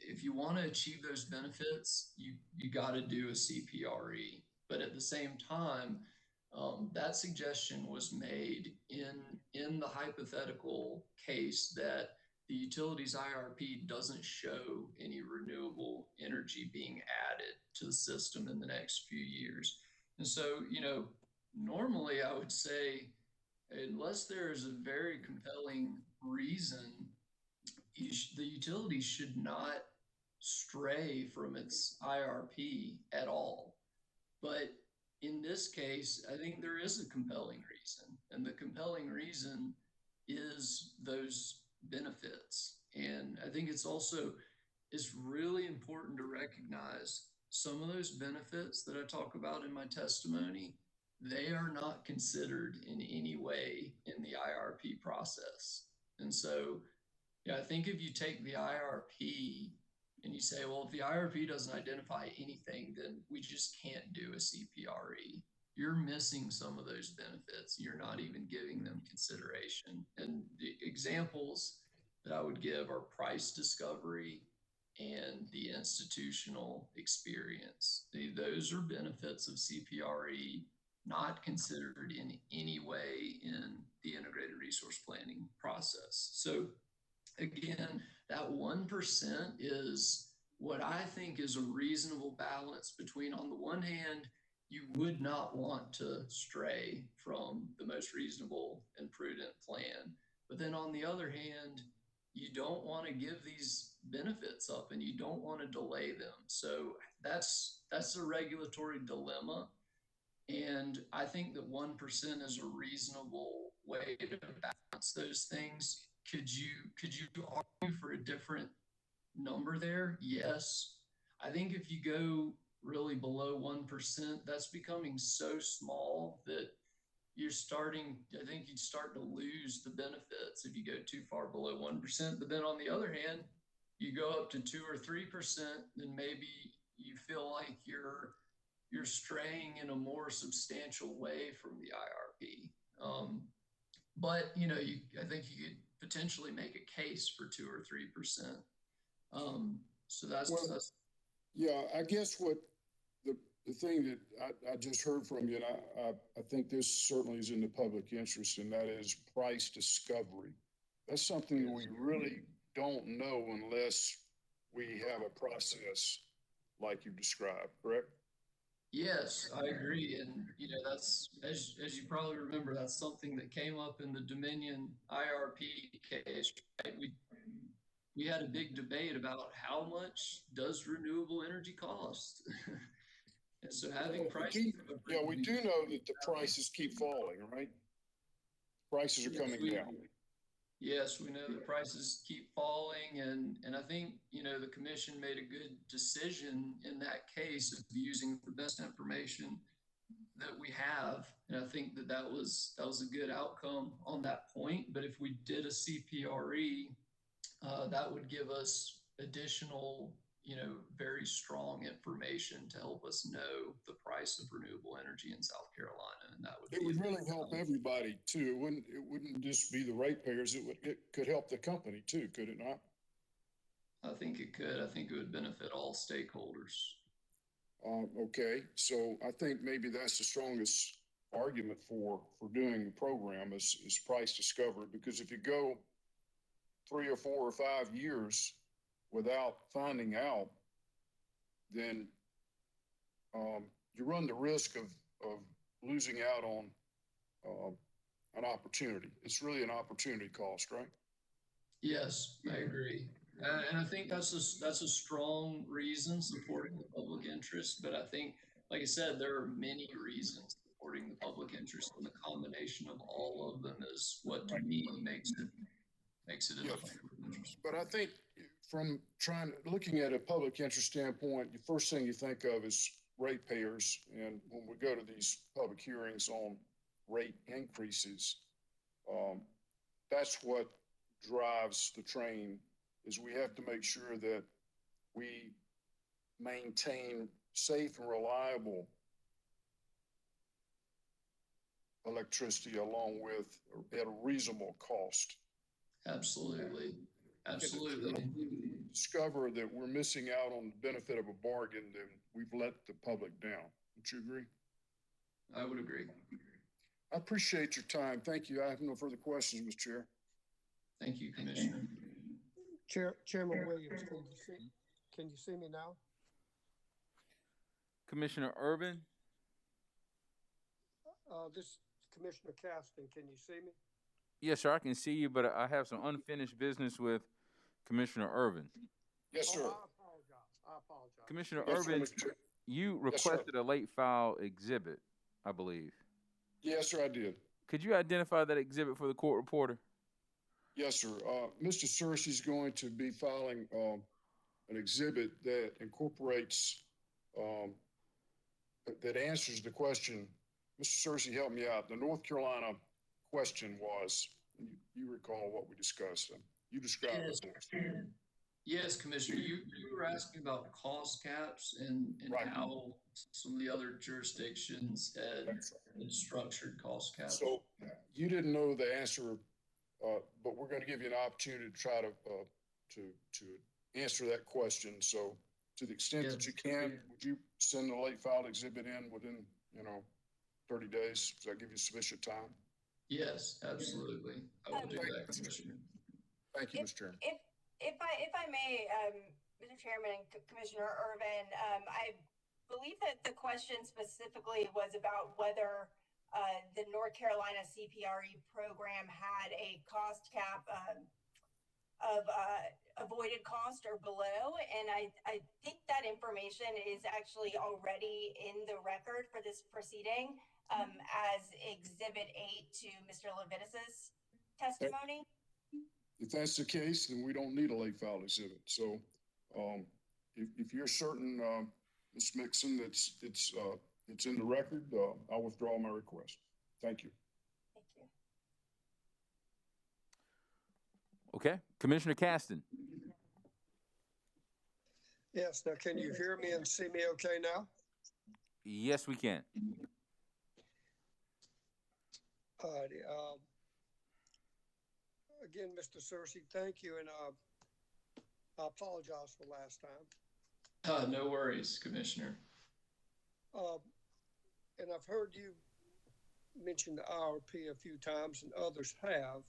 if you want to achieve those benefits, you got to do a CPRE. But at the same time, that suggestion was made in the hypothetical case that the utilities IRP doesn't show any renewable energy being added to the system in the next few years. And so, normally I would say, unless there is a very compelling reason, the utility should not stray from its IRP at all. But in this case, I think there is a compelling reason, and the compelling reason is those benefits. And I think it's really important to recognize some of those benefits that I talk about in my testimony, they are not considered in any way in the IRP process. And so, I think if you take the IRP and you say, well, if the IRP doesn't identify anything, then we just can't do a CPRE. You're missing some of those benefits. You're not even giving them consideration. And the examples that I would give are price discovery and the institutional experience. Those are benefits of CPRE not considered in any way in the integrated resource planning process. So again, that 1% is what I think is a reasonable balance between, on the one hand, you would not want to stray from the most reasonable and prudent plan. But then on the other hand, you don't want to give these benefits up and you don't want to delay them. So that's a regulatory dilemma. And I think that 1% is a reasonable way to balance those things. Could you argue for a different number there? Yes. I think if you go really below 1%, that's becoming so small that you'd start to lose the benefits if you go too far below 1%. But then on the other hand, you go up to 2 or 3%, then maybe you feel like you're straying in a more substantial way from the IRP. But I think you could potentially make a case for 2 or 3%. So that's yeah. I guess what the thing that I just heard from you, and I think this certainly is in the public interest, and that is price discovery. That's something that we really don't know unless we have a process like you described, correct? Yes, I agree. And, that's, as you probably remember, that's something that came up in the Dominion IRP case, right? We had a big debate about how much does renewable energy cost? And so having prices. Yeah, we do know that the prices keep falling, right? Prices are coming down. Yes, we know that prices keep falling, and I think, the commission made a good decision in that case of using the best information that we have. And I think that was a good outcome on that point. But if we did a CPRE, that would give us additional, very strong information to help us know the price of renewable energy in South Carolina. And that would really help everybody too. It wouldn't just be the ratepayers. It could help the company too, could it not? I think it could. I think it would benefit all stakeholders. Okay, so I think maybe that's the strongest argument for doing the program is price discovery, because if you go 3 or 4 or 5 years without finding out, then you run the risk of losing out on an opportunity. It's really an opportunity cost, right? Yes, I agree. And I think that's a strong reason supporting the public interest. But I think, like I said, there are many reasons supporting the public interest, and the combination of all of them is what to me makes it in the public interest. But I think from looking at a public interest standpoint, the first thing you think of is ratepayers. And when we go to these public hearings on rate increases, that's what drives the train, is we have to make sure that we maintain safe and reliable electricity along with at a reasonable cost. Absolutely. Absolutely. Discover that we're missing out on the benefit of a bargain, then we've let the public down. Would you agree? I would agree. I appreciate your time. Thank you. I have no further questions, Mr. Chair. Thank you, Commissioner. Chairman Williams, can you see me now? Commissioner Urban? This is Commissioner Caston. Can you see me? Yes, sir, I can see you, but I have some unfinished business with Commissioner Urban. Yes, sir. I apologize. Commissioner Yes, Urban, sir. you Yes, sir. requested a late file exhibit, I believe. Yes, sir, I did. Could you identify that exhibit for the court reporter? Yes, sir. Mr. Searcy is going to be filing an exhibit that incorporates, that answers the question. Mr. Searcy, help me out. The North Carolina question was, you recall what we discussed. You described it. Yes, Commissioner, you were asking about cost caps and Right. how some of the other jurisdictions had structured cost caps. So you didn't know the answer, but we're going to give you an opportunity to try to answer that question. So to the extent that you can, would you send the late filed exhibit in within, 30 days? Does that give you sufficient time? Yes, absolutely. I will do that, Commissioner. Thank you, Mr. Chairman. If I may, Mr. Chairman and Commissioner Irvin, I believe that the question specifically was about whether the North Carolina CPRE program had a cost cap of avoided cost or below. And I think that information is actually already in the record for this proceeding as Exhibit 8 to Mr. Levitis's testimony. If that's the case, then we don't need a late file exhibit. So if you're certain, Ms. Mixon, it's in the record, I'll withdraw my request. Thank you. Thank you. Okay, Commissioner Caston. Yes. Now, can you hear me and see me okay now? Yes, we can. All righty. Again, Mr. Searcy, thank you, and I apologize for last time. No worries, Commissioner. And I've heard you mention the IRP a few times, and others have.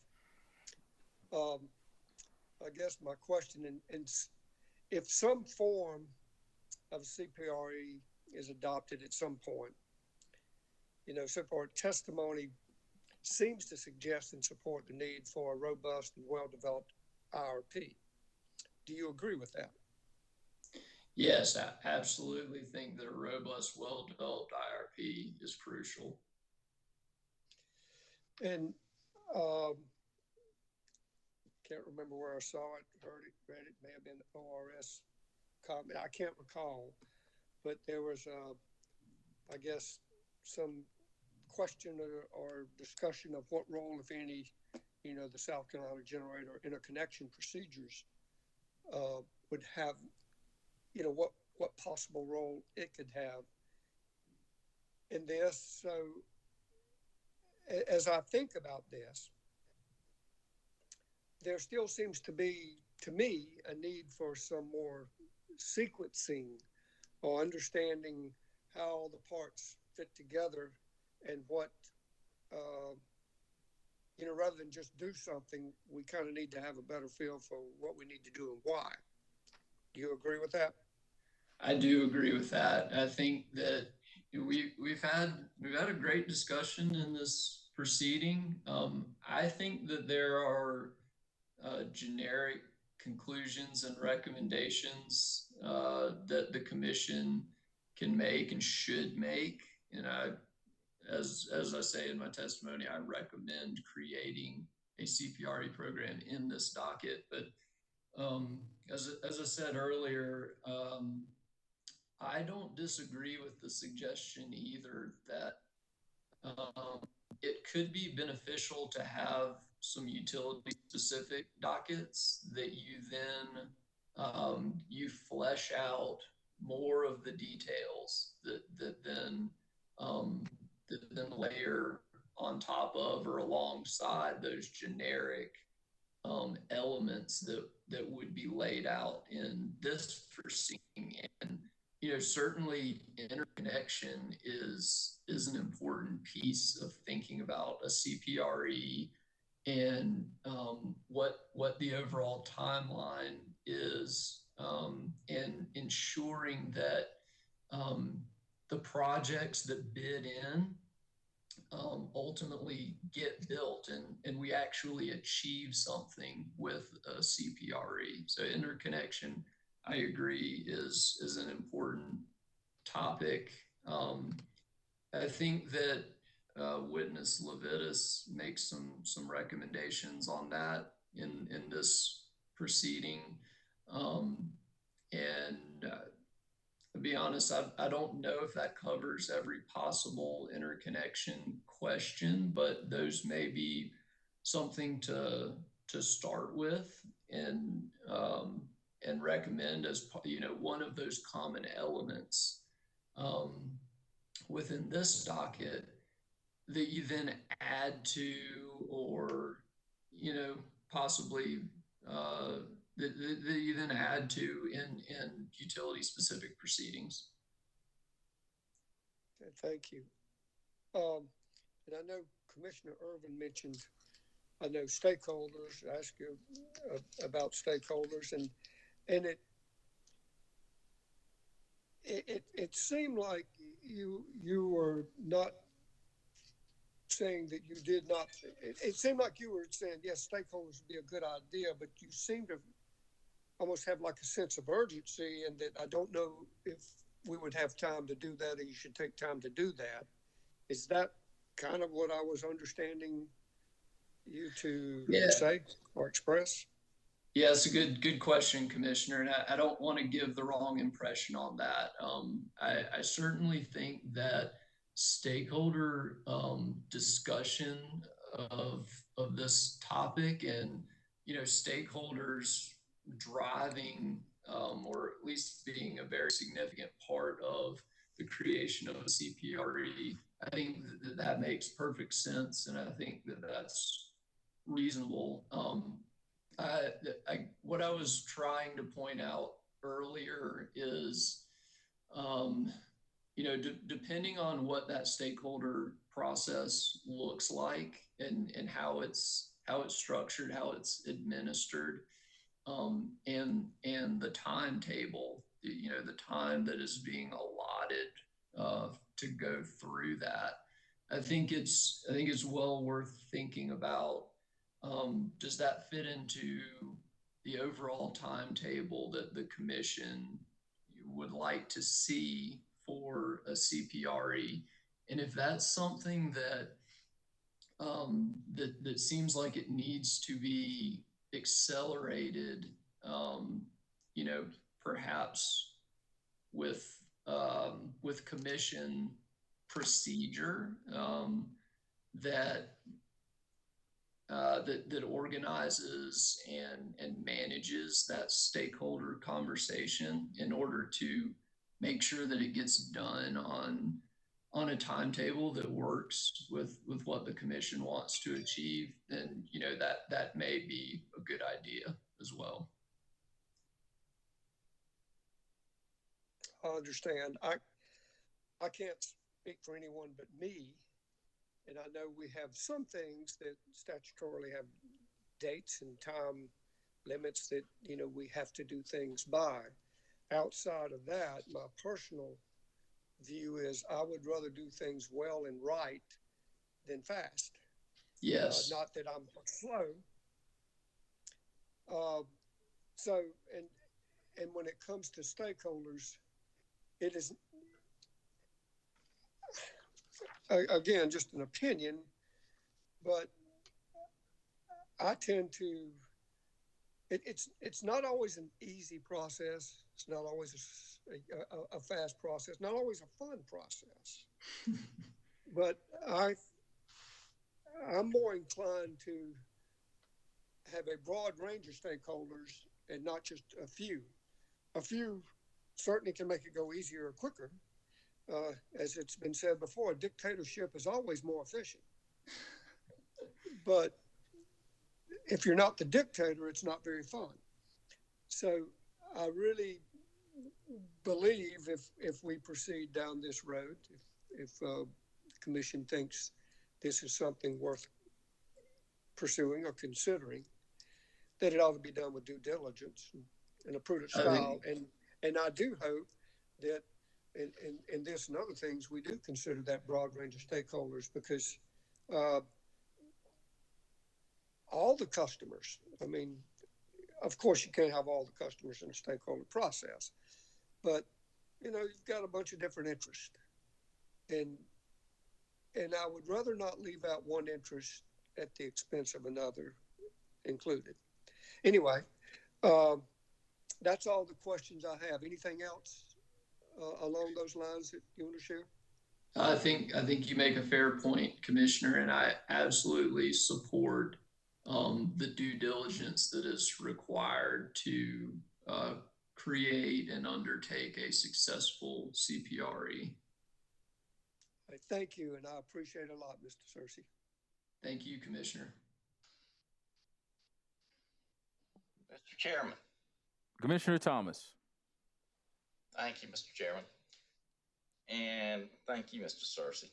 I guess my question, and if some form of CPRE is adopted at some point, so far testimony seems to suggest and support the need for a robust and well-developed IRP. Do you agree with that? Yes, I absolutely think that a robust, well-developed IRP is crucial. And can't remember where I saw it, heard it, read it, may have been the ORS comment. I can't recall, but there was, I guess, some question or discussion of what role, if any, the South Carolina generator interconnection procedures would have, what possible role it could have in this. So as I think about this, there still seems to be, to me, a need for some more sequencing or understanding how all the parts fit together and what rather than just do something, we kind of need to have a better feel for what we need to do and why. Do you agree with that? I do agree with that. I think that we've had a great discussion in this proceeding. I think that there are generic conclusions and recommendations that the commission can make and should make. And as I say in my testimony, I recommend creating a CPRE program in this docket. But as I said earlier, I don't disagree with the suggestion either that it could be beneficial to have some utility specific dockets that you then you flesh out more of the details that then layer on top of or alongside those generic elements that would be laid out in this proceeding. And certainly interconnection is an important piece of thinking about a CPRE and what the overall timeline is, and ensuring that the projects that bid in ultimately get built and we actually achieve something with a CPRE. So interconnection, I agree, is an important topic. I think that witness Levitas makes some recommendations on that in this proceeding. To be honest, I don't know if that covers every possible interconnection question, but those may be something to start with and recommend as one of those common elements within this docket that you then add to, or possibly that you then add to in utility specific proceedings. Okay, thank you. And I know Commissioner Irvin mentioned, I know stakeholders, ask you about stakeholders, and it seemed like you were not saying that you did not, it seemed like you were saying, yes, stakeholders would be a good idea, but you seem to almost have like a sense of urgency, and that I don't know if we would have time to do that, or you should take time to do that. Is that kind of what I was understanding you to say or express? Yeah, it's a good question, Commissioner, and I don't want to give the wrong impression on that. I certainly think that stakeholder discussion of this topic and stakeholders driving or at least being a very significant part of the creation of a CPRE, I think that makes perfect sense, and I think that that's reasonable. What I was trying to point out earlier is, depending on what that stakeholder process looks like and how it's structured, how it's administered, and the timetable, the time that is being allotted to go through that, I think it's well worth thinking about. Does that fit into the overall timetable that the commission would like to see for a CPRE? And if that's something that that seems like it needs to be accelerated, perhaps with commission procedure that organizes and manages that stakeholder conversation in order to make sure that it gets done on a timetable that works with what the commission wants to achieve, then that may be a good idea as well. I understand. I can't speak for anyone but me, And I know we have some things that statutorily have dates and time limits that, you know, we have to do things by. Outside of that, my personal view is I would rather do things well and right than fast. Yes. Not that I'm slow. So, and when it comes to stakeholders, it is, again, just an opinion, but I tend to, it's not always an easy process. It's not always a fast process, not always a fun process. But I'm more inclined to have a broad range of stakeholders and not just a few. A few certainly can make it go easier or quicker. As it's been said before, a dictatorship is always more efficient. But if you're not the dictator, it's not very fun. So I really believe if we proceed down this road, if the commission thinks this is something worth pursuing or considering, that it ought to be done with due diligence and a prudent style. And I do hope that in this and other things, we do consider that broad range of stakeholders, because all the customers, I mean, of course you can't have all the customers in a stakeholder process, but you know, you've got a bunch of different interests, and I would rather not leave out one interest at the expense of another included. Anyway, that's all the questions I have. Anything else along those lines that you want to share? I think you make a fair point, Commissioner, and I absolutely support the due diligence that is required to create and undertake a successful CPRE. Thank you, and I appreciate it a lot, Mr. Searcy. Thank you, Commissioner. Mr. Chairman. Commissioner Thomas. Thank you, Mr. Chairman. And thank you, Mr. Searcy.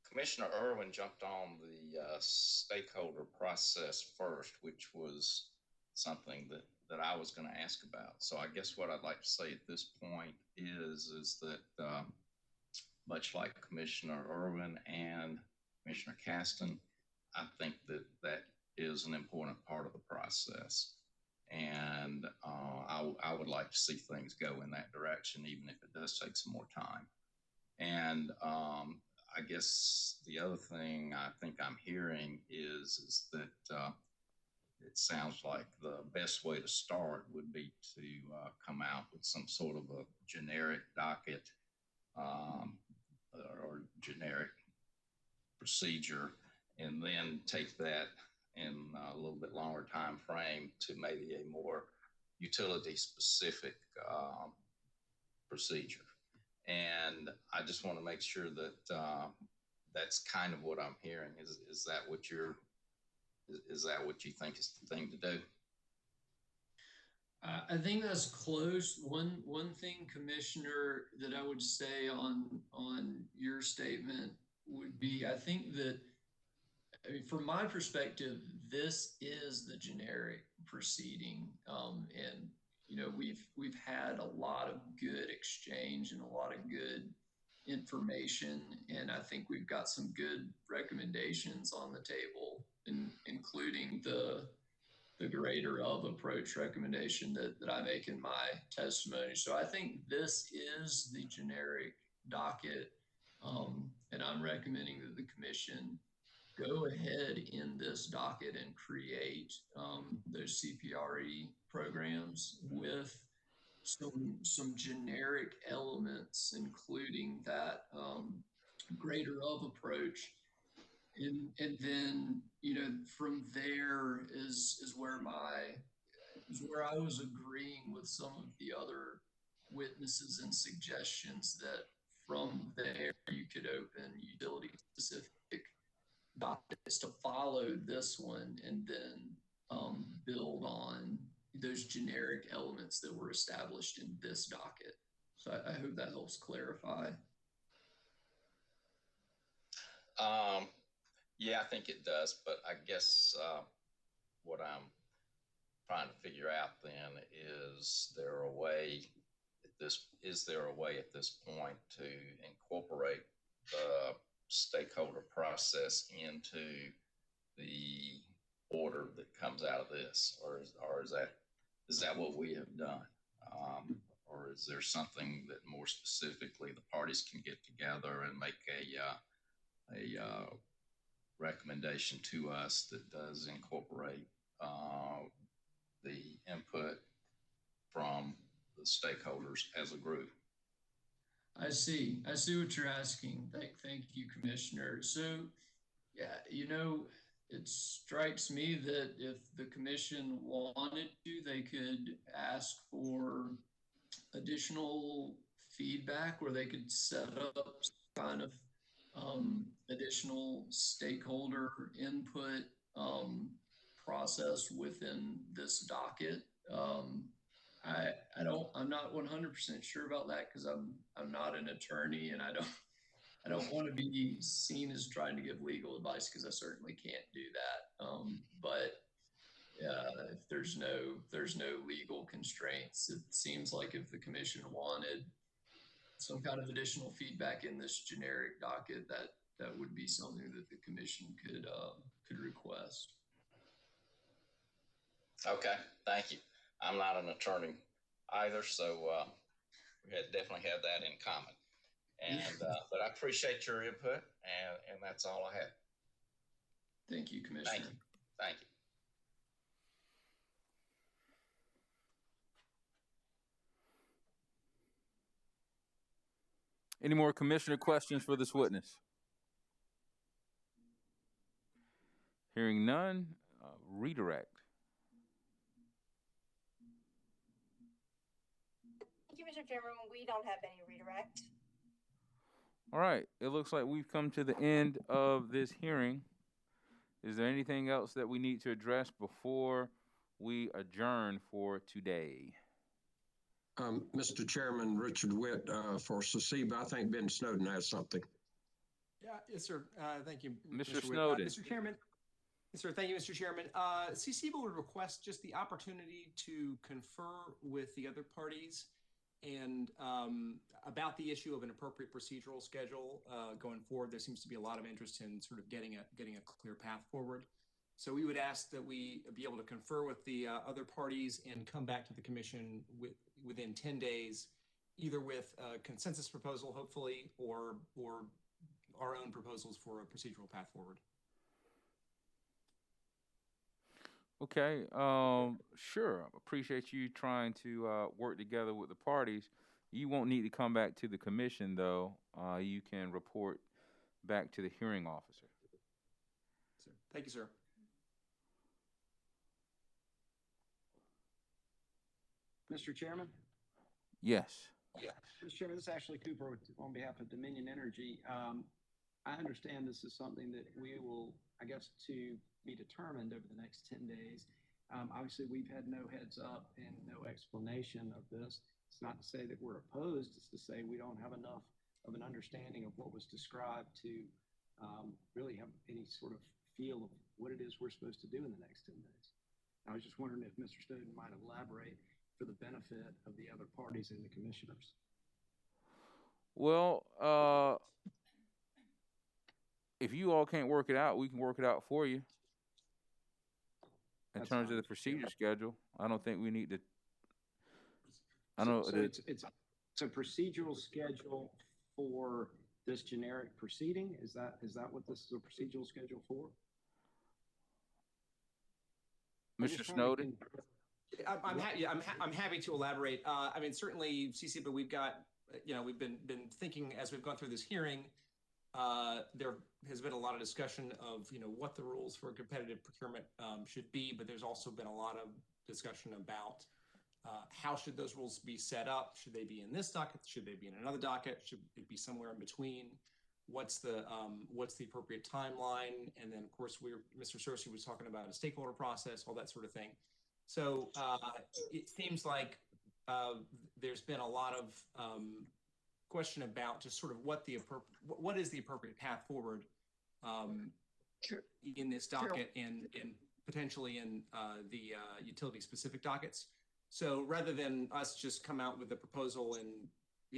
Commissioner Irwin jumped on the stakeholder process first, which was something that I was going to ask about. So I guess what I'd like to say at this point is that much like Commissioner Irwin and Commissioner Caston, I think that is an important part of the process. And I would like to see things go in that direction, even if it does take some more time. And I guess the other thing I think I'm hearing is that it sounds like the best way to start would be to come out with some sort of a generic docket or generic procedure, and then take that in a little bit longer time frame to maybe a more utility specific procedure. And I just want to make sure that that's kind of what I'm hearing. Is that what you think is the thing to do? I think that's close. One thing, Commissioner, that I would say on your statement would be, I think that, I mean, from my perspective, this is the generic proceeding, and you know, we've had a lot of good exchange and a lot of good information, and I think we've got some good recommendations on the table, including the greater of approach recommendation that I make in my testimony. So I think this is the generic docket, and I'm recommending that the commission go ahead in this docket and create those CPRE programs with some generic elements, including that greater of approach. And then, you know, from there is where I was agreeing with some of the other witnesses and suggestions that from there you could open utility specific dockets to follow this one, and then build on those generic elements that were established in this docket. So I hope that helps clarify. Yeah, I think it does, but I guess, what I'm trying to figure out then is there a way at this point to incorporate the stakeholder process into the order that comes out of this, or is that what we have done? Or is there something that more specifically the parties can get together and make a recommendation to us that does incorporate the input from the stakeholders as a group? I see what you're asking. Thank you, Commissioner. So, yeah, it strikes me that if the commission wanted to, they could ask for additional feedback, or they could set up some kind of additional stakeholder input process within this docket. I'm not 100% sure about that because I'm not an attorney, and I don't want to be seen as trying to give legal advice because I certainly can't do that. But if there's no legal constraints, it seems like if the commission wanted some kind of additional feedback in this generic docket, that would be something that the commission could request. Okay, thank you. I'm not an attorney either, so we definitely have that in common. And but I appreciate your input, and that's all I have. Thank you, Commissioner. Thank you. Any more commissioner questions for this witness? Hearing none, redirect. Thank you, Mr. Chairman. We don't have any redirect. All right, it looks like we've come to the end of this hearing. Is there anything else that we need to address before we adjourn for today? Mr. Chairman, Richard Witt for SCIBA. I think Ben Snowden has something. Yeah, yes, sir. Thank you, Mr. Witt. Snowden. Mr. Chairman. Yes, sir. Thank you, Mr. Chairman. SCIBA would request just the opportunity to confer with the other parties and about the issue of an appropriate procedural schedule going forward. There seems to be a lot of interest in sort of getting a clear path forward. So we would ask that we be able to confer with the other parties and come back to the commission within 10 days, either with a consensus proposal, hopefully, or our own proposals for a procedural path forward. Okay, sure. Appreciate you trying to work together with the parties. You won't need to come back to the commission, though. You can report back to the hearing officer. Sir. Thank you, sir. Mr. Chairman? Yes. Mr. Chairman, this is Ashley Cooper on behalf of Dominion Energy. I understand this is something that we will, I guess, to be determined over the next 10 days. Obviously, we've had no heads up and no explanation of this. It's not to say that we're opposed. It's to say we don't have enough of an understanding of what was described to really have any sort of feel of what it is we're supposed to do in the next 10 days. I was just wondering if Mr. Snowden might elaborate for the benefit of the other parties and the commissioners. Well, if you all can't work it out, we can work it out for you. In terms of the procedure schedule, I don't think we need to. I know it's a procedural schedule for this generic proceeding. Is that what this is a procedural schedule for? Mr. Snowden. I'm happy to elaborate. I mean, certainly, CC, but we've got, we've been thinking as we've gone through this hearing. There has been a lot of discussion of, what the rules for competitive procurement should be, but there's also been a lot of discussion about how should those rules be set up? Should they be in this docket? Should they be in another docket? Should it be somewhere in between? What's the appropriate timeline? And then, of course, Mr. Searcy was talking about a stakeholder process, all that sort of thing. So it seems like there's been a lot of question about just sort of what is the appropriate path forward in this docket and potentially in the utility-specific dockets. So rather than us just come out with a proposal and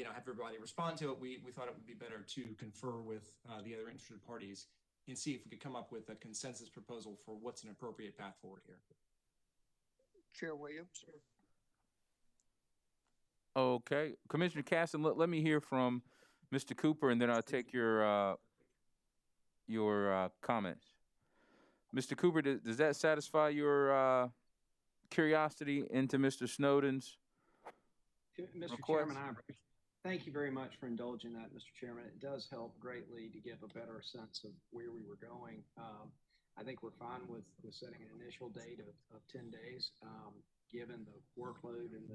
have everybody respond to it, we thought it would be better to confer with the other interested parties and see if we could come up with a consensus proposal for what's an appropriate path forward here. Chair Williams. Okay, Commissioner Caston, let me hear from Mr. Cooper, and then I'll take your comments. Mr. Cooper, does that satisfy your curiosity into Mr. Snowden's Mr. request? Chairman, thank you very much for indulging that, Mr. Chairman. It does help greatly to give a better sense of where we were going. I think we're fine with setting an initial date of 10 days, given the workload and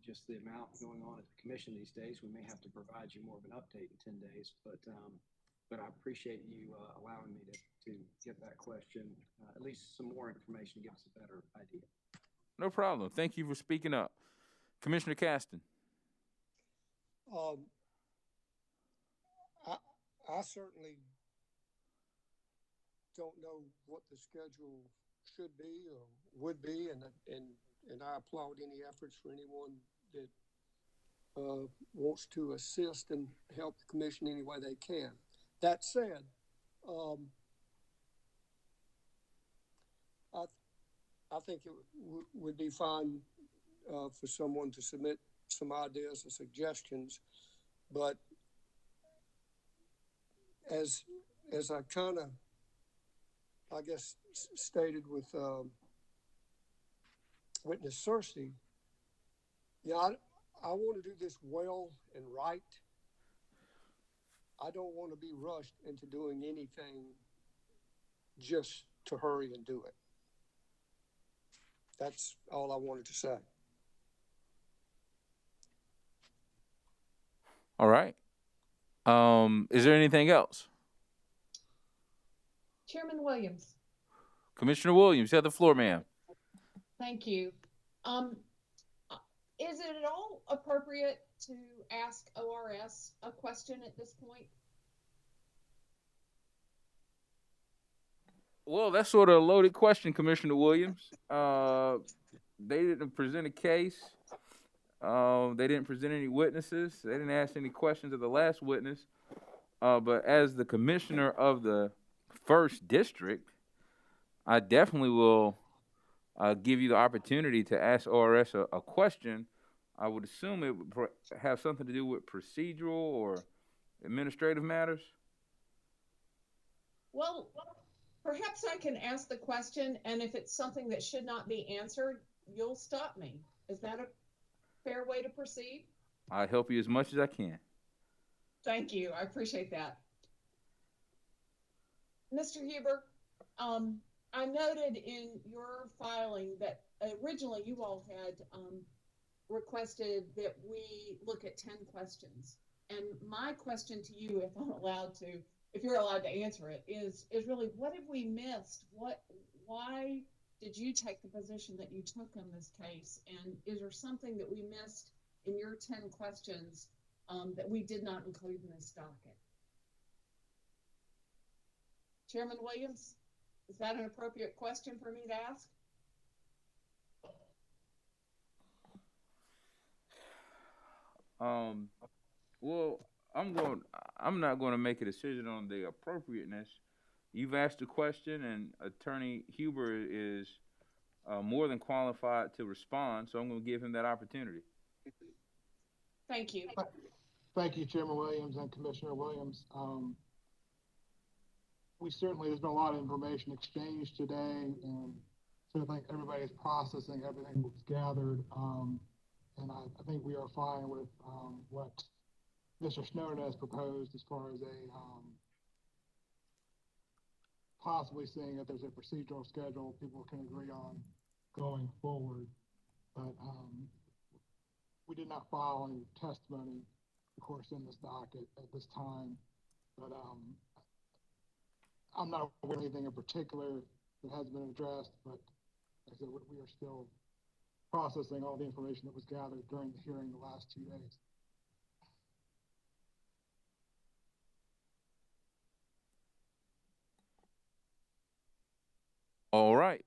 just the amount going on at the commission these days. We may have to provide you more of an update in 10 days, but I appreciate you allowing me to get that question, at least some more information, give us a better idea. No problem. Thank you for speaking up. Commissioner Caston. I certainly don't know what the schedule should be or would be, and I applaud any efforts for anyone that wants to assist and help the commission any way they can. That said, I think it would be fine for someone to submit some ideas or suggestions, but as I kind of, I guess, stated with witness Cersei, I want to do this well and right. I don't want to be rushed into doing anything just to hurry and do it. That's all I wanted to say. All right. Is there anything else? Chairman Williams. Commissioner Williams, you have the floor, ma'am. Thank you. Is it at all appropriate to ask ORS a question at this point? Well, that's sort of a loaded question, Commissioner Williams. They didn't present a case. They didn't present any witnesses. They didn't ask any questions of the last witness. But as the commissioner of the first district, I definitely will give you the opportunity to ask ORS a question. I would assume it would have something to do with procedural or administrative matters. Well, perhaps I can ask the question, and if it's something that should not be answered, you'll stop me. Is that a fair way to proceed? I'll help you as much as I can. Thank you. I appreciate that. Mr. Huber, I noted in your filing that originally you all had requested that we look at 10 questions. And my question to you, if I'm allowed to, if you're allowed to answer it, is really, what have we missed? Why did you take the position that you took in this case? And is there something that we missed in your 10 questions that we did not include in this docket? Chairman Williams, is that an appropriate question for me to ask? Well, I'm not going to make a decision on the appropriateness. You've asked a question, and Attorney Huber is more than qualified to respond, so I'm going to give him that opportunity. Thank you. Thank you, Chairman Williams and Commissioner Williams. There's been a lot of information exchanged today, and so I think everybody is processing everything that's gathered. And I think we are fine with what Mr. Snowden has proposed as far as possibly seeing if there's a procedural schedule people can agree on going forward. But we did not file any testimony, of course, in this docket at this time. But I'm not aware of anything in particular that has been addressed, but like I said, we are still processing all the information that was gathered during the hearing the last 2 days. All right.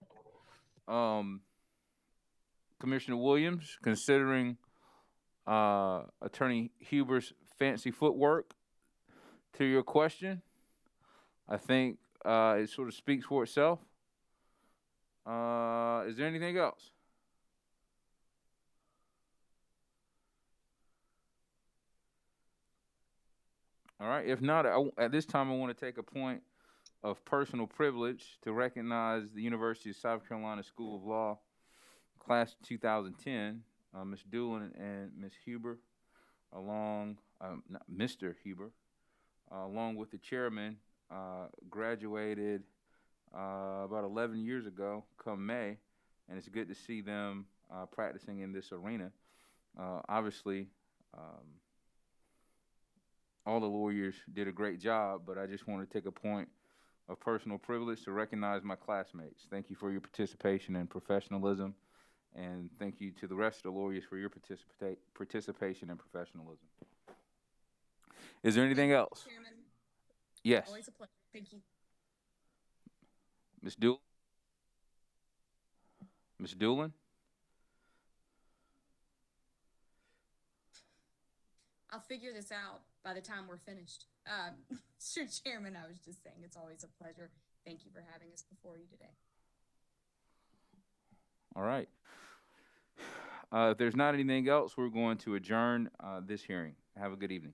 Commissioner Williams, considering Attorney Huber's fancy footwork to your question, I think it sort of speaks for itself. Is there anything else? All right. If not, at this time, I want to take a point of personal privilege to recognize the University of South Carolina School of Law, class 2010, Ms. Doolin and Ms. Huber, Mr. Huber, along with the chairman, graduated about 11 years ago, come May, and it's good to see them practicing in this arena. Obviously, all the lawyers did a great job, but I just want to take a point of personal privilege to recognize my classmates. Thank you for your participation and professionalism, and thank you to the rest of the lawyers for your participation and professionalism. Is there anything else? Chairman. Yes. Always a pleasure. Thank you. Ms. Doolin? Ms. Doolin? I'll figure this out by the time we're finished. Mr. Chairman, I was just saying it's always a pleasure. Thank you for having us before you today. All right. If there's not anything else, we're going to adjourn this hearing. Have a good evening.